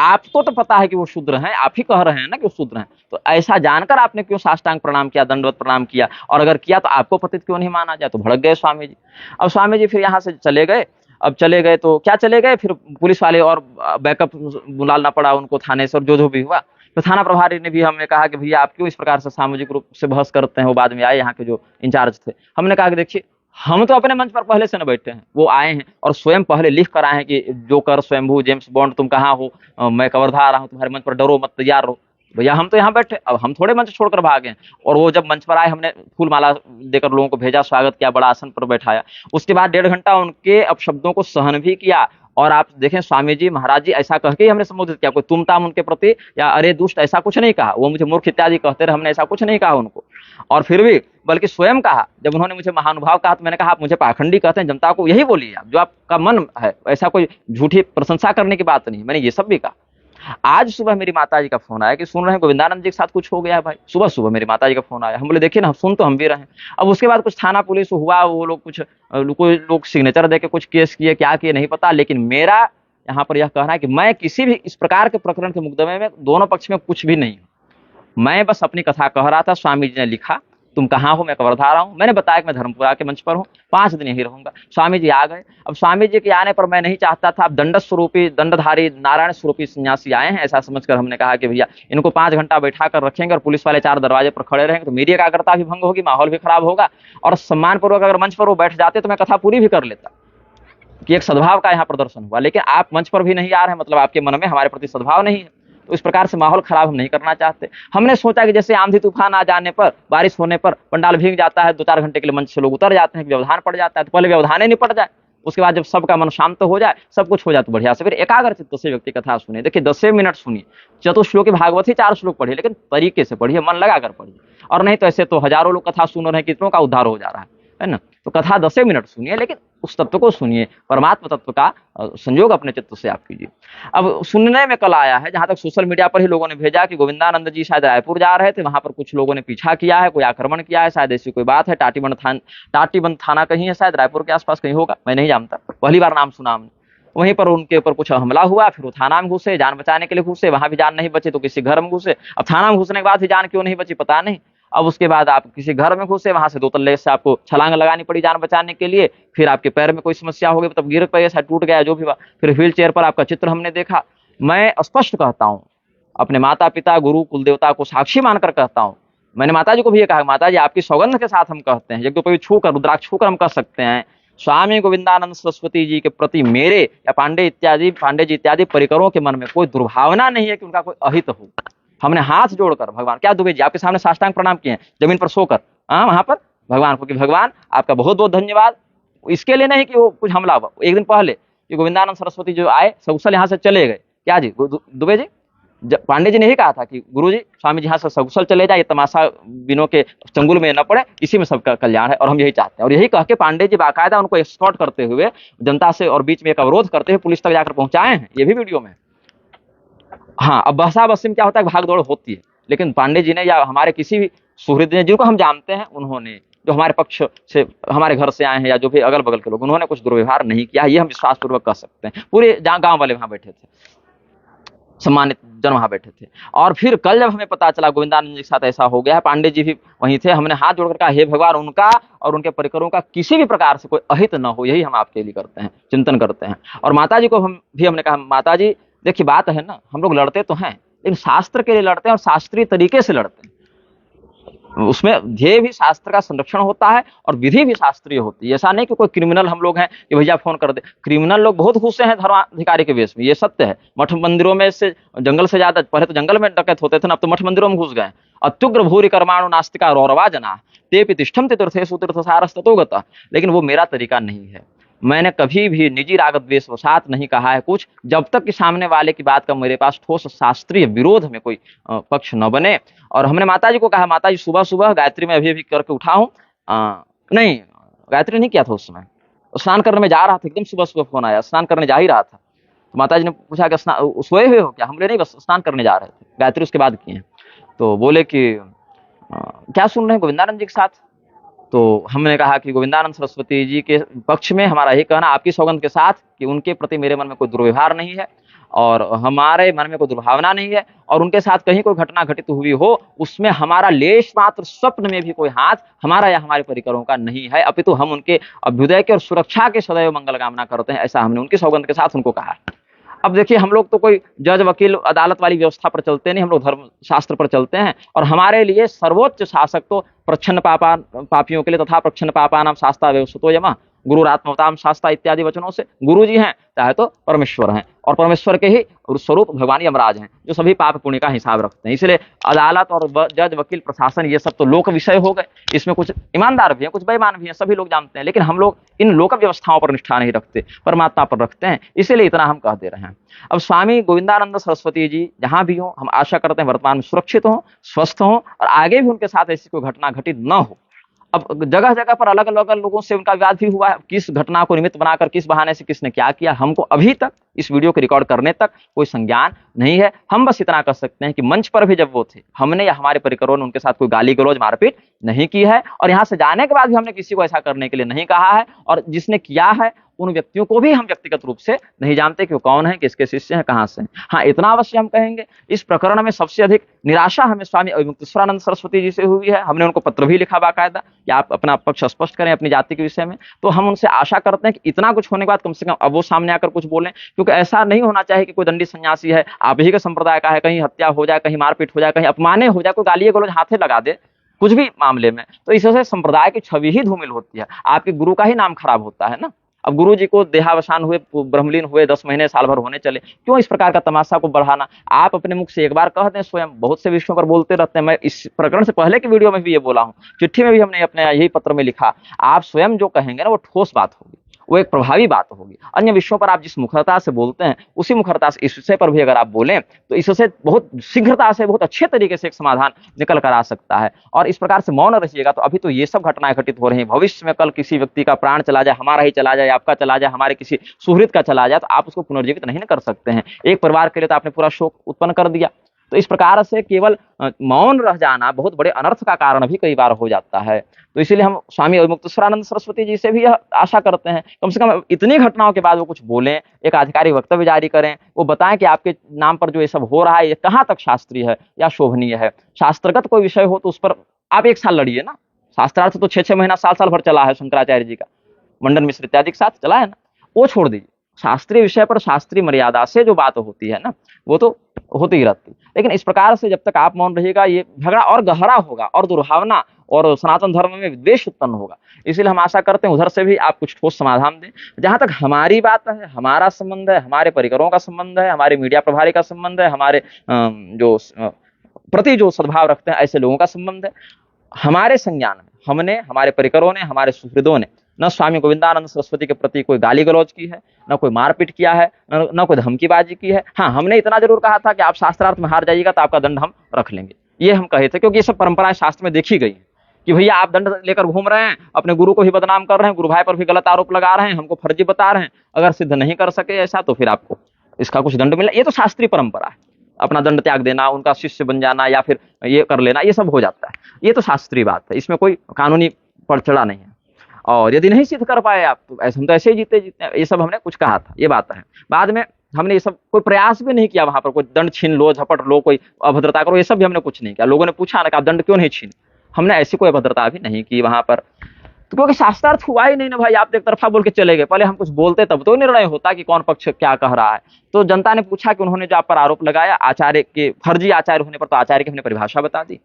आपको तो पता है कि वो शूद्र हैं, आप ही कह रहे हैं ना कि वो शूद्र हैं, तो ऐसा जानकर आपने क्यों साष्टांग प्रणाम किया, दंडवत प्रणाम किया, और अगर किया तो आपको पतित क्यों नहीं माना जाए। तो भड़क गए स्वामी जी। अब स्वामी जी फिर यहाँ से चले गए। अब चले गए तो क्या चले गए, फिर पुलिस वाले और बैकअप बुलाना पड़ा उनको थाने से, और जो जो भी हुआ, तो थाना प्रभारी ने भी हमें कहा कि भैया आप क्यों इस प्रकार से सामाजिक रूप से बहस करते हैं। वो बाद में आए यहाँ के जो इंचार्ज थे, हमने कहा कि देखिए हम तो अपने मंच पर पहले से न बैठे हैं, वो आए हैं और स्वयं पहले लिख कर आए हैं कि जोकर, स्वयंभू, जेम्स बॉन्ड तुम कहाँ हो, मैं कवर्धा आ रहा हूँ तुम्हारे मंच पर, डरो मत, तैयार रहो। भैया हम तो यहाँ बैठे, अब हम थोड़े मंच छोड़कर भागे। और वो जब मंच पर आए, हमने फूल माला देकर लोगों को भेजा, स्वागत किया, बड़ा आसन पर बैठाया। उसके बाद 1.5 घंटा उनके अपशब्दों को सहन भी किया। और आप देखें स्वामी जी महाराज जी ऐसा कह के ही हमने संबोधित किया, कोई तुम ताम उनके प्रति या अरे दुष्ट ऐसा कुछ नहीं कहा, वो मुझे मूर्ख इत्यादि कहते रहे, हमने ऐसा कुछ नहीं कहा उनको। और फिर भी बल्कि स्वयं कहा, जब उन्होंने मुझे महानुभाव कहा तो मैंने कहा आप मुझे पाखंडी कहते हैं, जनता को यही बोलिए आप जो आपका मन है, ऐसा कोई झूठी प्रशंसा करने की बात नहीं, मैंने ये सब भी कहा। आज सुबह मेरी माता जी का फोन आया कि सुन रहे हैं गोविंदानंद जी के साथ कुछ हो गया है भाई, सुबह सुबह मेरी माता जी का फोन आया। हम बोले देखिए ना, हम सुन तो हम भी रहे हैं। अब उसके बाद कुछ थाना पुलिस हुआ, वो लोग कुछ कोई लोग सिग्नेचर देके कुछ केस किए, क्या किए नहीं पता, लेकिन मेरा यहाँ पर यह कहना है कि मैं किसी भी इस प्रकार के प्रकरण के मुकदमे में दोनों पक्ष में कुछ भी नहीं हूं। मैं बस अपनी कथा कह रहा था, स्वामी जी ने लिखा तुम कहाँ हो, मैं कवर्धा आ रहा हूँ, मैंने बताया कि मैं धर्मपुरा के मंच पर हूँ, 5 दिन यहीं रहूंगा। स्वामी जी आ गए। अब स्वामी जी के आने पर मैं नहीं चाहता था, अब दंड स्वरूपी, दंडधारी, नारायण स्वरूपी सन्यासी आए हैं, ऐसा समझकर हमने कहा कि भैया इनको 5 घंटा बैठा कर रखेंगे और पुलिस वाले 4 दरवाजे पर खड़े रहेंगे, तो मेरी एकाग्रता भी भंग होगी, माहौल भी खराब होगा, और सम्मानपूर्वक अगर मंच पर वो बैठ जाते तो मैं कथा पूरी भी कर लेता कि एक सद्भाव का यहाँ प्रदर्शन हुआ। लेकिन आप मंच पर भी नहीं आ रहे हैं, मतलब आपके मन में हमारे प्रति सद्भाव नहीं है, तो इस प्रकार से माहौल खराब हम नहीं करना चाहते। हमने सोचा कि जैसे आंधी तूफान आ जाने पर, बारिश होने पर पंडाल भीग जाता है, 2-4 घंटे के लिए मंच से लोग उतर जाते हैं, व्यवधान पड़ जाता है, तो पहले व्यवधान ही निपट जाए, उसके बाद जब सबका मन शांत हो जाए, सब कुछ हो जाए, तो बढ़िया से फिर एकाग्र चित्त से व्यक्ति कथा सुने। देखिए 10 मिनट सुनिए, चतुश्लोकी भागवत ही 4 श्लोक पढ़िए, लेकिन तरीके से पढ़िए, मन लगाकर पढ़िए, और नहीं तो ऐसे तो हजारों लोग कथा सुन रहे हैं, कितनों का उद्धार हो जा रहा है ना। तो कथा 10 मिनट सुनिए, लेकिन उस तत्व को सुनिए, परमात्मा तत्व का संयोग अपने चित्त से आप कीजिए। अब सुनने में कल आया है, जहां तक सोशल मीडिया पर ही लोगों ने भेजा कि गोविंदानंद जी शायद रायपुर जा रहे थे, वहां पर कुछ लोगों ने पीछा किया है, कोई आक्रमण किया है, शायद ऐसी कोई बात है। टाटीबंध थाना कहीं है, शायद रायपुर के आसपास कहीं होगा, मैं नहीं जानता, पहली बार नाम सुना हमने। वहीं पर उनके ऊपर कुछ हमला हुआ, फिर वो थाना में घुसे, जान बचाने के लिए घुसे, वहां भी जान नहीं बची तो किसी घर में घुसे। अब थाना में घुसने के बाद भी जान क्यों नहीं बची पता नहीं। अब उसके बाद आप किसी घर में घुसे, वहां से 2 तल्ले से आपको छलांग लगानी पड़ी जान बचाने के लिए, फिर आपके पैर में कोई समस्या हो गई, तब गिर पे ऐसा टूट गया जो भी हुआ, फिर व्हील चेयर पर आपका चित्र हमने देखा। मैं स्पष्ट कहता हूं, अपने माता पिता, गुरु, कुल देवता को साक्षी मानकर कहता हूं, मैंने माता जी को भी ये कहा, माता जी आपकी सौगंध के साथ हम कहते हैं, एक 2 छूकर, रुद्राक्ष छूकर हम कह सकते हैं, स्वामी गोविंदानंद सरस्वती जी के प्रति मेरे या पांडे जी इत्यादि परिकरों के मन में कोई दुर्भावना नहीं है कि उनका कोई अहित हो। हमने हाथ जोड़कर भगवान, क्या दुबे जी आपके सामने साष्टांग प्रणाम किए हैं जमीन पर सोकर, वहां पर भगवान को कि भगवान आपका बहुत बहुत धन्यवाद। इसके लिए नहीं कि वो कुछ हमला हुआ, एक दिन पहले कि गोविंदानंद सरस्वती जो आए सकुशल यहाँ से चले गए, क्या जी दुबे जी, पांडे जी ने ही कहा था कि गुरु जी स्वामी जी यहाँ से सकुशल चले जाए, ये तमाशा बिनों के चंगुल में न पड़े, इसी में सबका कल्याण है, और हम यही चाहते हैं। और यही कह के पांडे जी बाकायदा उनको एस्कॉर्ट करते हुए जनता से और बीच में एक अवरोध करते हुए पुलिस तक जाकर पहुंचाए हैं, ये भी वीडियो में। हाँ, अब बहसा बस्ती में क्या होता है, भाग दौड़ होती है, लेकिन पांडे जी ने या हमारे किसी भी सुहृद ने जिनको हम जानते हैं, उन्होंने जो हमारे पक्ष से, हमारे घर से आए हैं या जो भी अगल बगल के लोग, उन्होंने कुछ दुर्व्यवहार नहीं किया, ये हम विश्वास पूर्वक कह सकते हैं। पूरे गांव वाले वहां बैठे थे, सम्मानित जन वहां बैठे थे। और फिर कल जब हमें पता चला गोविंदानंद जी के साथ ऐसा हो गया है, पांडे जी भी वहीं थे, हमने हाथ जोड़कर कहा हे भगवान उनका और उनके परिकरों का किसी भी प्रकार से कोई अहित न हो, यही हम आपके लिए करते हैं, चिंतन करते हैं। और माता जी को हमने कहा माता जी देखिए बात है ना, हम लोग लड़ते तो हैं, लेकिन शास्त्र के लिए लड़ते हैं और शास्त्रीय तरीके से लड़ते हैं, उसमें ध्येय भी शास्त्र का संरक्षण होता है और विधि भी शास्त्रीय होती है। ऐसा नहीं कि कोई क्रिमिनल हम लोग हैं कि भैया फोन कर दे, क्रिमिनल लोग बहुत घुसे हैं धर्माधिकारी के वेश में, ये सत्य है। मठ मंदिरों में से जंगल से ज्यादा, पहले तो जंगल में डकैत होते थे ना, अब तो मठ मंदिरों में घुस गए। अत्युग्र भूरि कर्माणु नास्तिका रौरवा जना ते तिष्ठन्ते तीर्थेषु तीर्थसारस्ततो गतः, लेकिन वो मेरा तरीका नहीं है। मैंने कभी भी निजी राग द्वेष वसात नहीं कहा है कुछ, जब तक कि सामने वाले की बात का मेरे पास ठोस शास्त्रीय विरोध में कोई पक्ष न बने। और हमने माता जी को कहा, माता जी सुबह सुबह गायत्री में अभी अभी करके उठा हूँ, नहीं गायत्री नहीं किया था उस समय, स्नान करने में जा रहा था, एकदम सुबह सुबह फोन आया, स्नान करने जा ही रहा था। तो माता जी ने पूछा कि सोए हुए हो क्या? हमने नहीं, बस स्नान करने जा रहे थे, गायत्री उसके बाद किए हैं। तो बोले कि क्या सुन रहे हैं गोविंदानंद जी के साथ? तो हमने कहा कि गोविंदानंद सरस्वती जी के पक्ष में हमारा यही कहना, आपकी सौगंध के साथ, कि उनके प्रति मेरे मन में कोई दुर्व्यवहार नहीं है और हमारे मन में कोई दुर्भावना नहीं है, और उनके साथ कहीं कोई घटना घटित हुई हो उसमें हमारा लेश मात्र स्वप्न में भी कोई हाथ हमारा या हमारे परिकरों का नहीं है, अपितु हम उनके अभ्युदय के और सुरक्षा के सदैव मंगल कामना करते हैं। ऐसा हमने उनकी सौगंध के साथ उनको कहा। अब देखिए, हम लोग तो कोई जज वकील अदालत वाली व्यवस्था पर चलते नहीं, हम लोग धर्म शास्त्र पर चलते हैं, और हमारे लिए सर्वोच्च शासक तो प्रच्छन्न पापियों के लिए तथा प्रच्छन्न पापानां शास्ता व्यवस्थितो यमः गुरुरात्मवताम शास्ता इत्यादि वचनों से गुरु जी हैं चाहे तो परमेश्वर हैं, और परमेश्वर के ही स्वरूप भगवान यमराज हैं जो सभी पाप पुण्य का हिसाब रखते हैं। इसलिए अदालत और जज वकील प्रशासन ये सब तो लोक विषय हो गए, इसमें कुछ ईमानदार भी हैं कुछ बेईमान भी हैं, सभी लोग जानते हैं, लेकिन हम लोग इन लोक व्यवस्थाओं पर निष्ठा नहीं रखते, परमात्मा पर रखते हैं, इसीलिए इतना हम कह दे रहे हैं। अब स्वामी गोविंदानंद सरस्वती जी जहां भी हो, हम आशा करते हैं वर्तमान में सुरक्षित हों, स्वस्थ हों, और आगे भी उनके साथ ऐसी कोई घटना घटित न हो। अब जगह जगह पर अलग अलग लोगों से उनका विवाद भी हुआ है, किस घटना को निमित्त बनाकर किस बहाने से किसने क्या किया, हमको अभी तक इस वीडियो को रिकॉर्ड करने तक कोई संज्ञान नहीं है। हम बस इतना कर सकते हैं कि मंच पर भी जब वो थे, हमने या हमारे परिकरों ने उनके साथ कोई गाली गलौज मारपीट नहीं की है, और यहाँ से जाने के बाद भी हमने किसी को ऐसा करने के लिए नहीं कहा है, और जिसने किया है उन व्यक्तियों को भी हम व्यक्तिगत रूप से नहीं जानते कि वो कौन है, किसके शिष्य हैं, कहां से हैं। हाँ, इतना अवश्य हम कहेंगे, इस प्रकरण में सबसे अधिक निराशा हमें स्वामी अविमुक्तेश्वरानंद सरस्वती जी से हुई है। हमने उनको पत्र भी लिखा बाकायदा कि आप अपना पक्ष स्पष्ट करें अपनी जाति के विषय में। तो हम उनसे आशा करते हैं कि इतना कुछ होने के बाद कम से कम अब वो सामने आकर कुछ बोलें, क्योंकि ऐसा नहीं होना चाहिए कि कोई दंडी सन्यासी है, आप ही के संप्रदाय का है, कहीं हत्या हो जाए, कहीं मारपीट हो जाए, कहीं अपमाने हो जाए, कोई गाली गलौज हाथे लगा दे कुछ भी मामले में, तो इससे संप्रदाय की छवि ही धूमिल होती है, आपके गुरु का ही नाम खराब होता है ना। अब गुरु जी को देहावसान हुए, ब्रह्मलीन हुए, 10 महीने साल भर होने चले, क्यों इस प्रकार का तमाशा को बढ़ाना? आप अपने मुख से एक बार कह दें, स्वयं बहुत से विषयों पर बोलते रहते हैं। मैं इस प्रकरण से पहले की वीडियो में भी ये बोला हूं, चिट्ठी में भी हमने अपने यही पत्र में लिखा, आप स्वयं जो कहेंगे ना वो ठोस बात होगी, वो एक प्रभावी बात होगी। अन्य विषयों पर आप जिस मुखरता से बोलते हैं उसी मुखरता से इस विषय पर भी अगर आप बोलें तो इससे बहुत शीघ्रता से, बहुत अच्छे तरीके से एक समाधान निकल कर आ सकता है। और इस प्रकार से मौन रहिएगा तो अभी तो ये सब घटनाएं घटित हो रही हैं, भविष्य में कल किसी व्यक्ति का प्राण चला जाए, हमारा ही चला जाए, आपका चला जाए, हमारे किसी सुहृद का चला जाए, तो आप उसको पुनर्जीवित नहीं कर सकते हैं। एक परिवार के लिए तो आपने पूरा शोक उत्पन्न कर दिया। तो इस प्रकार से केवल मौन रह जाना बहुत बड़े अनर्थ का कारण भी कई बार हो जाता है। तो इसीलिए हम स्वामी अविमुक्तेश्वरानंद सरस्वती जी से भी यह आशा करते हैं, कम से कम इतनी घटनाओं के बाद वो कुछ बोलें, एक आधिकारिक वक्तव्य जारी करें, वो बताएं कि आपके नाम पर जो ये सब हो रहा है ये कहाँ तक शास्त्रीय है या शोभनीय है। शास्त्रगत कोई विषय हो तो उस पर आप एक साल लड़िए ना, शास्त्रार्थ तो 6-6 महीना, साल भर चला है शंकराचार्य जी का, मंडन मिश्र इत्यादि के साथ चला है ना, वो छोड़ दीजिए। शास्त्रीय विषय पर शास्त्रीय मर्यादा से जो बात होती है ना वो तो होती ही रहती। लेकिन इस प्रकार से जब तक आप मौन रहिएगा ये झगड़ा और गहरा होगा और दुर्भावना और सनातन धर्म में विद्वेष उत्पन्न होगा। इसलिए हम आशा करते हैं उधर से भी आप कुछ ठोस समाधान दें। जहां तक हमारी बात है, हमारा संबंध है, हमारे परिकरों का संबंध है, हमारे मीडिया प्रभारी का संबंध है, हमारे जो प्रति जो सद्भाव रखते हैं ऐसे लोगों का संबंध है, हमारे संज्ञान में हमने, हमारे परिकरों ने, हमारे सुहृदों ने न स्वामी गोविंदानंद सरस्वती के प्रति कोई गाली गलौज की है, न कोई मारपीट किया है, न कोई धमकीबाजी की है। हाँ, हमने इतना जरूर कहा था कि आप शास्त्रार्थ में हार जाइएगा तो आपका दंड हम रख लेंगे, ये हम कहे थे, क्योंकि ये सब परंपराएं शास्त्र में देखी गई है कि भैया आप दंड लेकर घूम रहे हैं, अपने गुरु को भी बदनाम कर रहे हैं, गुरु भाई पर भी गलत आरोप लगा रहे हैं, हमको फर्जी बता रहे हैं, अगर सिद्ध नहीं कर सके ऐसा तो फिर आपको इसका कुछ दंड मिला। ये तो शास्त्रीय परंपरा है, अपना दंड त्याग देना, उनका शिष्य बन जाना या फिर ये कर लेना, ये सब हो जाता है, ये तो शास्त्रीय बात है, इसमें कोई कानूनी पड़चड़ा नहीं है। और यदि नहीं सिद्ध कर पाए आप तो ऐसे हम तो ऐसे ही जीते, ये सब हमने कुछ कहा था, ये बात है। बाद में हमने ये सब कोई प्रयास भी नहीं किया, वहां पर कोई दंड छीन लो, झपट लो, कोई अभद्रता करो, ये सब भी हमने कुछ नहीं किया। लोगों ने पूछा ना कि आप दंड क्यों नहीं छीने, हमने ऐसी कोई अभद्रता भी नहीं की वहां पर, तो क्योंकि शास्त्रार्थ हुआ ही नहीं ना भाई, आप एक तरफा बोल के चले गए। पहले हम कुछ बोलते तब तो निर्णय होता कि कौन पक्ष क्या कह रहा है। तो जनता ने पूछा कि उन्होंने जो आप पर आरोप लगाया आचार्य के, फर्जी आचार्य होने पर, तो आचार्य की हमने परिभाषा बता दी।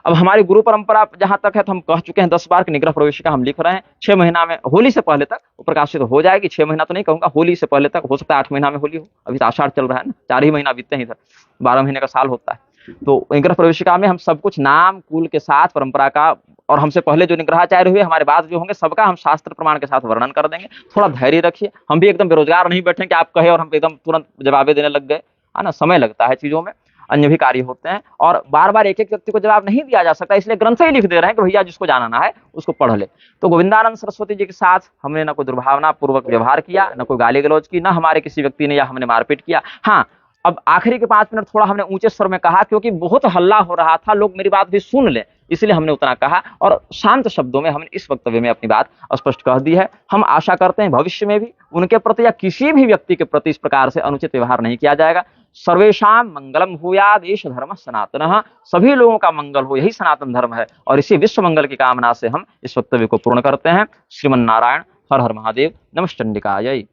अब हमारी गुरु परंपरा जहां तक है तो हम कह चुके हैं 10 बार की निग्रह प्रवेशिका हम लिख रहे हैं, 6 महीना में, होली से पहले तक वो प्रकाशित हो जाएगी। 6 महीना तो नहीं कहूंगा, होली से पहले तक, हो सकता है 8 महीना में होली हो, अभी तो आषाढ़ चल रहा है ना, 4 ही महीना बीतते हैं इधर, 12 महीने का साल होता है। तो निग्रह प्रवेशिका में हम सब कुछ नाम कुल के साथ परंपरा का, और हमसे पहले जो निग्रहाचार्य हुए, हमारे बाद जो होंगे, सबका हम शास्त्र प्रमाण के साथ वर्णन कर देंगे। थोड़ा धैर्य रखिए, हम भी एकदम बेरोजगार नहीं बैठे कि आप कहे और हम एकदम तुरंत जवाबे देने लग गए, है ना। समय लगता है चीजों में, अन्य भी कार्य होते हैं, और बार बार एक एक व्यक्ति को जवाब नहीं दिया जा सकता, इसलिए ग्रंथ ही लिख दे रहे हैं कि भैया जिसको जानना है उसको पढ़ ले। तो गोविंदानंद सरस्वती जी के साथ हमने ना कोई दुर्भावना पूर्वक व्यवहार किया, ना कोई गाली गलौज की, ना हमारे किसी व्यक्ति ने या हमने मारपीट किया। हाँ, अब आखिरी के 5 मिनट थोड़ा हमने ऊंचे स्वर में कहा, क्योंकि बहुत हल्ला हो रहा था, लोग मेरी बात भी सुन ले, इसलिए हमने उतना कहा, और शांत शब्दों में हमने इस वक्तव्य में अपनी बात स्पष्ट कह दी है। हम आशा करते हैं भविष्य में भी उनके प्रति या किसी भी व्यक्ति के प्रति इस प्रकार से अनुचित व्यवहार नहीं किया जाएगा। सर्वेषां मंगलम भूयाद, एष धर्म सनातनः, सभी लोगों का मंगल हो, यही सनातन धर्म है, और इसी विश्व मंगल की कामना से हम इस वक्तव्य को पूर्ण करते हैं। श्रीमन नारायण, हर हर महादेव, नमः चंडिकायै।